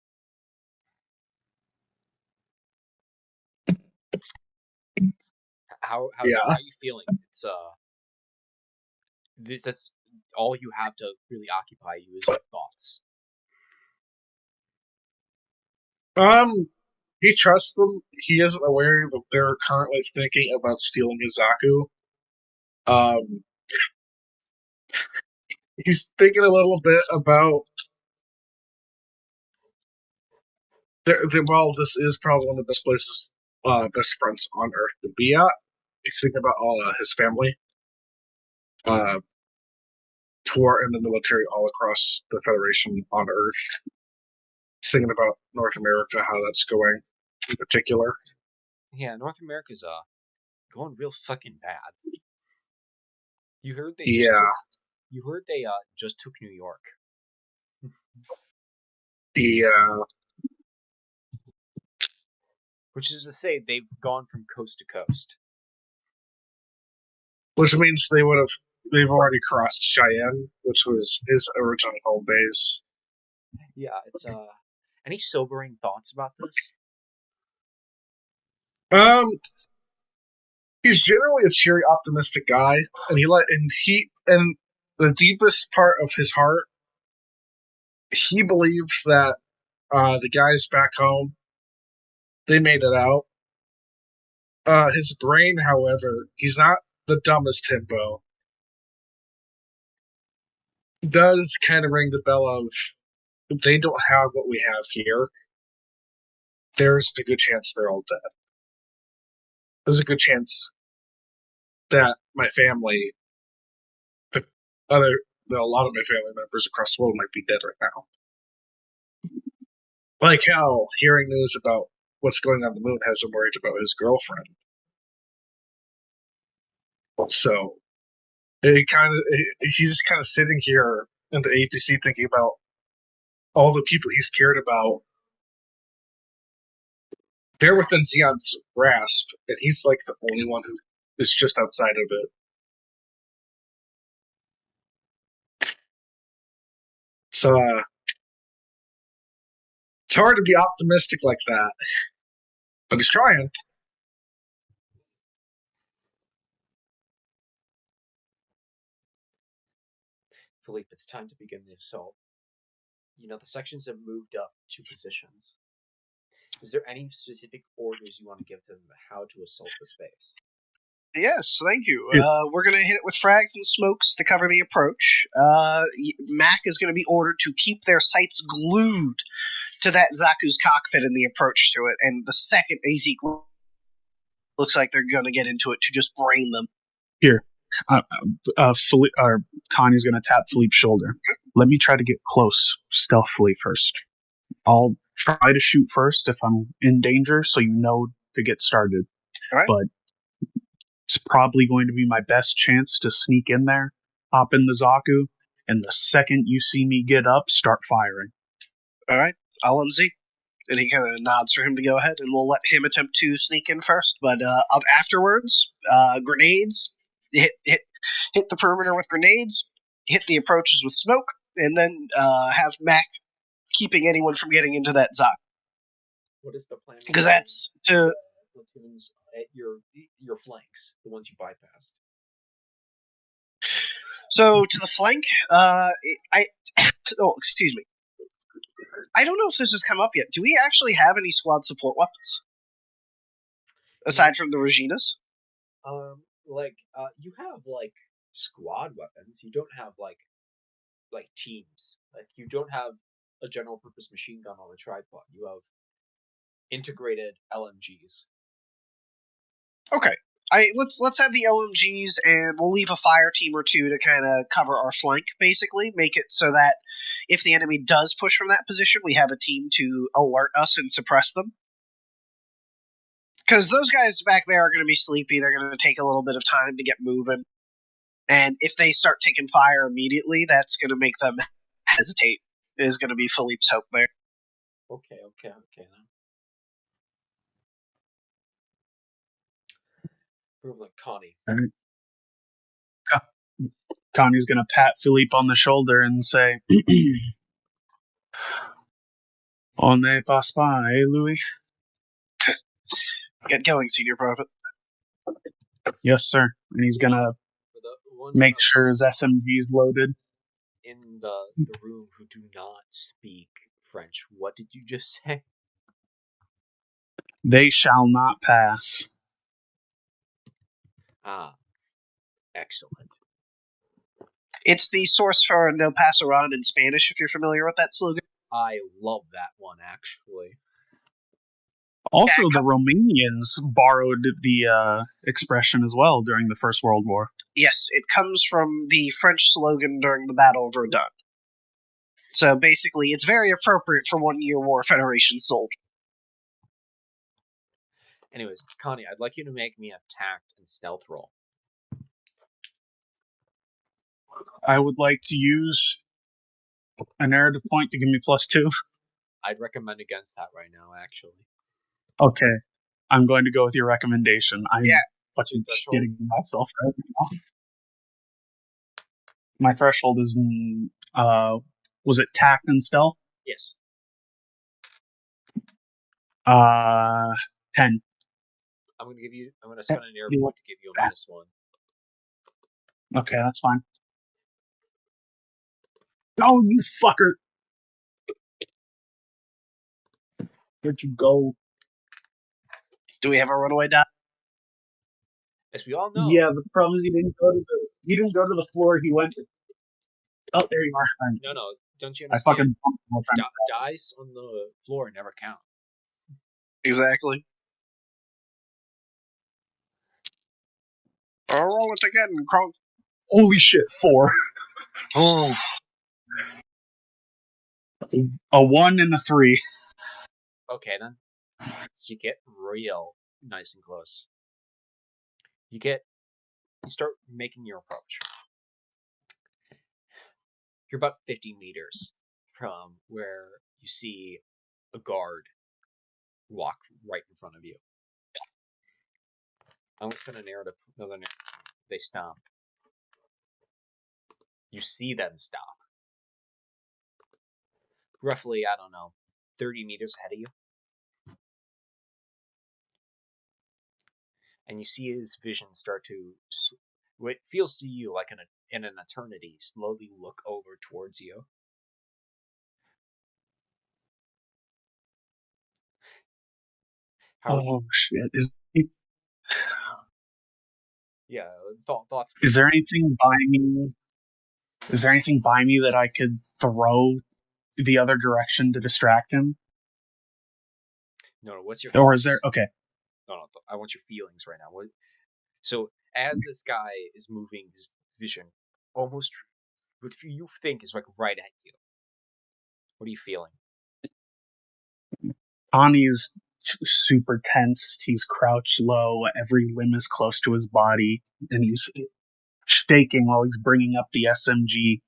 How are you feeling? It's that's all you have to really occupy you is your thoughts. He trusts them. He isn't aware that they're currently thinking about stealing Izaku. He's thinking a little bit about... Well, this is probably one of the best places, best fronts on Earth to be at. He's thinking about all his family, who are in the military all across the Federation on Earth. He's thinking about North America, how that's going in particular. Yeah, North America's going real fucking bad. You heard they just took New York. Yeah. Which is to say, they've gone from coast to coast. Which means they've already crossed Cheyenne, which was his original home base. Yeah, it's any sobering thoughts about this? He's generally a cheery, optimistic guy, and the deepest part of his heart he believes that the guys back home, they made it out. His brain, however, he's not the dumbest himbo. Does kind of ring the bell of they don't have what we have here. There's a good chance they're all dead. There's a good chance that my family, a lot of my family members across the world might be dead right now. Like how hearing news about what's going on the moon has him worried about his girlfriend. So he's kind of sitting here in the APC thinking about all the people he's cared about. They're within Xeon's grasp, and he's like the only one who is just outside of it. So it's hard to be optimistic like that, but he's trying. Philippe, it's time to begin the assault. You know, the sections have moved up 2 positions. Is there any specific orders you want to give to them about how to assault the space? Yes, thank you. We're going to hit it with frags and smokes to cover the approach. Mac is going to be ordered to keep their sights glued to that Zaku's cockpit in the approach to it, and the second AZ looks like they're going to get into it to just brain them. Here. Connie's going to tap Philippe's shoulder. Let me try to get close stealthily first. I'll try to shoot first if I'm in danger, so you know to get started. All right. But it's probably going to be my best chance to sneak in there, hop in the Zaku, and the second you see me get up, start firing. All right. I'll unzee. And he kind of nods for him to go ahead, and we'll let him attempt to sneak in first. But afterwards, grenades, hit the perimeter with grenades, hit the approaches with smoke, and then have Mac keeping anyone from getting into that Zaku. What is the plan? Because that's to platoons at your flanks, the ones you bypassed. So to the flank, excuse me. I don't know if this has come up yet. Do we actually have any squad support weapons aside from the Reginas? You have squad weapons. You don't have like teams. Like you don't have a general purpose machine gun on a tripod. You have integrated LMGs. Okay. Let's have the LMGs, and we'll leave a fire team or two to kind of cover our flank, basically. Make it so that if the enemy does push from that position, we have a team to alert us and suppress them. Because those guys back there are going to be sleepy. They're going to take a little bit of time to get moving. And if they start taking fire immediately, that's going to make them hesitate, is going to be Philippe's hope there. Okay then. Room like Connie. Connie's going to pat Philippe on the shoulder and say, On ne passe pas, eh, Louis? Get going, Senior Prophet. Yes, sir. And he's going to make sure his SMG's loaded. In the room who do not speak French, what did you just say? They shall not pass. Ah, excellent. It's the source for no pasaran in Spanish, if you're familiar with that slogan. I love that one, actually. Also, the Romanians borrowed the expression as well during the First World War. Yes, it comes from the French slogan during the Battle of Verdun. So basically, it's very appropriate for one-year war Federation soldiers. Anyways, Connie, I'd like you to make me a tact and stealth roll. I would like to use a narrative point to give me +2. I'd recommend against that right now, actually. Okay. I'm going to go with your recommendation. I'm fucking shitting myself right now. My threshold is was it tact and stealth? Yes. 10. I'm gonna spend an air point to give you a -1. Okay, that's fine. Oh, you fucker. Where'd you go? Do we have a runaway die? As we all know, Yeah, but the problem is he didn't go to the floor. He went. Oh, there you are. no, don't you I understand? fucking bumped him while trying to- Dice on the floor never count. Exactly. I'll roll it again, Kronk. Holy shit! 4. Oh. A 1 and a 3. Okay, then. You get real nice and close. You start making your approach. You're about 50 meters from where you see a guard walk right in front of you. I'm just going to another narrative. They stop. You see them stop. Roughly, 30 meters ahead of you. And you see his vision start to, what feels to you like in an eternity, slowly look over towards you. Shit! Yeah, thoughts. Is there anything by me? Is there anything by me that I could throw the other direction to distract him? No, what's your... Or is there... Okay. No, I want your feelings right now. So, as this guy is moving his vision, almost what you think is like right at you, what are you feeling? Ani's super tense. He's crouched low. Every limb is close to his body. And he's shaking while he's bringing up the SMG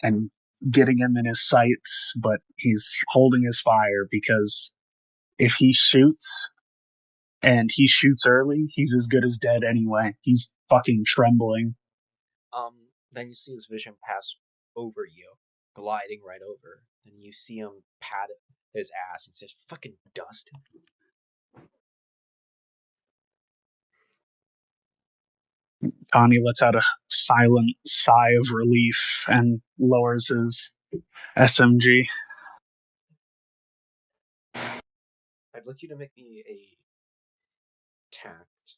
and getting him in his sights. But he's holding his fire because if he shoots... and he shoots early, he's as good as dead anyway. He's fucking trembling. Then you see his vision pass over you, gliding right over, and you see him pat his ass and says, "Fucking dust." Connie lets out a silent sigh of relief and lowers his SMG. I'd like you to make me a tact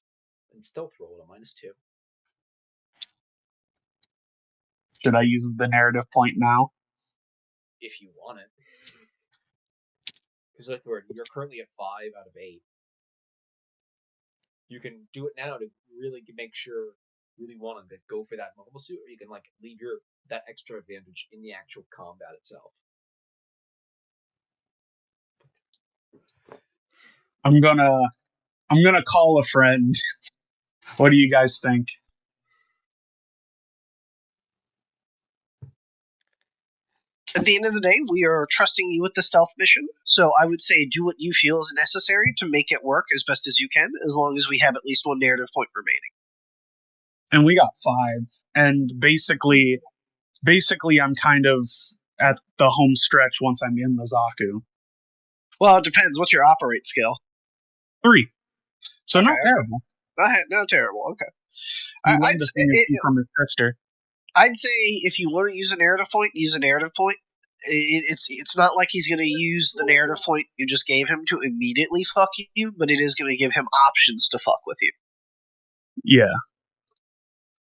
and stealth roll at a -2. Should I use the narrative point now? If you want it. Because that's where you're currently at 5 out of 8. You can do it now to really make sure you really want to go for that mobile suit, or you can leave that extra advantage in the actual combat itself. I'm gonna call a friend. What do you guys think? At the end of the day, we are trusting you with the stealth mission, so I would say do what you feel is necessary to make it work as best as you can, as long as we have at least one narrative point remaining. And we got 5. And basically I'm kind of at the home stretch once I'm in the Zaku. Well, it depends. What's your operate skill? 3. So Okay, not terrible. Not terrible, okay. I'd say from his sister. I'd say if you want to use a narrative point, use a narrative point. It's not like he's going to use the narrative point you just gave him to immediately fuck you, but it is going to give him options to fuck with you. Yeah.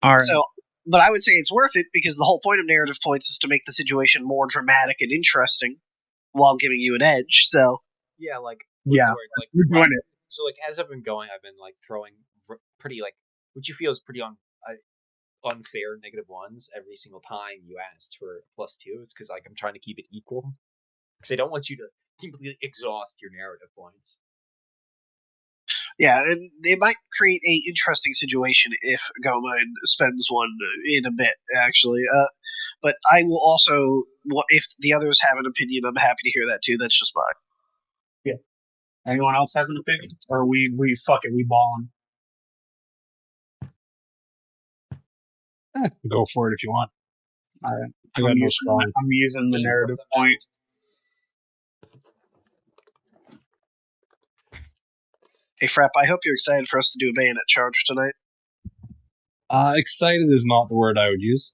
All right. So, but I would say it's worth it because the whole point of narrative points is to make the situation more dramatic and interesting while giving you an edge. So yeah, you're doing it. So as I've been going, I've been throwing pretty what you feel is pretty unfair -1s every single time you asked for +2. It's because I'm trying to keep it equal because I don't want you to completely exhaust your narrative points. Yeah, and it might create a interesting situation if Goma spends one in a bit, actually. But I will also, if the others have an opinion, I'm happy to hear that too. That's just mine. Yeah. Anyone else have an opinion? Or we fuck it, we ballin'? Go for it if you want. All right. I'm using the narrative point. Hey, Frapp, I hope you're excited for us to do a bayonet charge tonight. Excited is not the word I would use.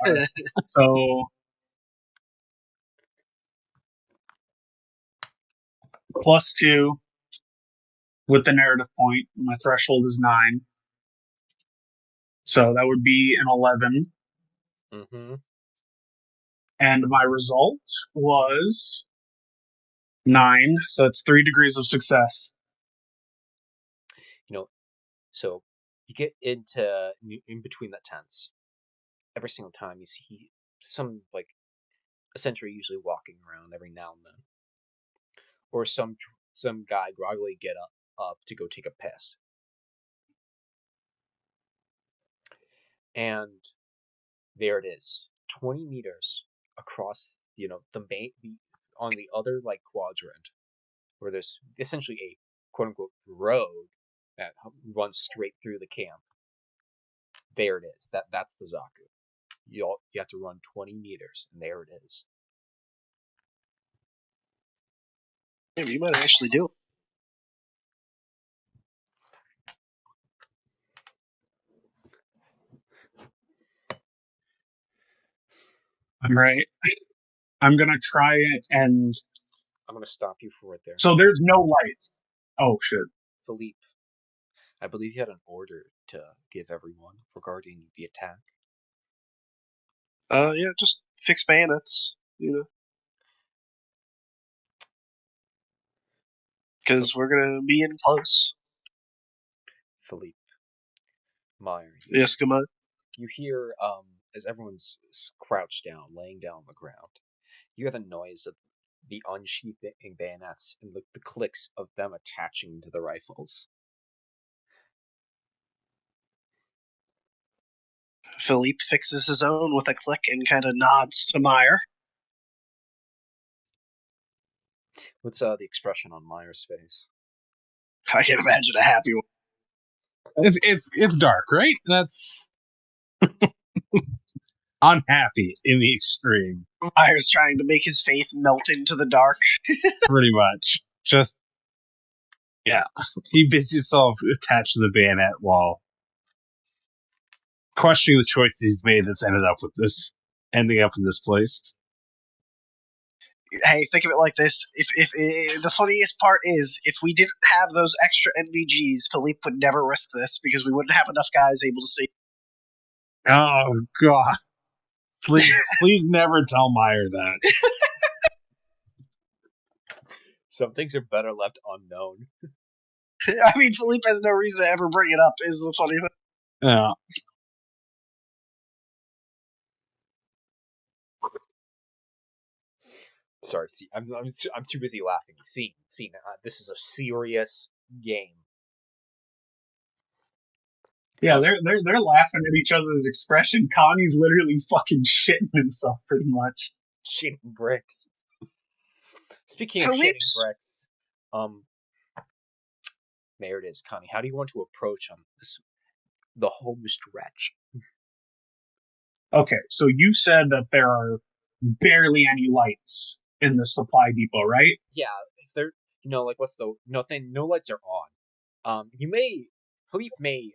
Right. So +2 with the narrative point. My threshold is 9. So that would be an 11. Mm-hmm. And my result was 9. So it's 3 degrees of success. So you get into in between the tents. Every single time you see some a sentry usually walking around every now and then, or some guy groggily get up to go take a piss, and there it is, 20 meters across on the other quadrant, where there's essentially a quote unquote road that runs straight through the camp. There it is. That's the Zaku. You have to run 20 meters, and there it is. Yeah, you might actually do it. I'm right. I'm gonna try it, and I'm gonna stop you for right there. so there's no lights. Oh shit, Philippe, I believe you had an order to give everyone regarding the attack. Yeah, just fix bayonets, because we're gonna be in close. Philippe, Meyer. Yes, come on. You hear, as everyone's crouched down, laying down on the ground, you hear the noise of the unsheathing bayonets and the clicks of them attaching to the rifles. Philippe fixes his own with a click and kind of nods to Meyer. What's the expression on Meyer's face? I can imagine a happy one. It's dark, right? That's unhappy in the extreme. Meyer's trying to make his face melt into the dark. Pretty much. Just, yeah. He busies himself attached to the bayonet while questioning the choices he's made that's ending up in this place. Hey, think of it like this. If the funniest part is, if we didn't have those extra NVGs, Philippe would never risk this because we wouldn't have enough guys able to see. Oh, God. Please never tell Meyer that. Some things are better left unknown. I mean, Philippe has no reason to ever bring it up, is the funny thing. Yeah. Sorry, see, I'm too busy laughing. See, this is a serious game. yeah, they're laughing at each other's expression. Connie's literally fucking shitting himself, pretty much. Shitting bricks. Speaking of Philippe's... shitting bricks, there it is, Connie. How do you want to approach the home stretch? Okay, so you said that there are barely any lights in the supply depot, right? Yeah, if they're no lights are on. Philippe may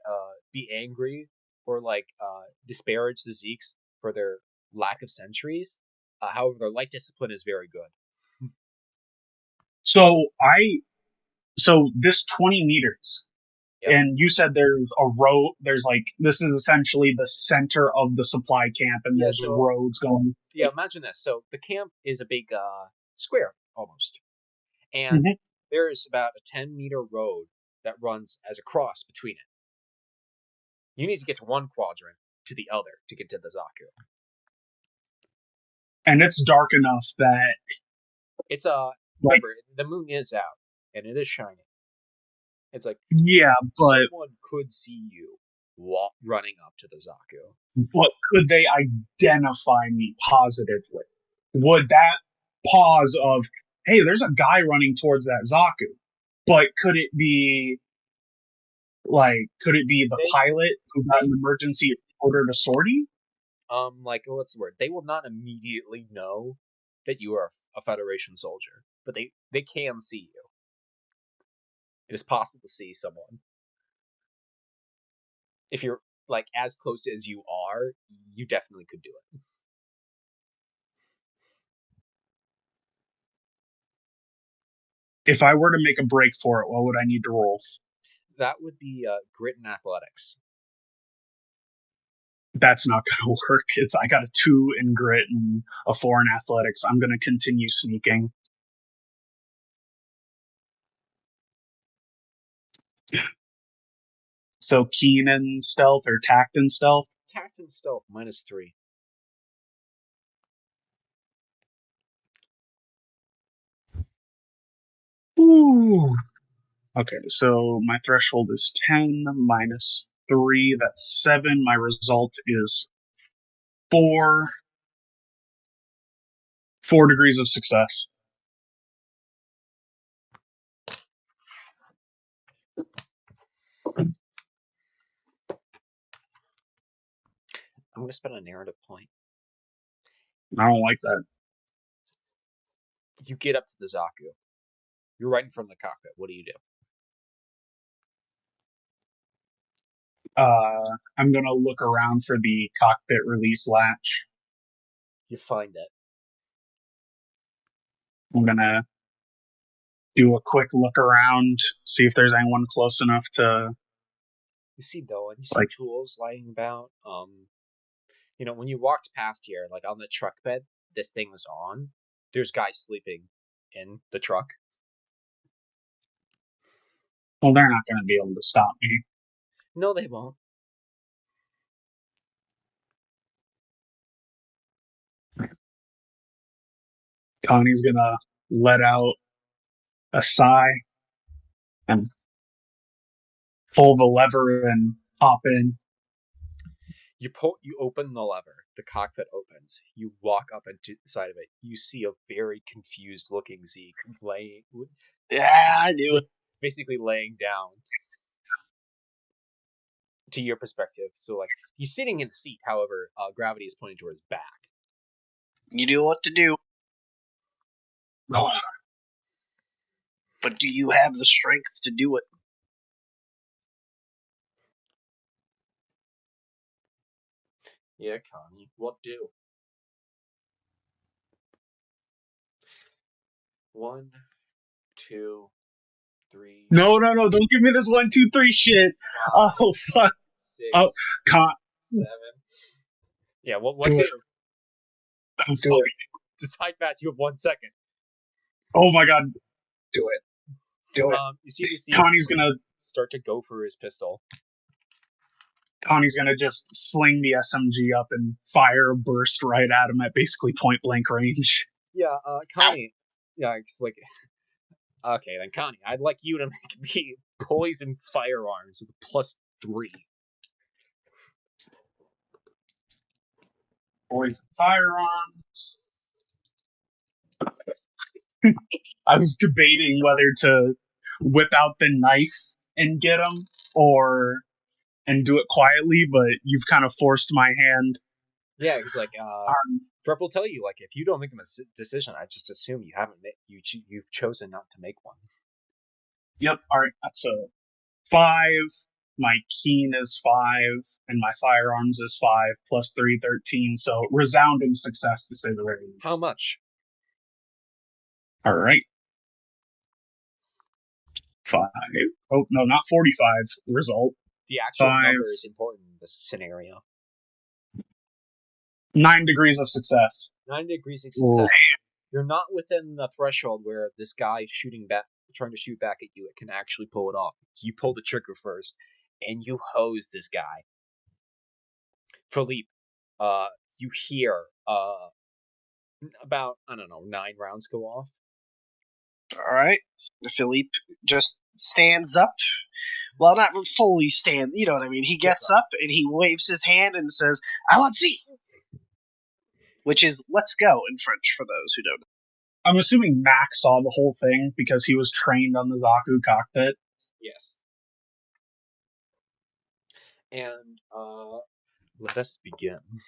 be angry or disparage the Zeeks for their lack of sentries. However, their light discipline is very good. So this 20 meters, Yep. and you said there's a road. There's this is essentially the center of the supply camp, and there's roads going. Yeah, imagine this. So the camp is a big square almost, and there is about a 10-meter road that runs as a cross between it. You need to get to one quadrant to the other to get to the Zaku. And it's dark enough that it's remember, the moon is out and it is shining. It's but someone could see you running up to the Zaku. But could they identify me positively? Would that pause of, hey, there's a guy running towards that Zaku, but could it be the pilot who got an emergency order to sortie? What's the word? They will not immediately know that you are a Federation soldier, but they can see you. It is possible to see someone. If you're as close as you are, you definitely could do it. If I were to make a break for it, what would I need to roll? That would be grit and athletics. That's not going to work. I got a 2 in grit and a 4 in athletics. I'm going to continue sneaking. So keen and stealth or tact and stealth? Tact and stealth, -3. Ooh. Okay, so my threshold is 10 -3. That's 7. My result is 4. 4 degrees of success. I'm going to spend a narrative point. I don't like that. You get up to the Zaku. You're right in front of the cockpit. What do you do? I'm going to look around for the cockpit release latch. You find it. I'm going to do a quick look around, see if there's anyone close enough to... You see Noah, you see tools lying about. When you walked past here, like on the truck bed, this thing was on. There's guys sleeping in the truck. Well, they're not going to be able to stop me. No, they won't. Connie's going to let out a sigh and pull the lever and hop in. You open the lever. The cockpit opens. You walk up into the side of it. You see a very confused looking Zeke laying. Yeah, I knew it. Basically laying down. To your perspective, so like he's sitting in the seat. However, gravity is pointing towards his back. You know what to do. But do you have the strength to do it? Yeah, Connie. What do? 1, 2, 3. No, don't give me this 1, 2, 3 shit. 5, Oh, fuck. 6, Oh, 7. Yeah, what do? Oh, fuck. Decide fast. You have 1 second. Oh my god. Do it. You see the Connie's gonna start to go for his pistol. Connie's gonna just sling the SMG up and fire a burst right at him at basically point blank range. Yeah, Connie. Yeah, it's like. Okay, then Connie, I'd like you to make me poison firearms with +3. Poison firearms. I was debating whether to whip out the knife and get him and do it quietly, but you've kind of forced my hand. Yeah, because like Frep will tell you, like, if you don't make a decision, I just assume you haven't you've chosen not to make one. Yep. All right. That's a 5. My keen is 5, and my firearms is 5 +3, 13. So resounding success, to say the very least. How much? All right. 5. Oh no, not 45. Result. The actual 5. number is important in this scenario. 9 degrees of success. 9 degrees of success. You're not within the threshold where this guy trying to shoot back at you, it can actually pull it off. You pull the trigger first, and you hose this guy. Philippe, you hear about 9 rounds go off. All right. Philippe just stands up. Well, not fully stand. You know what I mean. He gets up and he waves his hand and says, "Allons-y," which is "let's go" in French for those who don't know. I'm assuming Mac saw the whole thing because he was trained on the Zaku cockpit. Yes. And let us begin.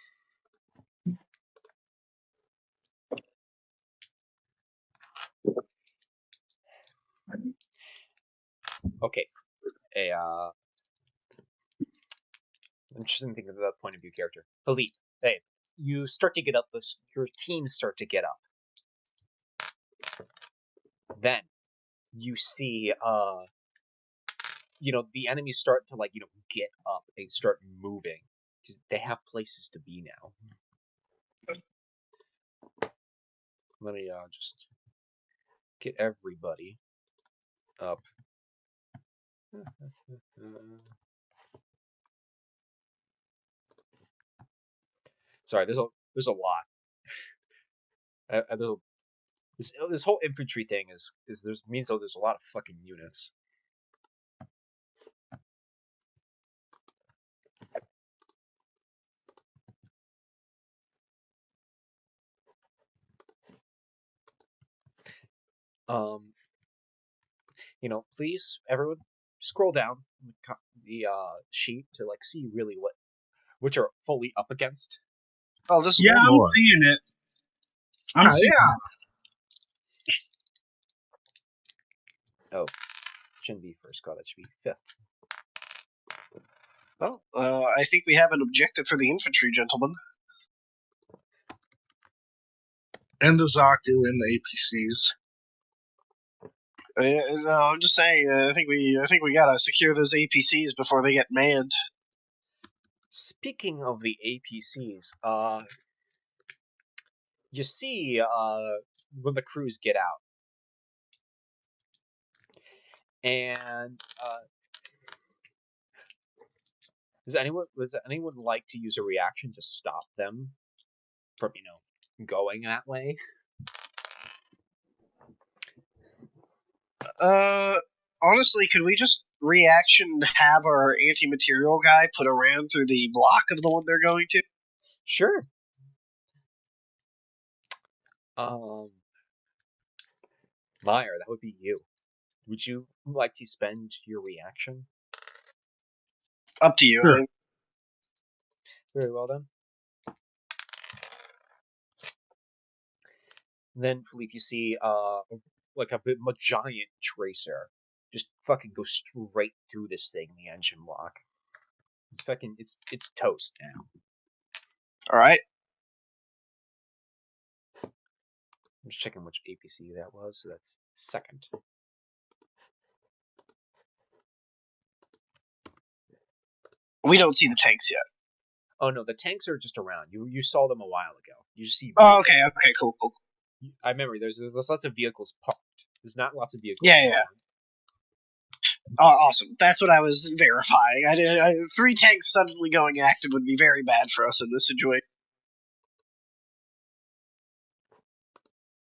Okay. I'm just thinking of the point of view character. Philippe, hey, you start to get up. Your teams start to get up. Then you see, the enemies start to get up and start moving because they have places to be now. Let me just get everybody up. Sorry, there's a lot. This whole infantry thing means there's a lot of fucking units. Please, everyone, scroll down the sheet to see really which are fully up against. Oh, this Yeah, I'm seeing it. I'm seeing it. Oh, shouldn't be first squad. That should be fifth. Well, I think we have an objective for the infantry, gentlemen. And the Zaku and the APCs. No, I'm just saying. I think we gotta secure those APCs before they get manned. Speaking of the APCs, you see, when the crews get out, and does anyone like to use a reaction to stop them from going that way? Honestly, could we just reaction have our anti-material guy put a round through the block of the one they're going to? Sure. Meyer, that would be you. Would you like to spend your reaction? Up to you. Sure. Very well then. Then, Philippe, you see a giant tracer just fucking go straight through this thing in the engine block. It's toast now. All right. I'm just checking which APC that was. So that's second. We don't see the tanks yet. Oh no, the tanks are just around. You saw them a while ago. You see. Oh, okay, cool. I remember there's lots of vehicles parked. There's not lots of vehicles. Yeah. Oh, awesome. That's what I was verifying. 3 tanks suddenly going active would be very bad for us in this situation.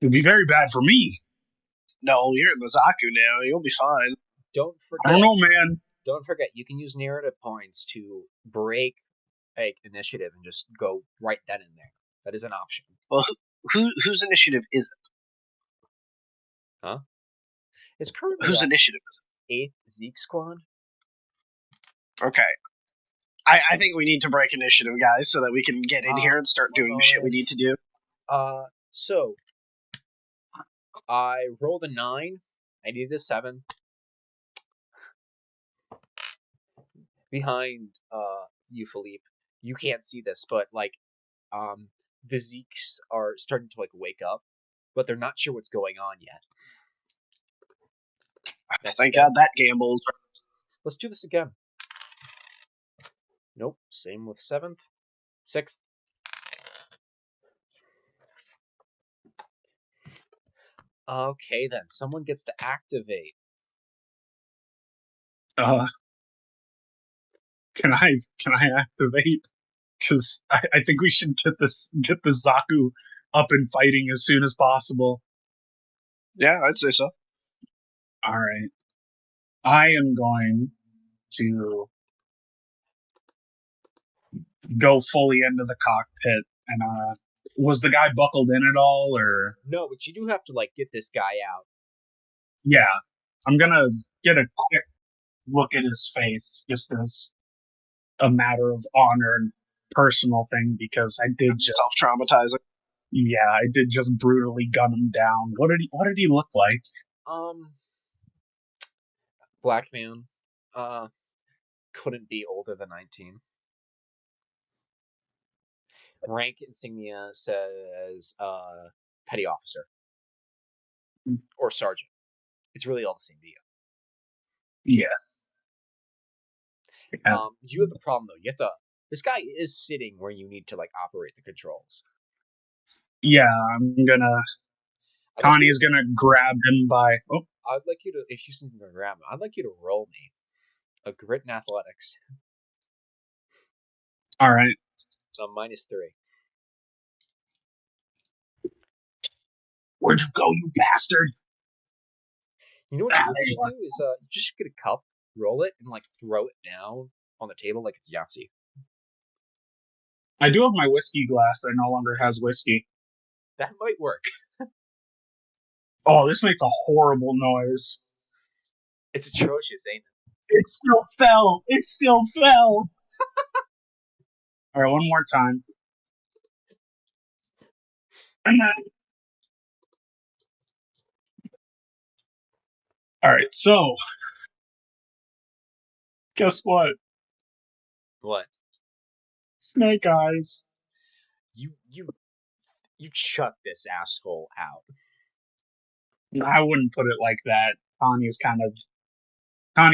It would be very bad for me. No, you're in the Zaku now. You'll be fine. Don't forget. I don't know, man. Don't forget, you can use narrative points to break initiative and just go right then and there. That is an option. Well, whose initiative is it? Huh? It's currently whose initiative is it? 8th Zeke squad. Okay. I think we need to break initiative, guys, so that we can get in here and start doing the shit we need to do. So I rolled a 9. I needed a 7. Behind you, Philippe. You can't see this, but the Zeeks are starting to wake up, but they're not sure what's going on yet. Thank God that gambles. Let's do this again. Nope. Same with 7th. 6th. Okay, then. Someone gets to activate. Can I activate? Because I think we should get the Zaku up and fighting as soon as possible. Yeah, I'd say so. All right. I am going to go fully into the cockpit. And was the guy buckled in at all, or no? But you do have to get this guy out. Yeah, I'm gonna get a quick look at his face, just as a matter of honor and personal thing, because I did just self-traumatizing. Yeah, I did just brutally gun him down. What did he look like? Black man. Couldn't be older than 19. Rank insignia says petty officer or sergeant. it's really all the same to you. Yeah. You have the problem though. You have to. This guy is sitting where you need to operate the controls. Yeah, Connie's gonna grab him by. Oh, I'd like you to, if you're gonna grab him, I'd like you to roll me a grit in athletics. all right. So -3. Where'd you go, you bastard? You know what you should do is you just get a cup, roll it, and throw it down on the table like it's Yahtzee. I do have my whiskey glass that no longer has whiskey. That might work. Oh, this makes a horrible noise. It's atrocious, ain't it? It still fell. It still fell. All right, one more time. All right, so guess what? What? Snake Eyes. You chuck this asshole out. I wouldn't put it like that. Connie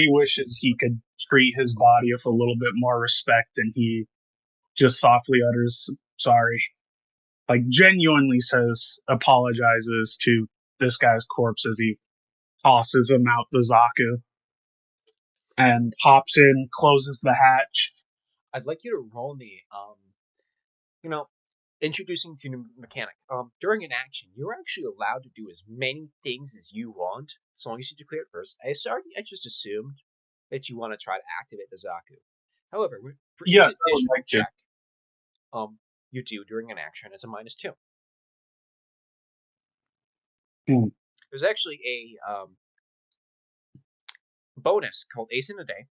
wishes he could treat his body with a little bit more respect, and he just softly utters, sorry. Genuinely apologizes to this guy's corpse as he tosses him out the Zaku. And hops in, closes the hatch. I'd like you to roll me, introducing to the mechanic. During an action, you're actually allowed to do as many things as you want, as long as you declare it first. I just assumed that you want to try to activate the Zaku. However, for each additional check you do during an action, it's a -2. There's actually a bonus called Ace in a Day.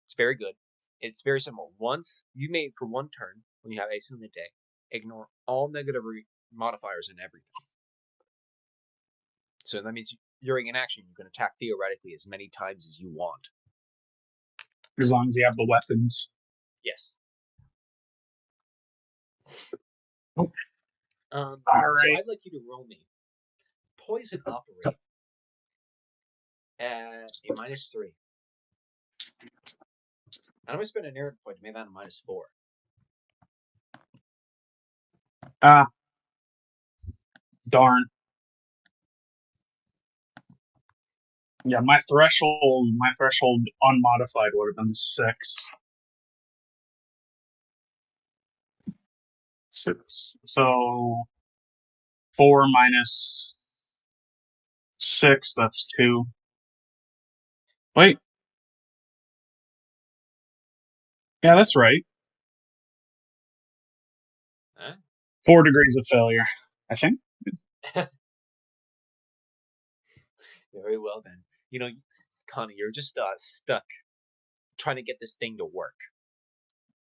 It's very good. It's very simple. Once you made for one turn, when you have Ace in the Day, ignore all negative modifiers and everything. So that means during an action, you can attack theoretically as many times as you want. As long as you have the weapons. Yes. All right. So I'd like you to roll me Poison Operate at a -3. And I'm going to spend an error point to make that a -4. Darn. Yeah, my threshold unmodified would have been 6. 6. So 4 minus 6, that's 2. Wait. Yeah, that's right. Huh? 4 degrees of failure, I think. Very well then. Connie, you're just stuck trying to get this thing to work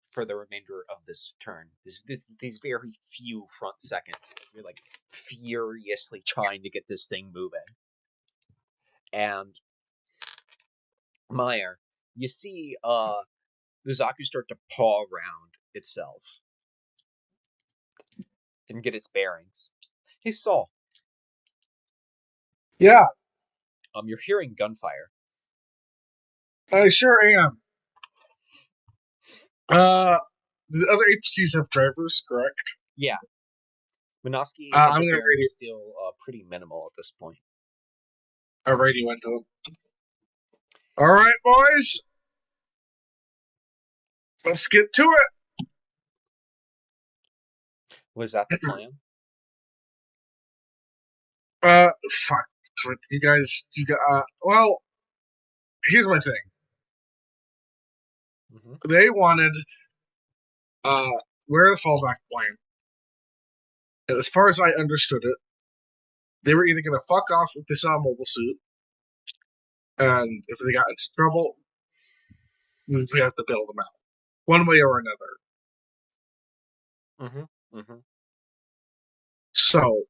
for the remainder of this turn. These very few front seconds. You're furiously trying to get this thing moving. And Meyer, you see the Zaku start to paw around itself and get its bearings. Hey, Saul. Yeah. You're hearing gunfire. I sure am. The other APCs have drivers, correct? Yeah. Minovsky is still pretty minimal at this point. I radio into them. All right, boys. Let's get to it. Was that the plan? Fuck. You guys, well, here's my thing. Mm-hmm. They wanted, where the fallback plan. And as far as I understood it, they were either going to fuck off if they saw a mobile suit, and if they got into trouble, we have to bail them out, one way or another. So,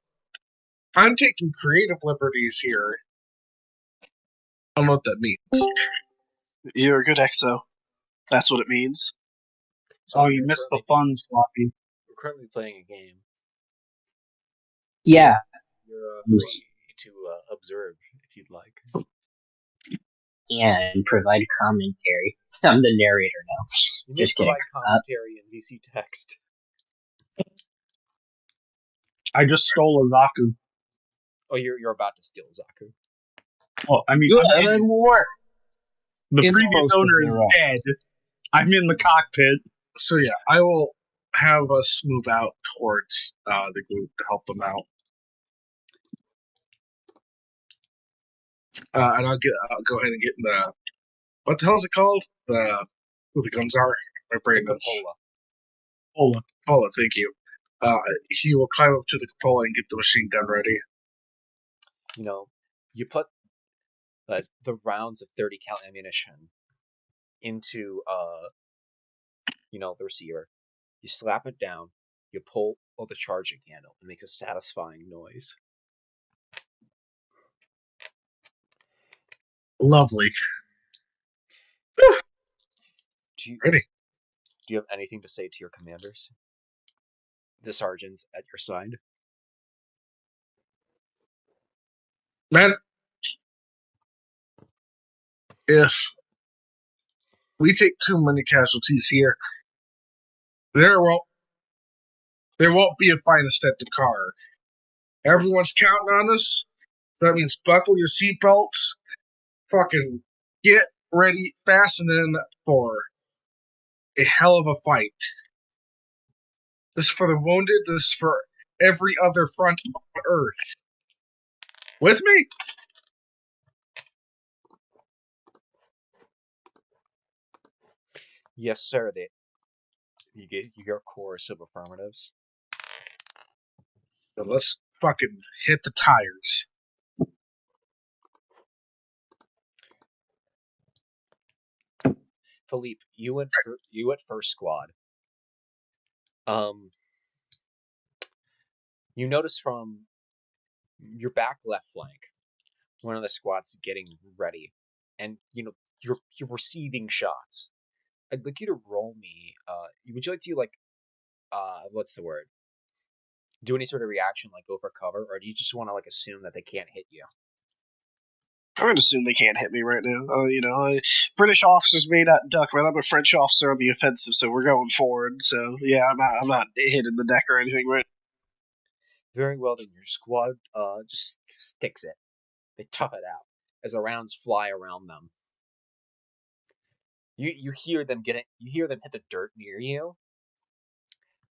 I'm taking creative liberties here. I don't know what that means. You're a good EXO. That's what it means. Oh, you missed the fun, Sloppy. We're currently playing a game. Yeah. You're free to observe if you'd like. Yeah, and provide commentary. I'm the narrator now. You may Just kidding. provide commentary in VC text. I just stole a Zaku. Oh, you're about to steal Zaku. Well, I mean, Good work. the In the previous process owner is thereof. dead. I'm in the cockpit. So yeah, I will have us move out towards the group to help them out. And I'll go ahead and get in the, what the hell is it called? Who the guns are? My brain The is. Cupola. Cupola, thank you. He will climb up to the cupola and get the machine gun ready. You know, you put the rounds of 30 cal ammunition into the receiver. You slap it down. You pull the charging handle. It makes a satisfying noise. Lovely. Ready. Do you have anything to say to your commanders? The sergeants at your side? Man, if we take too many casualties here, there won't be a finest at Dakar. Everyone's counting on us. That means buckle your seatbelts, fucking get ready, fasten in for a hell of a fight. This is for the wounded. This is for every other front on Earth. With me? Yes, sir. You get your chorus of affirmatives. So let's fucking hit the tires. Philippe, you at first squad. You notice from your back left flank, one of the squads getting ready, and you're receiving shots. I'd like you to roll me. Would you like to what's the word? Do any sort of reaction, like go for cover, or do you just want to assume that they can't hit you? I'm going to assume they can't hit me right now. British officers may not duck, but I'm a French officer on the offensive, so we're going forward. So yeah, I'm not hitting the deck or anything, right? Very well, then your squad just sticks it. They tough it out as the rounds fly around them. You hear them hit the dirt near you,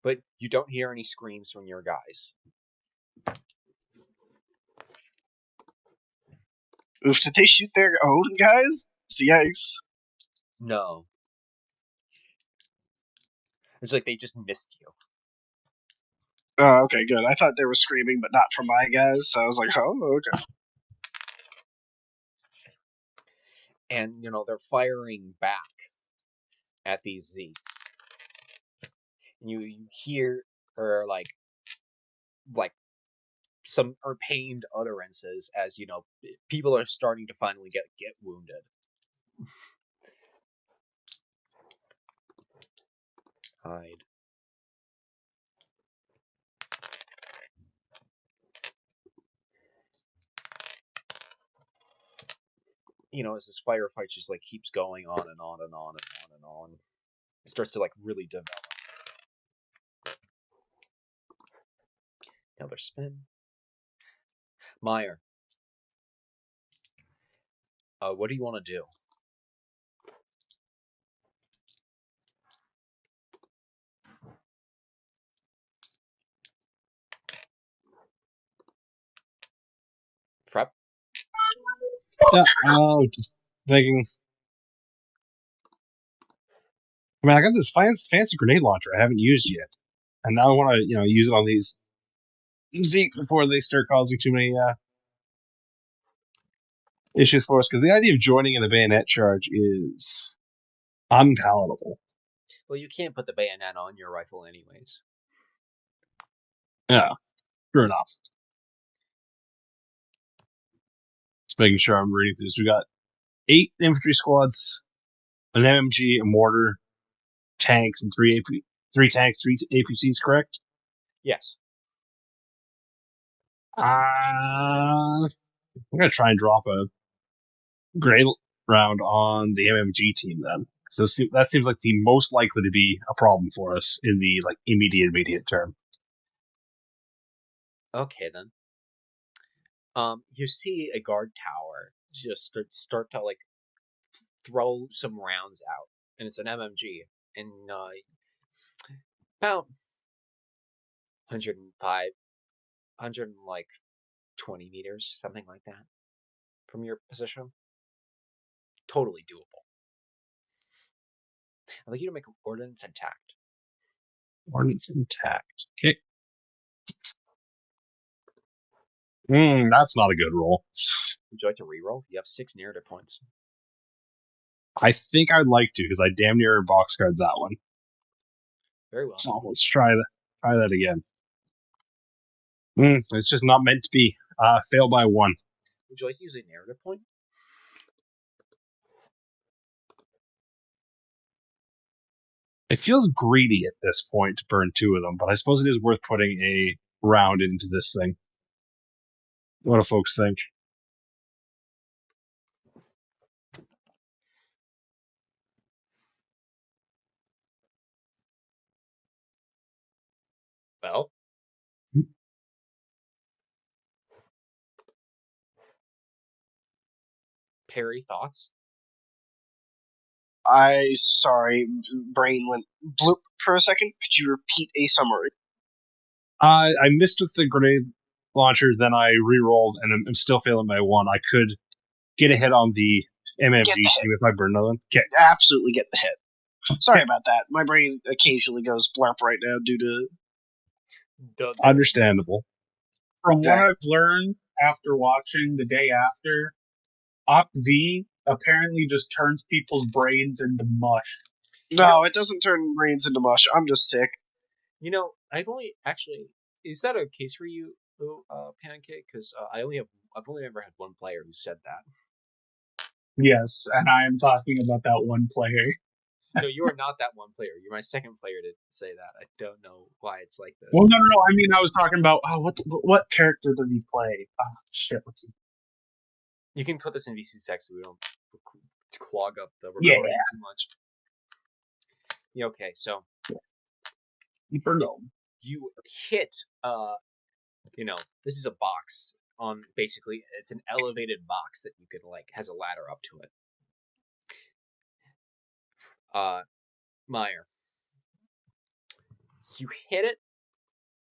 but you don't hear any screams from your guys. Oof, did they shoot their own guys? Yikes. No. It's like they just missed you. Oh, okay, good. I thought they were screaming, but not from my guys, so I was like, oh, okay. And, they're firing back at these Zeeks. And you hear, or some pained utterances as, people are starting to finally get wounded. Hide. As this firefight just keeps going on and on and on and on and on, it starts to really develop. Another spin. Meyer, what do you want to do? Frep? Yeah, just thinking. I mean, I got this fancy grenade launcher I haven't used yet, and now I want to, use it on these Zeeks before they start causing too many issues for us. Because the idea of joining in a bayonet charge is unpalatable. Well, you can't put the bayonet on your rifle anyways. Yeah, true enough. Just making sure I'm reading through this. We got 8 infantry squads, an MMG, a mortar, tanks, and 3 tanks, 3 APCs, correct? Yes. I'm going to try and drop a gray round on the MMG team then. So that seems like the most likely to be a problem for us in the like immediate term. Okay then. You see a guard tower just start to like throw some rounds out, and it's an MMG, and about 105, 120 meters, something like that, from your position. Totally doable. I'd like you to make ordnance intact. Ordnance intact. Okay. That's not a good roll. Would you like to reroll? You have 6 narrative points. I think I'd like to, because I damn near boxcard that one. Very well. So let's try that again. It's just not meant to be. Fail by 1. Would you like to use a narrative point? It feels greedy at this point to burn 2 of them, but I suppose it is worth putting a round into this thing. What do folks think? Well, Perry, thoughts? Sorry, brain went bloop for a second. Could you repeat a summary? I missed with the grenade launcher, then I re-rolled, and I'm still failing by 1. I could get a hit on the MMG team if I burn another one. Okay. Absolutely get the hit. Sorry about that. My brain occasionally goes blarp right now due to... Understandable. From what I've learned after watching the day after, Op V apparently just turns people's brains into mush. No, it doesn't turn brains into mush. I'm just sick. You know, I've only actually... Is that a case for you, Pancake? Because I've only ever had one player who said that. Yes, and I am talking about that one player. No, you are not that one player. You're my second player to say that. I don't know why it's like this. Well, no. I mean, I was talking about what character does he play? Oh, shit, what's his... You can put this in VC text so we don't clog up the recording too much. Yeah, okay, so you hit this is a box on basically it's an elevated box that you can has a ladder up to it. Meyer, you hit it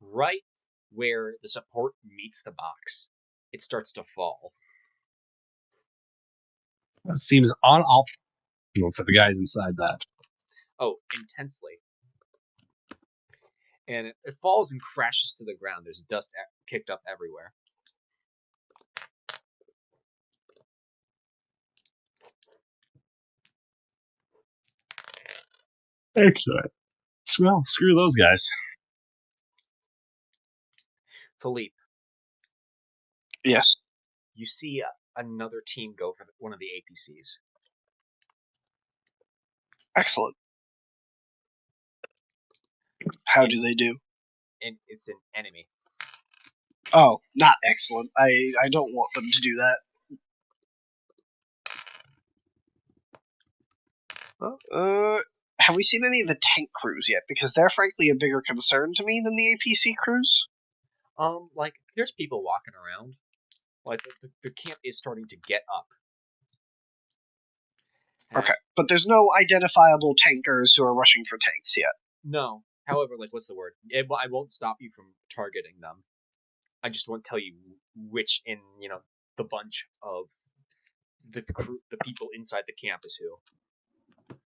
right where the support meets the box. It starts to fall. That seems unoptimal for the guys inside that. Oh, intensely. And it falls and crashes to the ground. There's dust kicked up everywhere. Excellent. Well, screw those guys. Philippe. Yes. You see another team go for one of the APCs. Excellent. How do they do? And it's an enemy. Oh, not excellent. I don't want them to do that. Have we seen any of the tank crews yet? Because they're frankly a bigger concern to me than the APC crews. There's people walking around. Like, the camp is starting to get up. Okay, but there's no identifiable tankers who are rushing for tanks yet. No. However, what's the word? I won't stop you from targeting them. I just won't tell you which in, the bunch of the people inside the camp is who.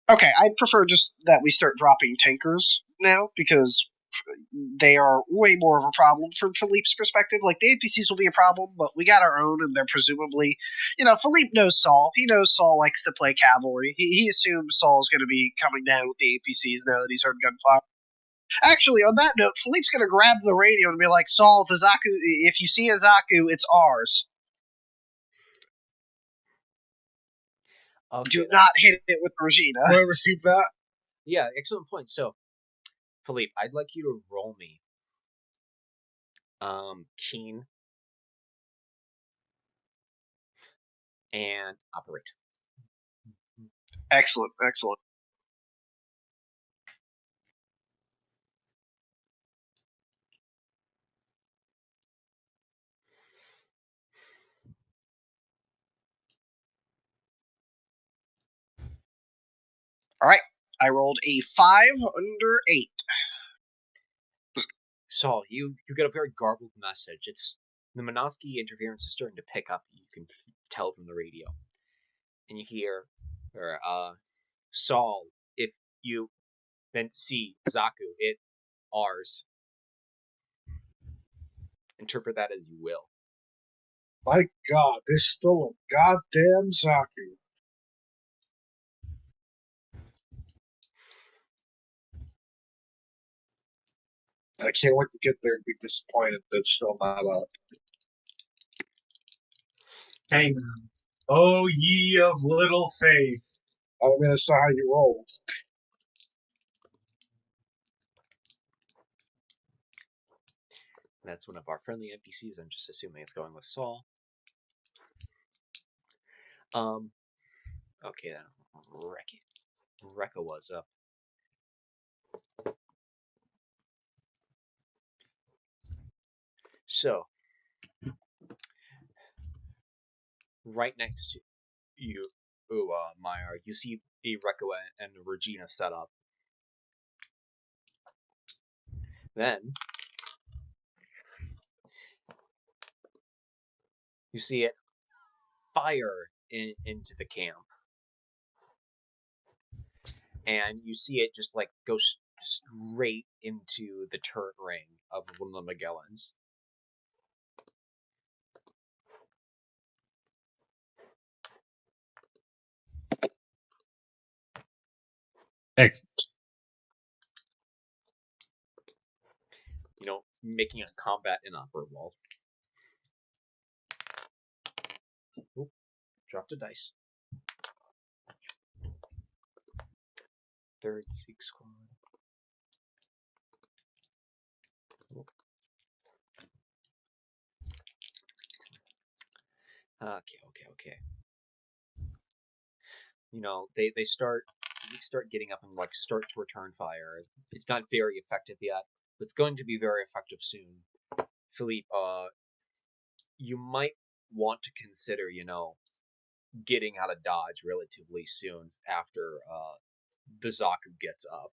Okay, I'd prefer just that we start dropping tankers now, because they are way more of a problem from Philippe's perspective. Like, the APCs will be a problem, but we got our own, and they're presumably... Philippe knows Saul. He knows Saul likes to play cavalry. He assumes Saul's going to be coming down with the APCs now that he's heard gunfire. Actually, on that note, Philippe's going to grab the radio and be like, Saul, the Zaku, if you see a Zaku, it's ours. Okay. Do not hit it with Regina. I received that. Yeah, excellent point. So, Philippe, I'd like you to roll me keen and operate. Excellent, excellent. All right, I rolled a 5 under 8. Saul, you get a very garbled message. It's the Minoski interference is starting to pick up. You can tell from the radio, and you hear, Saul, if you then see Zaku, it ours. Interpret that as you will. My God, they stole a goddamn Zaku. I can't wait to get there and be disappointed that it's still not up. Hang on. Oh, ye of little faith. I mean, that's not how you roll. That's one of our friendly NPCs. I'm just assuming it's going with Saul. Okay, then. Rekka was up. So, right next to you, Meyer, you see Rekka and Regina set up. Then, you see it fire into the camp. And you see it just like go straight into the turret ring of one of the Magellans. Excellent. Making a combat inoperable. Oop, dropped a dice. Third Seek Squad. Oop. Okay. They start getting up and start to return fire. It's not very effective yet, but it's going to be very effective soon. Philippe, you might want to consider, getting out of Dodge relatively soon after the Zaku gets up.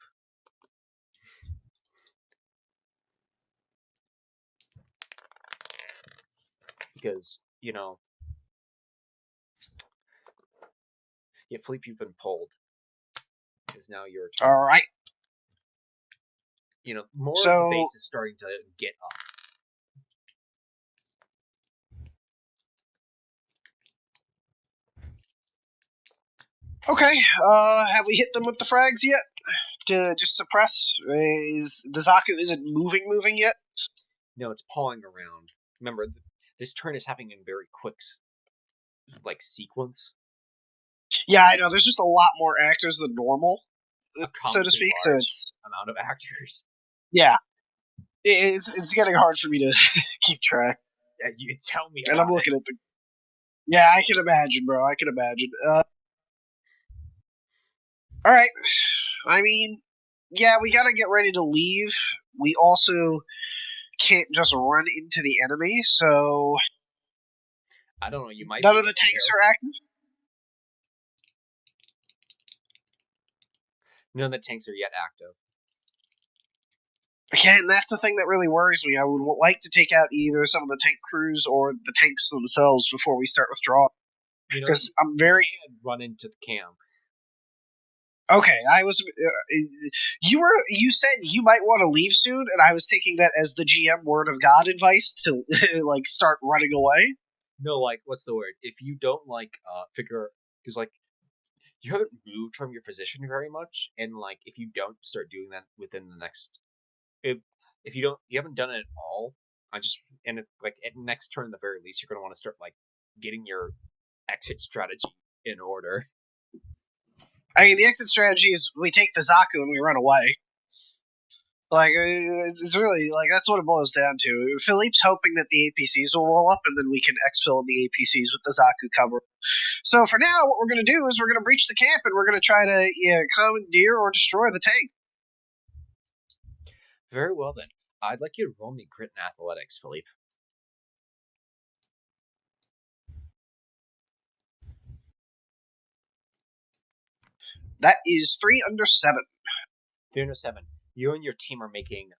Because, Philippe, you've been pulled. It's now your turn. All right. More of the base is starting to get up. Okay, have we hit them with the frags yet? To just suppress? Is the Zaku isn't moving yet? No, it's pawing around. Remember, this turn is happening in very quick, sequence. Yeah, I know. There's just a lot more actors than normal, so to speak. So it's amount of actors. Yeah, it's getting hard for me to keep track. Yeah, you tell me. And I'm looking at the. Yeah, I can imagine, bro. I can imagine. All right. I mean, yeah, we gotta get ready to leave. We also can't just run into the enemy, so I don't know. You might. None of the tanks are active. None of the tanks are yet active. Again, that's the thing that really worries me. I would like to take out either some of the tank crews or the tanks themselves before we start withdrawing. Because I'm very run into the camp. Okay, I was. You said you might want to leave soon, and I was taking that as the GM word of God advice to start running away. No, what's the word? If you don't figure, because you haven't moved from your position very much, and if you don't start doing that within the next, if you haven't done it at all, at next turn at the very least, you're gonna want to start getting your exit strategy in order. I mean, the exit strategy is we take the Zaku and we run away. Like, it's really, like, that's what it boils down to. Philippe's hoping that the APCs will roll up, and then we can exfil the APCs with the Zaku cover. So for now, what we're going to do is we're going to breach the camp, and we're going to try to commandeer or destroy the tank. Very well, then. I'd like you to roll me grit and athletics, Philippe. That is 3 under 7. 3 under 7. You and your team are making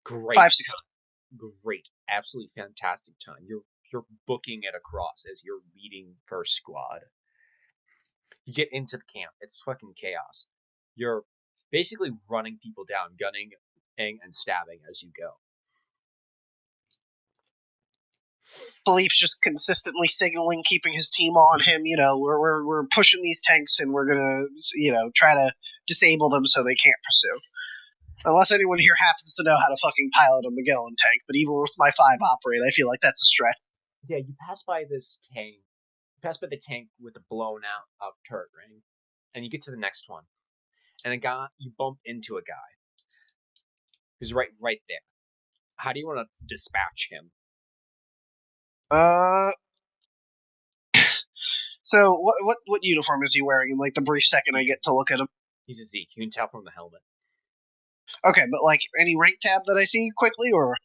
great 5 6. Great, absolutely fantastic time. You're booking it across as you're leading first squad. You get into the camp. It's fucking chaos. You're basically running people down, gunning and stabbing as you go. Philippe's just consistently signaling, keeping his team on him. We're pushing these tanks, and we're gonna try to disable them so they can't pursue. Unless anyone here happens to know how to fucking pilot a Magellan tank, but even with my 5 operate, I feel like that's a stretch. Yeah, you pass by this tank. You pass by the tank with the blown out turret ring, and you get to the next one, and you bump into a guy who's right there. How do you want to dispatch him? So what uniform is he wearing in, like, the brief second I get to look at him? He's a Zeke. You can tell from the helmet. Okay, but, like, any rank tab that I see quickly, or?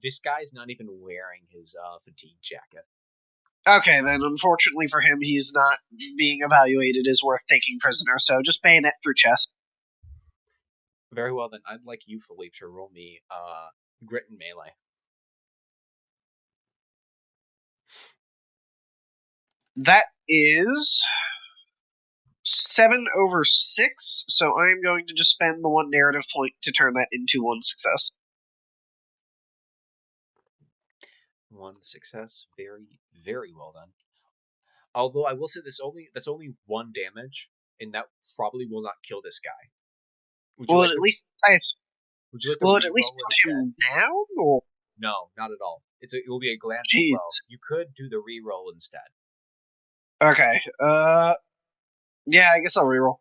This guy's not even wearing his fatigue jacket. Okay, then unfortunately for him, he's not being evaluated as worth taking prisoner, so just bayonet through chest. Very well, then. I'd like you, Philippe, to roll me grit and melee. That is 7 over 6, so I'm going to just spend the 1 narrative point to turn that into 1 success. 1 success. Very, very well done. Although I will say that's only 1 damage, and that probably will not kill this guy. Will it at least put him down? Or? No, not at all. It will be a glance Jeez. blow. You could do the reroll instead. Okay. Yeah, I guess I'll reroll.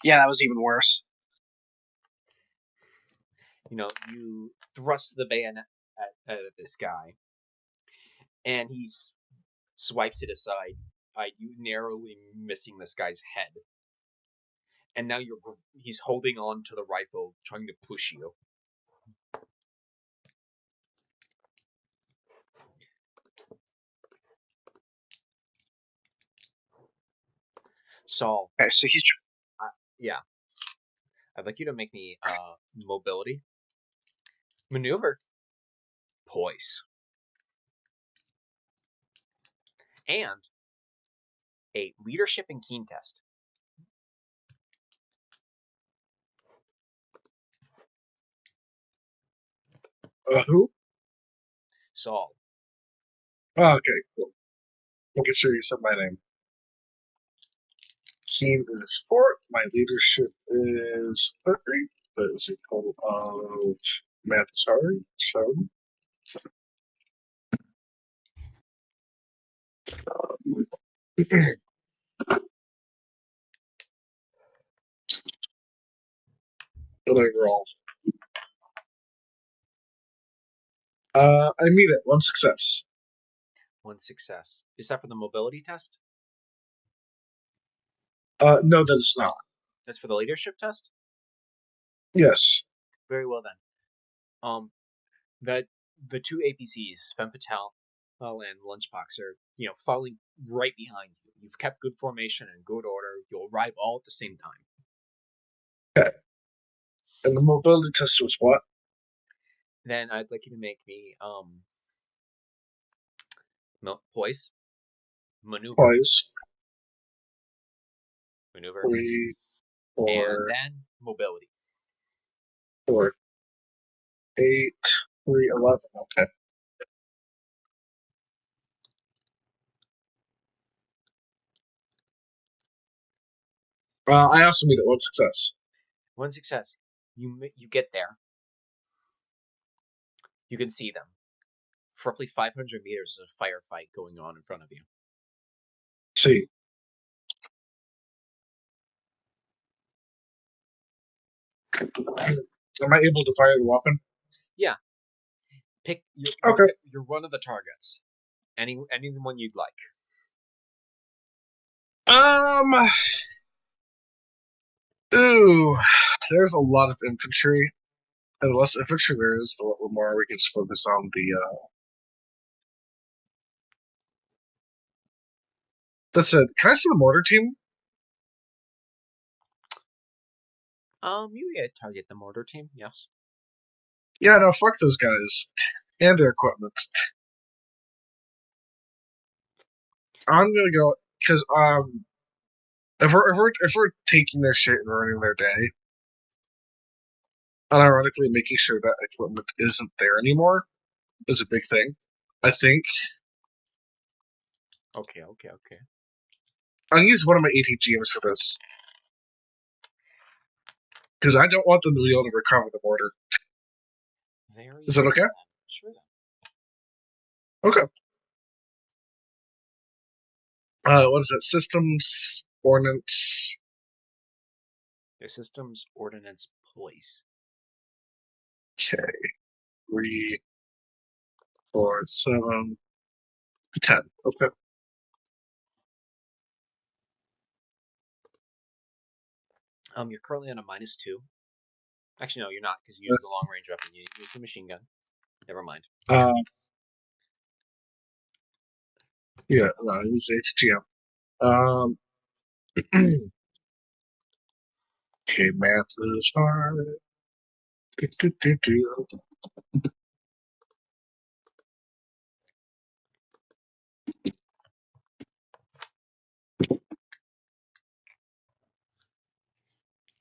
Yeah, that was even worse. You thrust the bayonet at this guy, and he swipes it aside, you narrowly missing this guy's head. And now he's holding on to the rifle, trying to push you. Saul. Okay, so he's... yeah. I'd like you to make me mobility. Maneuver. Poise. And a leadership and keen test. Who? Saul. Oh, okay, cool. Making sure you said my name. Keen is 4. My leadership is 30. That is a total of math sorry. So overall. I meet it. 1 success. 1 success. Is that for the mobility test? No, that is not. That's for the leadership test? Yes. Very well then. The 2 APCs, Femme Patel and Lunchbox, are following right behind you. You've kept good formation and good order. You'll arrive all at the same time. Okay. And the mobility test was what? Then I'd like you to make me poise, maneuver, maneuver, 3, 4, and then mobility. 4, 8, 3, 11. Okay. I also meet it. 1 success. 1 success. You get there. You can see them. For roughly 500 meters, there's a firefight going on in front of you. See. Am I able to fire the weapon? Yeah. Pick your Okay. your one of the targets. Any one you'd like. Ooh, there's a lot of infantry. And the less infantry there is, the more we can just focus on the. That's it. Can I see the mortar team? You get target the mortar team. Yes. Yeah, no, fuck those guys and their equipment. I'm gonna go because if we're taking their shit and ruining their day, unironically making sure that equipment isn't there anymore is a big thing. I think. Okay. I'm gonna use one of my ATGMs for this because I don't want them to be able to recover the mortar. Is that okay? Sure. Okay. What is that? Systems, ordnance. The systems, ordnance, police. Okay. 3, 4, 7, 10. Okay. You're currently on a -2. Actually, no, you're not because you use the long range weapon. You use the machine gun. Never mind. Yeah, no, this is HGM. Okay, math is hard.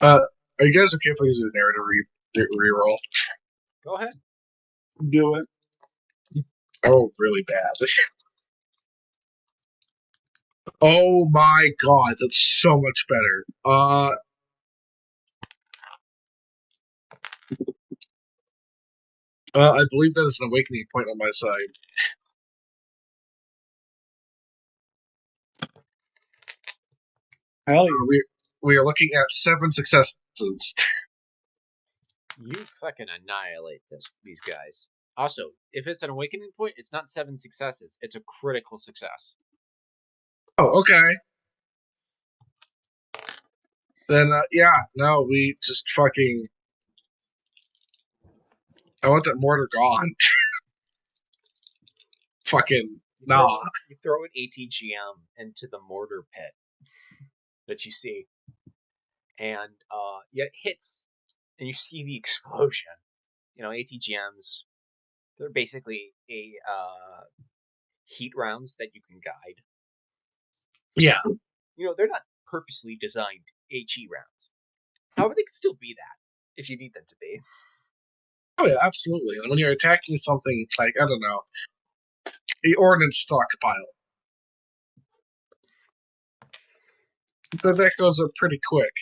Are you guys okay if I use a narrative reroll? Go ahead. Do it. Oh, really bad. Oh my god, that's so much better. I believe that is an awakening point on my side. Hell yeah. We are looking at 7 successes. You fucking annihilate these guys. Also, if it's an awakening point, it's not 7 successes. It's a critical success. Oh, okay. Then, yeah, no, we just fucking... I want that mortar gone. Fucking, nah. You throw an ATGM into the mortar pit that you see. And, it hits, and you see the explosion. You know, ATGMs, they're basically heat rounds that you can guide. Yeah. You know, they're not purposely designed HE rounds. However, they can still be that if you need them to be. Oh yeah, absolutely. And when you're attacking something like, I don't know, the ordnance stockpile, that goes up pretty quick.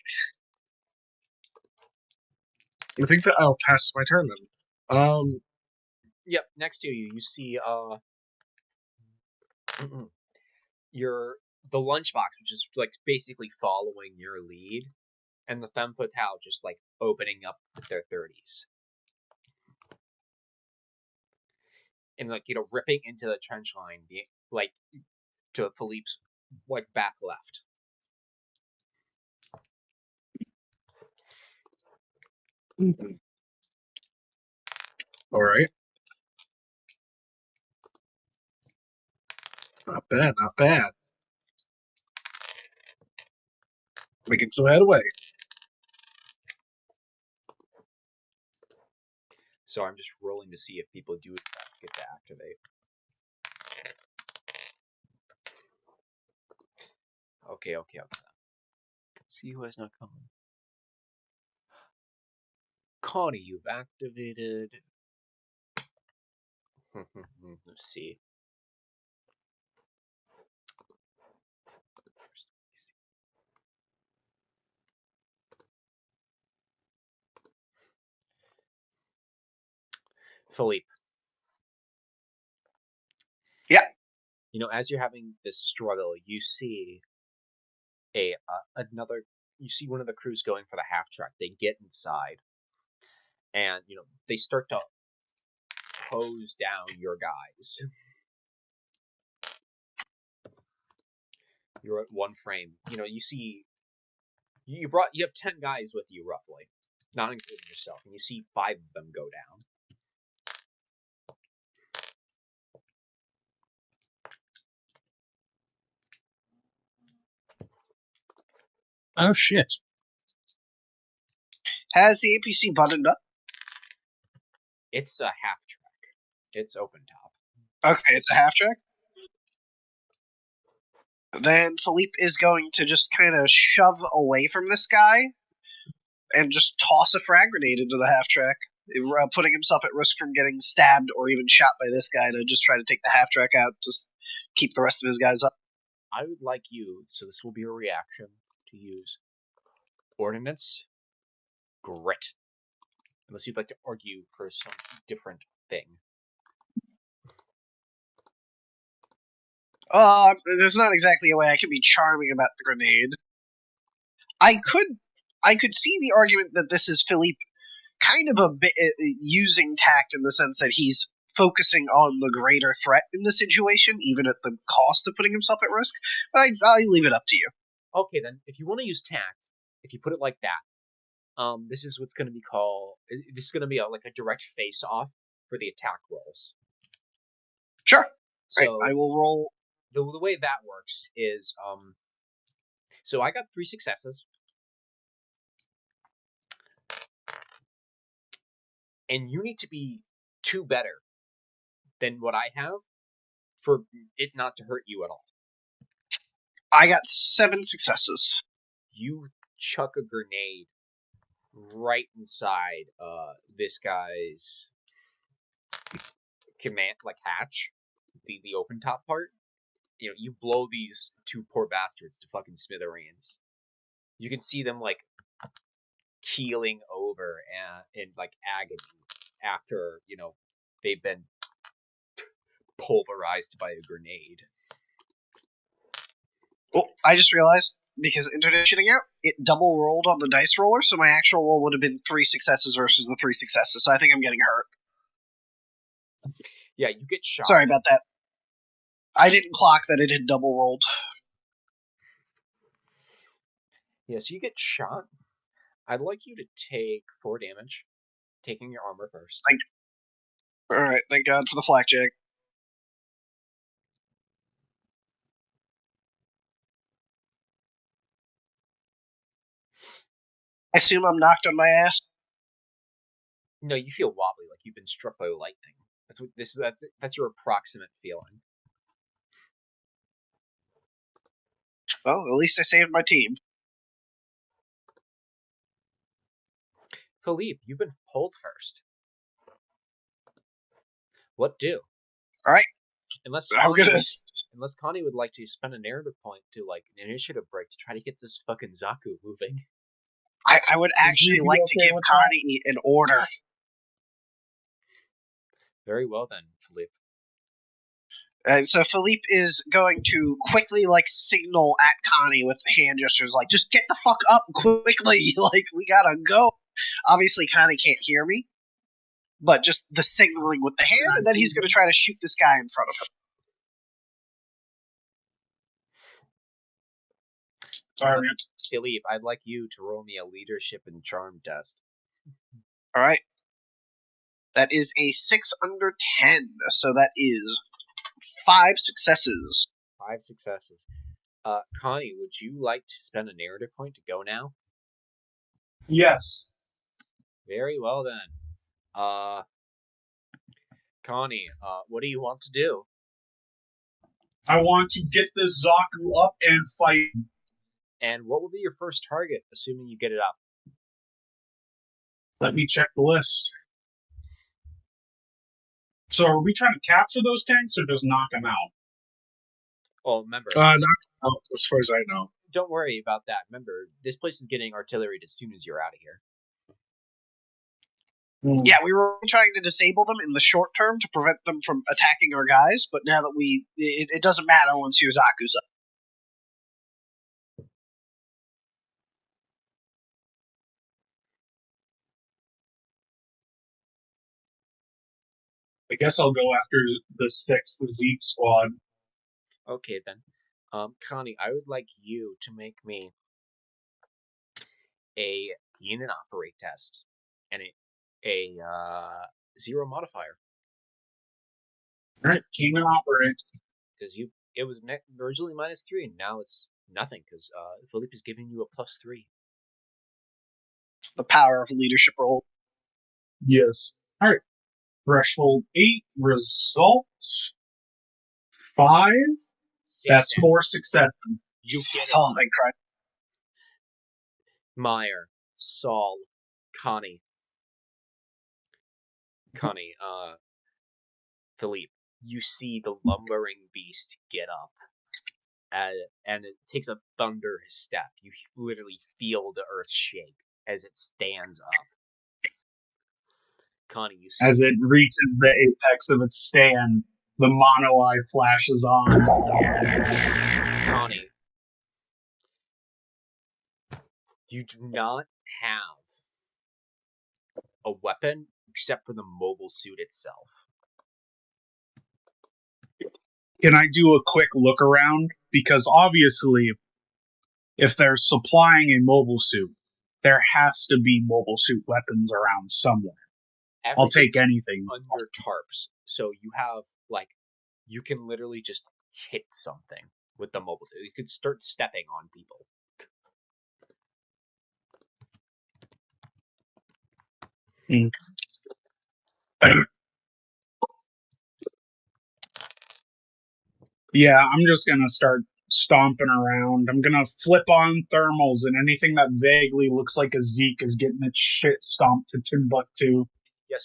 I think that I'll pass my turn then. Yep, next to you see the lunchbox, which is like basically following your lead, and the femme fatale just like opening up with their 30s. And like, you know, ripping into the trench line, like to Philippe's like back left. Mm-hmm. All right. Not bad, not bad. Making some headway. So I'm just rolling to see if people do get to activate. Okay. See who has not come. Connie, you've activated. Let's see. Philippe. Yeah. You know, as you're having this struggle, you see another you see one of the crews going for the half track. They get inside, and they start to hose down your guys. You're at one frame. You see you have 10 guys with you roughly, not including yourself, and you see 5 of them go down. Oh shit. Has the APC buttoned up? It's a half track. It's open top. Okay, it's a half track. Then Philippe is going to just kind of shove away from this guy and just toss a frag grenade into the half track, putting himself at risk from getting stabbed or even shot by this guy to just try to take the half track out, just keep the rest of his guys up. I would like you, so this will be a reaction, to use Ordnance Grit. Unless you'd like to argue for some different thing. There's not exactly a way I can be charming about the grenade. I could see the argument that this is Philippe kind of a bit using tact in the sense that he's focusing on the greater threat in the situation, even at the cost of putting himself at risk. But I'll leave it up to you. Okay, then, if you want to use tact, if you put it like that, this is what's going to be called. This is going to be like a direct face-off for the attack rolls. Sure. So right, I will roll. The way that works is, so I got 3 successes. And you need to be 2 better than what I have for it not to hurt you at all. I got 7 successes. You chuck a grenade right inside this guy's command, hatch, the open top part. You blow these 2 poor bastards to fucking smithereens. You can see them keeling over in agony after they've been pulverized by a grenade. Oh, I just realized, because internet shitting out, it double rolled on the dice roller, so my actual roll would have been 3 successes versus the 3 successes, so I think I'm getting hurt. Yeah, you get shot. Sorry about that. I didn't clock that it had double rolled. Yeah, so you get shot. I'd like you to take 4 damage, taking your armor first. Alright, thank God for the flakjack. I assume I'm knocked on my ass? No, you feel wobbly, like you've been struck by lightning. That's your approximate feeling. Well, at least I saved my team. Philippe, you've been pulled first. What do? Alright. Unless Connie would like to spend a narrative point to an initiative break to try to get this fucking Zaku moving. I would actually like to give Connie an order. Very well then, Philippe. And so Philippe is going to quickly signal at Connie with hand gestures, just get the fuck up quickly, we gotta go. Obviously Connie can't hear me, but just the signaling with the hand, and then he's going to try to shoot this guy in front of him. Sorry, man. Philippe, I'd like you to roll me a leadership and charm test. Alright. That is a 6 under 10, so that is 5 successes. 5 successes. Connie, would you like to spend a narrative point to go now? Yes. Very well then. Connie, what do you want to do? I want to get this Zaku up and fight. And what will be your first target, assuming you get it up? Let me check the list. So are we trying to capture those tanks or just knock them out? Well, remember... Knock them out, as far as I know. Don't worry about that. Remember, this place is getting artillery as soon as you're out of here. Yeah, we were trying to disable them in the short term to prevent them from attacking our guys, but now that it doesn't matter once your Zaku's up. I guess I'll go after the 6th Zeke squad. Okay, then. Connie, I would like you to make me a gain and operate test and a 0 modifier. All right, gain and operate. Because it was originally -3, and now it's nothing, because Philippe is giving you a +3. The power of a leadership role. Yes. All right. Threshold 8, results 5. That's 4 successes. You get it. Oh, thank Christ. Meyer, Saul, Connie, Philippe, you see the lumbering beast get up, and it takes a thunderous step. You literally feel the earth shake as it stands up. Connie, you see. As it reaches the apex of its stand, the mono eye flashes on. Connie, you do not have a weapon except for the mobile suit itself. Can I do a quick look around? Because obviously, if they're supplying a mobile suit, there has to be mobile suit weapons around somewhere. I'll take anything. Under tarps, so you have, you can literally just hit something with the mobile suit. You could start stepping on people. Yeah, I'm just gonna start stomping around. I'm gonna flip on thermals, and anything that vaguely looks like a Zeke is getting its shit stomped to Timbuktu. Yeah,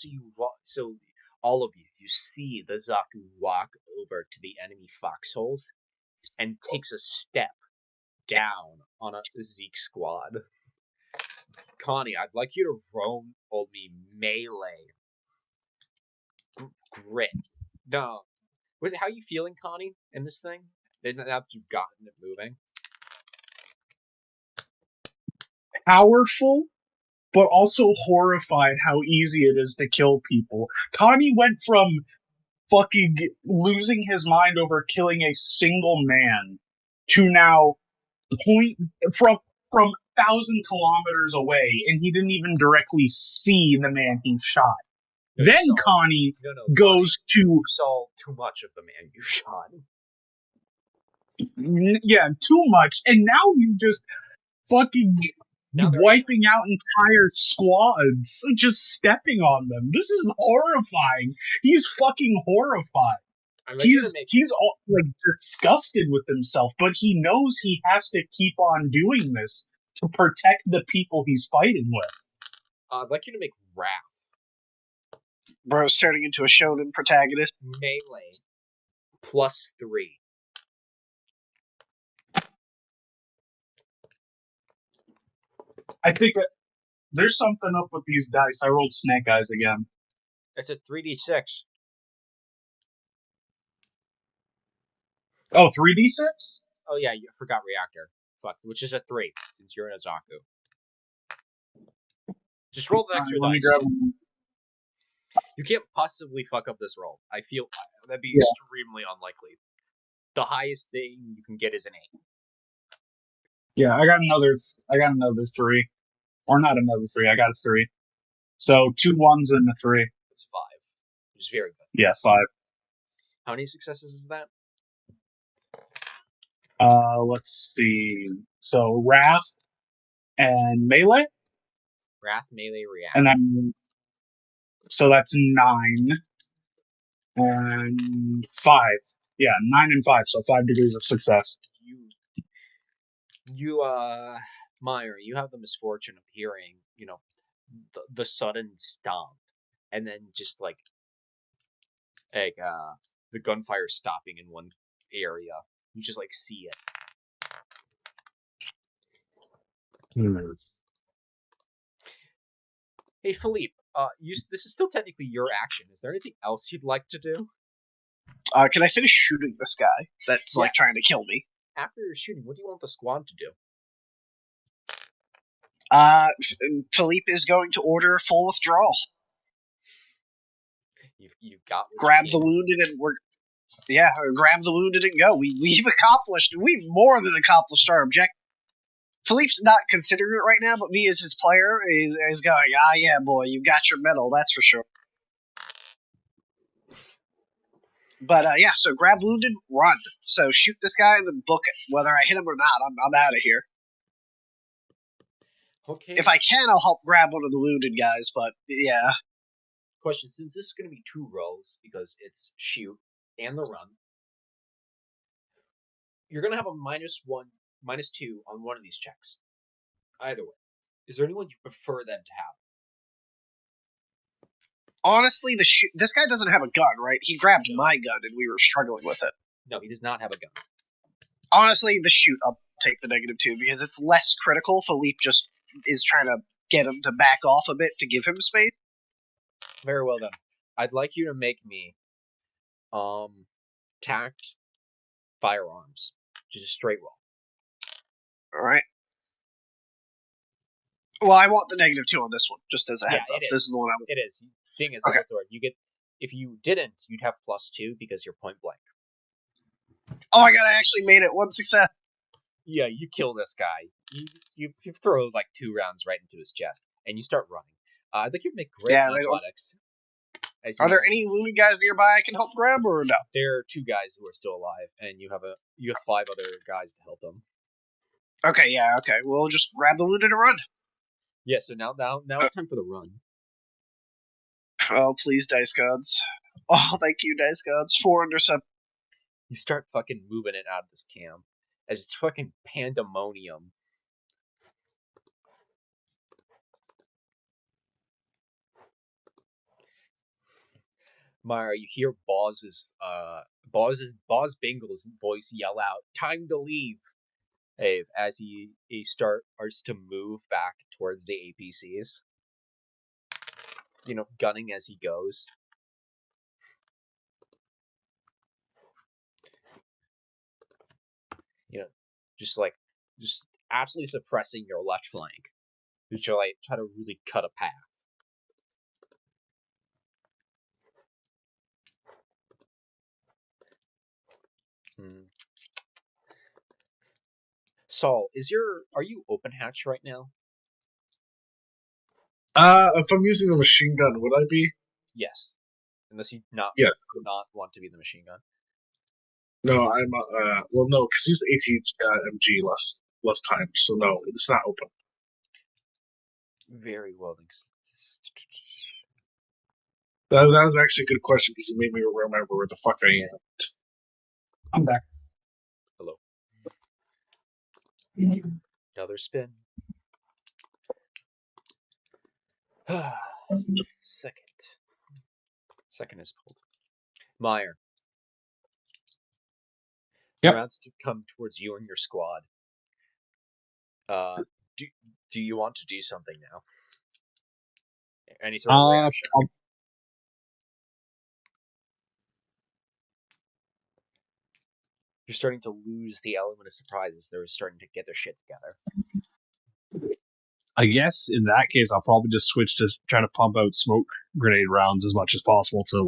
so all of you see the Zaku walk over to the enemy foxholes and takes a step down on a Zeke squad. Connie, I'd like you to roll me melee grit. No, how are you feeling, Connie, in this thing? Now that you've gotten it moving. Powerful, but also horrified how easy it is to kill people. Connie went from fucking losing his mind over killing a single man to now from 1,000 kilometers away, and he didn't even directly see the man he shot. Then Connie goes to... You saw too much of the man you shot. Yeah, too much. And now you just fucking wiping out entire squads, just stepping on them. This is horrifying. He's fucking horrified. He's all, disgusted with himself, but he knows he has to keep on doing this to protect the people he's fighting with. I'd like you to make Wrath. Bro's turning into a shonen protagonist. Melee +3. I think there's something up with these dice. I rolled snake eyes again. It's a 3d6. Oh, 3d6? Oh yeah, you forgot reactor. Fuck, which is a 3 since you're in a Zaku. Just roll the extra dice. You can't possibly fuck up this roll. I feel that'd be extremely unlikely. The highest thing you can get is an 8. Yeah, I got another 3. Or not another 3, I got a 3. So 2 1s and a 3. That's 5. Which is very good. Yeah, 5. How many successes is that? Let's see. So Wrath and Melee? Wrath, Melee, React. And then so that's 9 and 5. Yeah, 9 and 5, so 5 degrees of success. Meyer, you have the misfortune of hearing, the sudden stomp, and then just the gunfire stopping in one area. You just see it. Hey, Philippe, this is still technically your action. Is there anything else you'd like to do? Can I finish shooting this guy that's trying to kill me? After you're shooting, what do you want the squad to do? Philippe is going to order full withdrawal. You got what grab you the needed. wounded and grab the wounded and go. We've more than accomplished our objective. Philippe's not considering it right now, but me as his player is going, yeah, boy, you got your medal, that's for sure. But so grab wounded, run. So shoot this guy and then book it. Whether I hit him or not, I'm out of here. Okay. If I can, I'll help grab one of the wounded guys, but yeah. Question, since this is going to be 2 rolls, because it's shoot and the run, you're going to have a -1, -2 on one of these checks. Either way. Is there anyone you prefer them to have? Honestly, this guy doesn't have a gun, right? He grabbed my gun and we were struggling with it. No, he does not have a gun. Honestly, the shoot, I'll take the -2 because it's less critical. Philippe just is trying to get him to back off a bit to give him space. Very well then. I'd like you to make me tact firearms. Just a straight roll. Alright. Well, I want the -2 on this one, just as a heads up. This is the one I want. It is. Thing is, Okay. you get, if you didn't, you'd have +2 because you're point blank. Oh my god, I actually made it. 1 success. Yeah, you kill this guy. You throw like 2 rounds right into his chest, and you start running. I think you'd make great athletics. Are there any wounded guys nearby I can help grab, or no? There are 2 guys who are still alive, and you have 5 other guys to help them. Okay, okay. We'll just grab the wounded and run. Yeah, so now it's time for the run. Oh, please, dice gods. Oh, thank you, dice gods. 4 under 7. You start fucking moving it out of this camp as it's fucking pandemonium. Myra, you hear Boz Bingle's voice yell out, "Time to leave!" As he starts to move back towards the APCs. Gunning as he goes. Just absolutely suppressing your left flank. You try to really cut a path. Saul, are you open hatch right now? If I'm using the machine gun, would I be? Yes. Unless you not want to be the machine gun. No, I'm no, because use the ATMG less time, so no, it's not open. Very well. That was actually a good question because it made me remember where the fuck I am. I'm back. Hello. Another spin. Second is pulled. Meyer. Yep. Rounds to come towards you and your squad. Do you want to do something now? Any sort of reaction? You're starting to lose the element of surprise as they're starting to get their shit together. I guess in that case, I'll probably just switch to trying to pump out smoke grenade rounds as much as possible to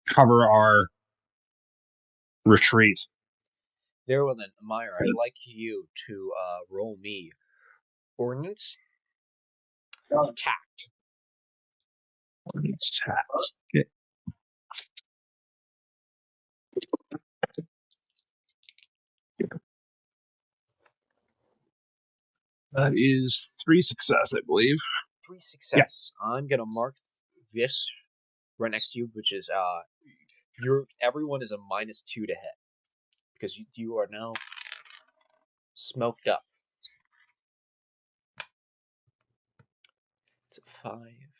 cover our retreat. Very well then, Meyer, I'd like you to roll me ordnance tact. Ordnance tact. Okay. That is 3 success, I believe. 3 success. Yeah. I'm gonna mark this right next to you, which is everyone is a -2 to hit because you are now smoked up. It's a 5.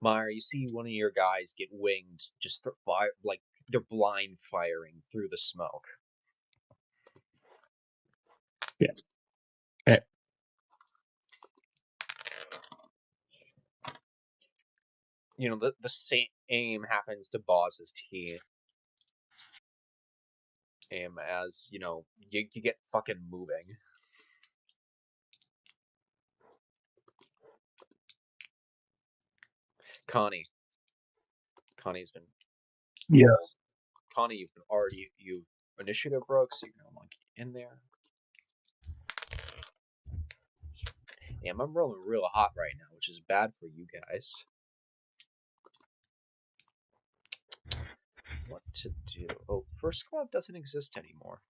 Meyer, you see one of your guys get winged, just like they're blind firing through the smoke. Yeah. Okay. The same aim happens to Boz's team. As you get fucking moving. Connie's been. Yeah. Connie, you initiative broke, so you're no longer in there. Damn, I'm rolling real hot right now, which is bad for you guys. What to do? Oh, first squad doesn't exist anymore.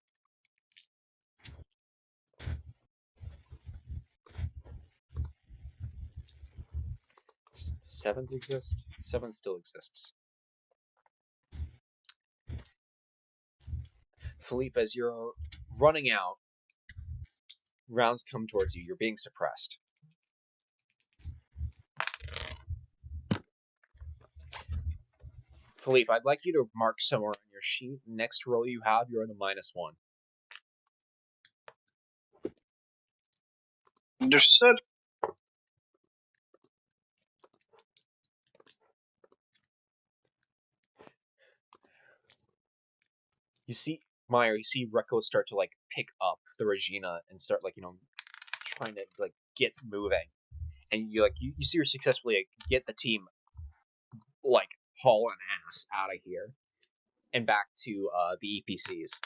Seventh exists? Seventh still exists. Philippe, as you're running out, rounds come towards you. You're being suppressed. Philippe, I'd like you to mark somewhere on your sheet. Next roll you have, you're at a -1. Understood. You see, Meyer, you see Rekko start to, like, pick up the Regina and start, like, trying to, like, get moving. And you see her successfully, like, get the team, like, hauling ass out of here and back to the EPCs.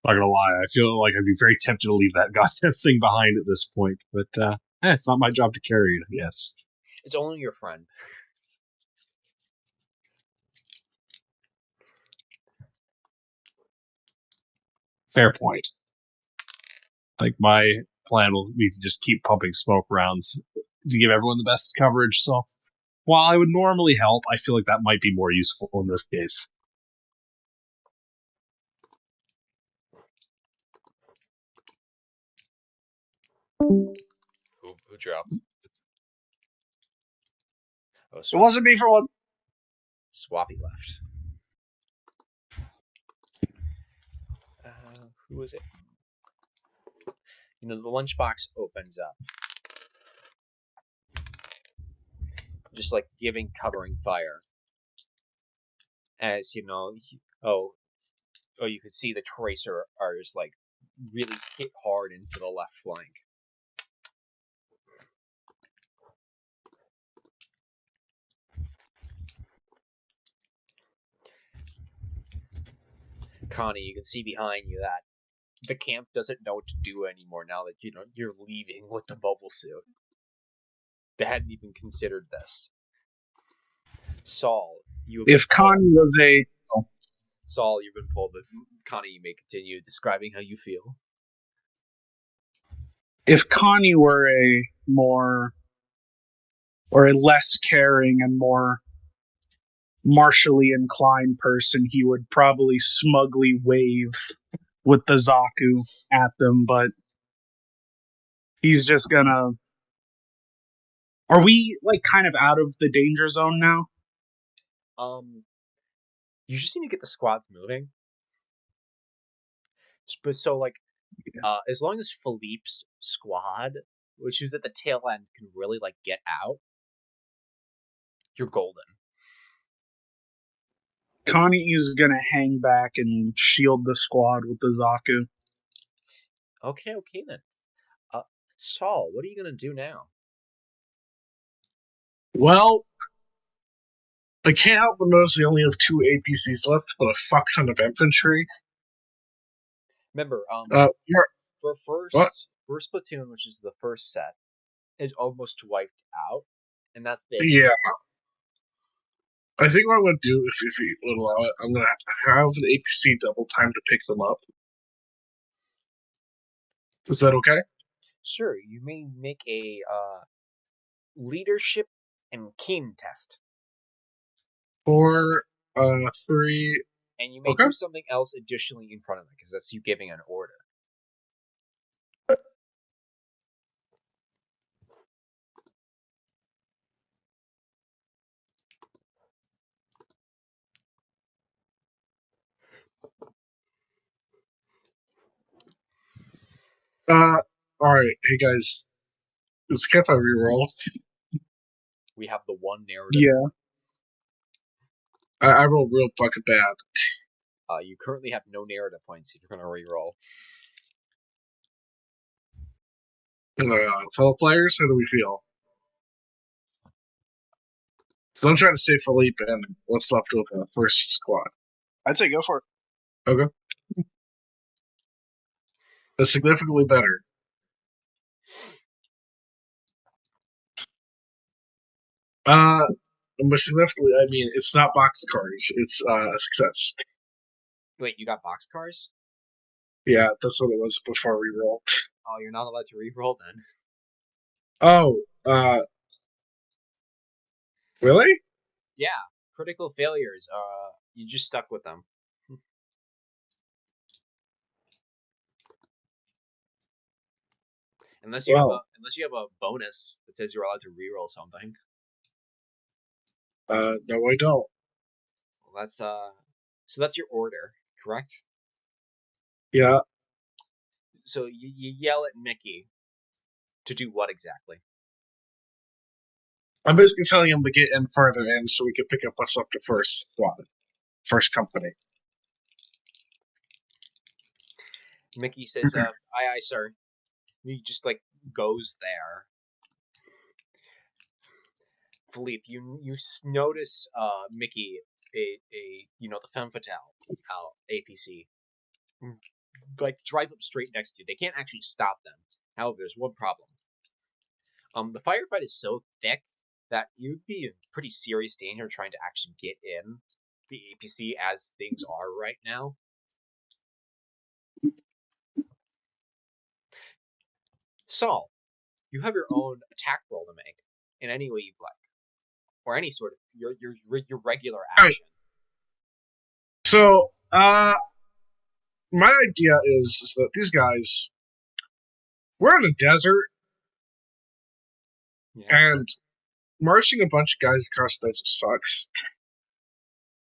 Not gonna lie, I feel like I'd be very tempted to leave that goddamn thing behind at this point, but it's not my job to carry it, I guess. It's only your friend. Fair point. Like, my plan will be to just keep pumping smoke rounds to give everyone the best coverage, so while I would normally help, I feel like that might be more useful in this case. Who dropped? Oh, It wasn't me for one. Swappy left. Who was it? The lunchbox opens up. Just, like, giving covering fire. As, you could see the tracer are just, like, really hit hard into the left flank. Connie, you can see behind you that the camp doesn't know what to do anymore now that, you're leaving with the bubble suit. They hadn't even considered this. Saul, if Connie was a... Saul, you've been told that. Connie, you may continue describing how you feel. If Connie were a more... or a less caring and more martially inclined person, he would probably smugly wave with the Zaku at them, but he's just gonna... Are we, like, kind of out of the danger zone now? You just need to get the squads moving. So, like, as long as Philippe's squad, which is at the tail end, can really, like, get out, you're golden. Connie is gonna hang back and shield the squad with the Zaku. Okay then. Saul, what are you gonna do now? Well, I can't help but notice they only have 2 APCs left, but a fuck ton of infantry. Remember, for first platoon, which is the first set, is almost wiped out, and that's this. Yeah. I think what I'm going to do, if you would allow it, I'm going to have the APC double time to pick them up. Is that okay? Sure, you may make a leadership and keen test. 4, 3... And you may do something else additionally in front of it, because that's you giving an order. Alright, hey guys. Is Kev a reroll? We have the one narrative. Yeah. I rolled real fucking bad. You currently have no narrative points if you're going to reroll. Fellow players, how do we feel? So I'm trying to save Philippe and what's left of the first squad. I'd say go for it. Okay. That's significantly better. But significantly, I mean, it's not boxcars. It's a success. Wait, you got boxcars? Yeah, that's what it was before we rolled. Oh, you're not allowed to reroll then. Oh, really? Yeah, critical failures. You just stuck with them. Unless you have a bonus that says you're allowed to reroll something. No, I don't. Well, that's so that's your order, correct? Yeah. So you yell at Mickey to do what exactly? I'm basically telling him to get in further in so we can pick up what's up to first squad, first company. Mickey says, "Aye, aye, sir." He just goes there. Philippe, you notice Mickey, the femme fatale APC, drive up straight next to you. They can't actually stop them. However, there's one problem. The firefight is so thick that you'd be in pretty serious danger trying to actually get in the APC as things are right now. Saul, you have your own attack roll to make in any way you'd like, or any sort of your regular action. Right. So, my idea is that these guys, we're in a desert, and marching a bunch of guys across the desert sucks.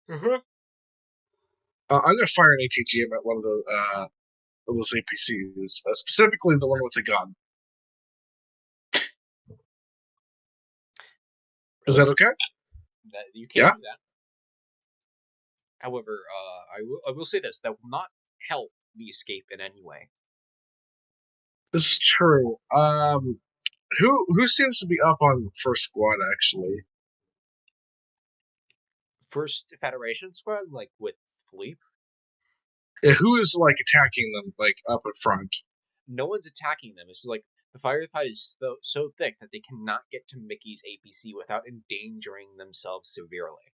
Mm-hmm. I'm going to fire an ATGM at one of those APCs, specifically the one with the gun. Is that okay? You can't do that. However, I will say this: that will not help the escape in any way. This is true. Who seems to be up on first squad actually? First Federation squad, with Philippe. Yeah, who is attacking them up in front? No one's attacking them. It's just the firefight is so thick that they cannot get to Mickey's APC without endangering themselves severely.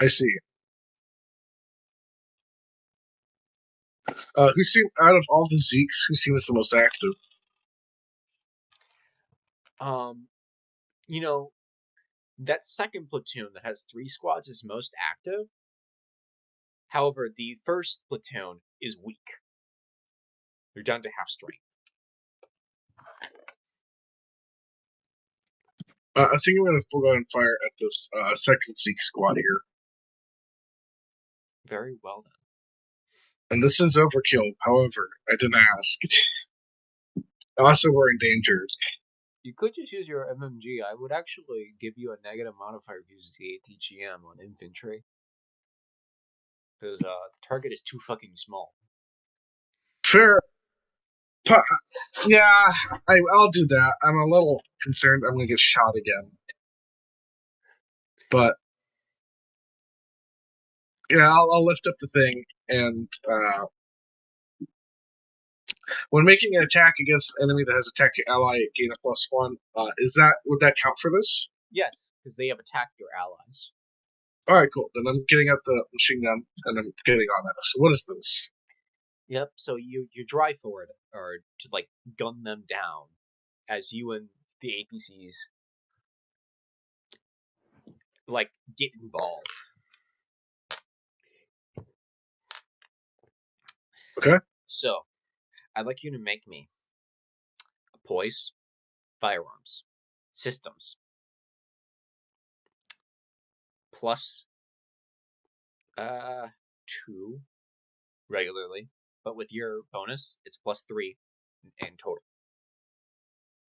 I see. Who seems out of all the Zeeks? Who seems the most active? That second platoon that has 3 squads is most active. However, the first platoon is weak. They're down to half strength. I think I'm going to go and fire at this second Zeke squad here. Very well then. And this is overkill. However, I didn't ask. Also, we're in danger. You could just use your MMG. I would actually give you a negative modifier if you use the ATGM on infantry. Because the target is too fucking small. Fair. Yeah, I'll do that. I'm a little concerned I'm going to get shot again. But, yeah, I'll lift up the thing, and when making an attack against an enemy that has attacked your ally, gain a +1. Would that count for this? Yes, because they have attacked your allies. Alright, cool. Then I'm getting out the machine gun, and I'm getting on that. So what is this? Yep, so you drive forward, or to, gun them down, as you and the APCs, get involved. Okay. So, I'd like you to make me a poise, firearms, systems, plus 2 regularly, but with your bonus, it's +3 in total.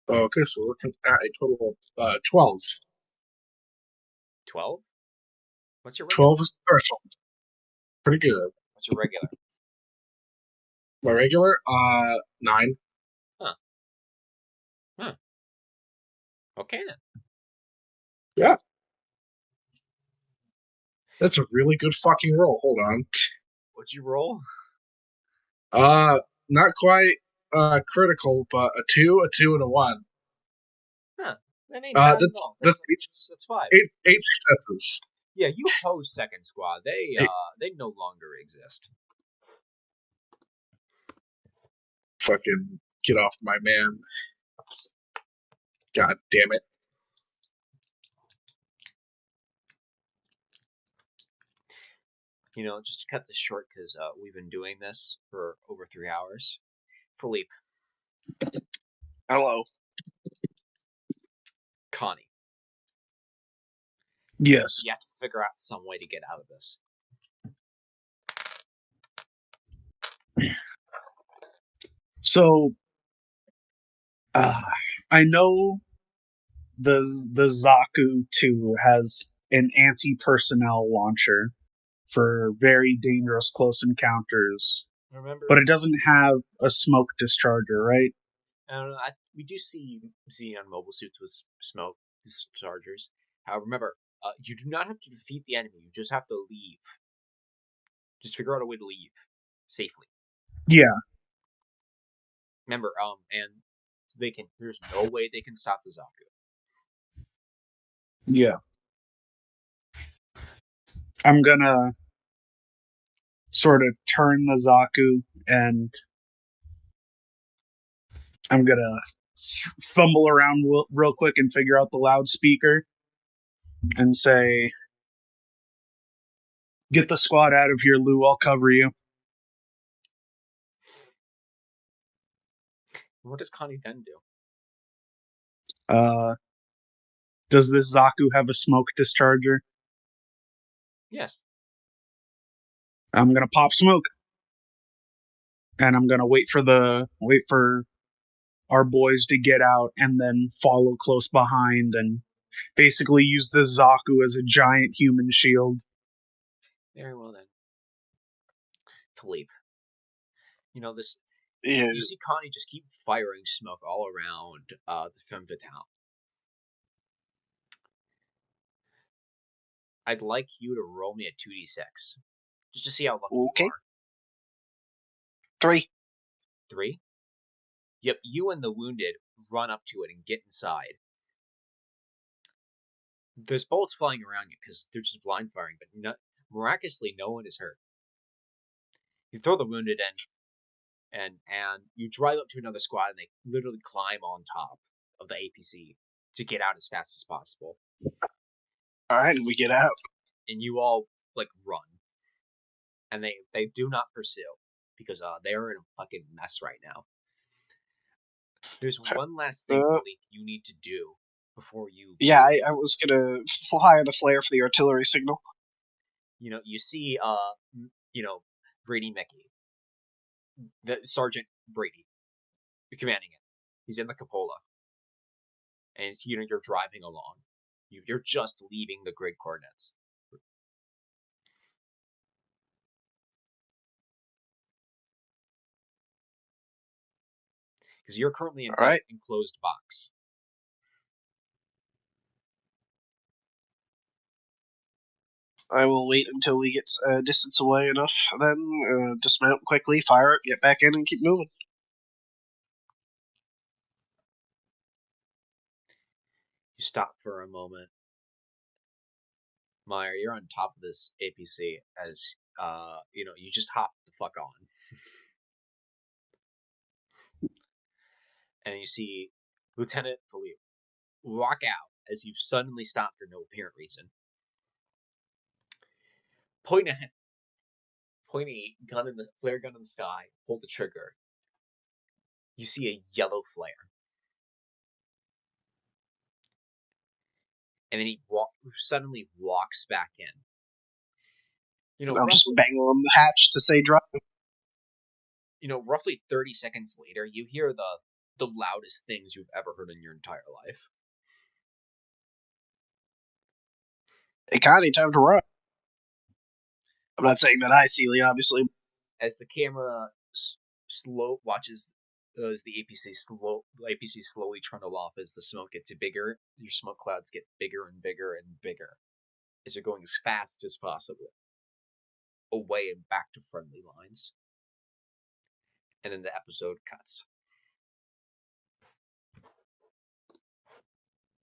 Okay, so we're looking at a total of 12. 12? What's your 12 is the threshold. Pretty good. What's your regular? My regular, 9. Okay then. Yeah. That's a really good fucking roll. Hold on. What'd you roll? Not quite critical, but a 2, a 2, and a 1. That ain't bad at all. That's 5. 8 successes. Yeah, you host second squad. They no longer exist. Fucking get off my man. God damn it. Just to cut this short, because we've been doing this for over 3 hours. Philippe. Hello. Connie. Yes. You have to figure out some way to get out of this. So, I know the Zaku 2 has an anti-personnel launcher for very dangerous close encounters. Remember, but it doesn't have a smoke discharger, right? I don't know. We do see on mobile suits with smoke dischargers. However, remember, you do not have to defeat the enemy. You just have to leave. Just figure out a way to leave safely. Yeah. Remember, and there's no way they can stop the Zaku. Yeah. I'm gonna sort of turn the Zaku and I'm gonna fumble around real quick and figure out the loudspeaker and say, "Get the squad out of here, Lou. I'll cover you." What does Connie then do? Does this Zaku have a smoke discharger? Yes. I'm gonna pop smoke, and I'm gonna wait for our boys to get out, and then follow close behind, and basically use the Zaku as a giant human shield. Very well then, Philippe. This. Yeah. You see Connie just keep firing smoke all around the Femme Fatale. I'd like you to roll me a 2d6. Just to see how lucky you are. 3. 3? Yep, you and the wounded run up to it and get inside. There's bullets flying around you because they're just blind firing, but miraculously no one is hurt. You throw the wounded in, and you drive up to another squad, and they literally climb on top of the APC to get out as fast as possible. Alright, we get out. And you all, run. And they do not pursue, because they are in a fucking mess right now. There's one last thing you need to do before you... Yeah, I was gonna fire the flare for the artillery signal. You see, Brady Mickey. The Sergeant Brady. You're commanding it. He's in the cupola. And you're driving along. You're just leaving the grid coordinates. Because you're currently inside an enclosed box. I will wait until we get a distance away enough, then dismount quickly, fire it, get back in, and keep moving. You stop for a moment. Meyer, you're on top of this APC as, you just hop the fuck on. And you see Lieutenant Philippe walk out as you've suddenly stopped for no apparent reason. Point a flare gun in the sky, pull the trigger. You see a yellow flare. And then he suddenly walks back in. I'll just bang on the hatch to say drive. Roughly 30 seconds later, you hear the loudest things you've ever heard in your entire life. Hey, Connie, time to run. I'm not saying that I see Lee, obviously. As the camera watches as the APC slowly trundle off as the smoke gets bigger, your smoke clouds get bigger and bigger and bigger as you're going as fast as possible away and back to friendly lines. And then the episode cuts.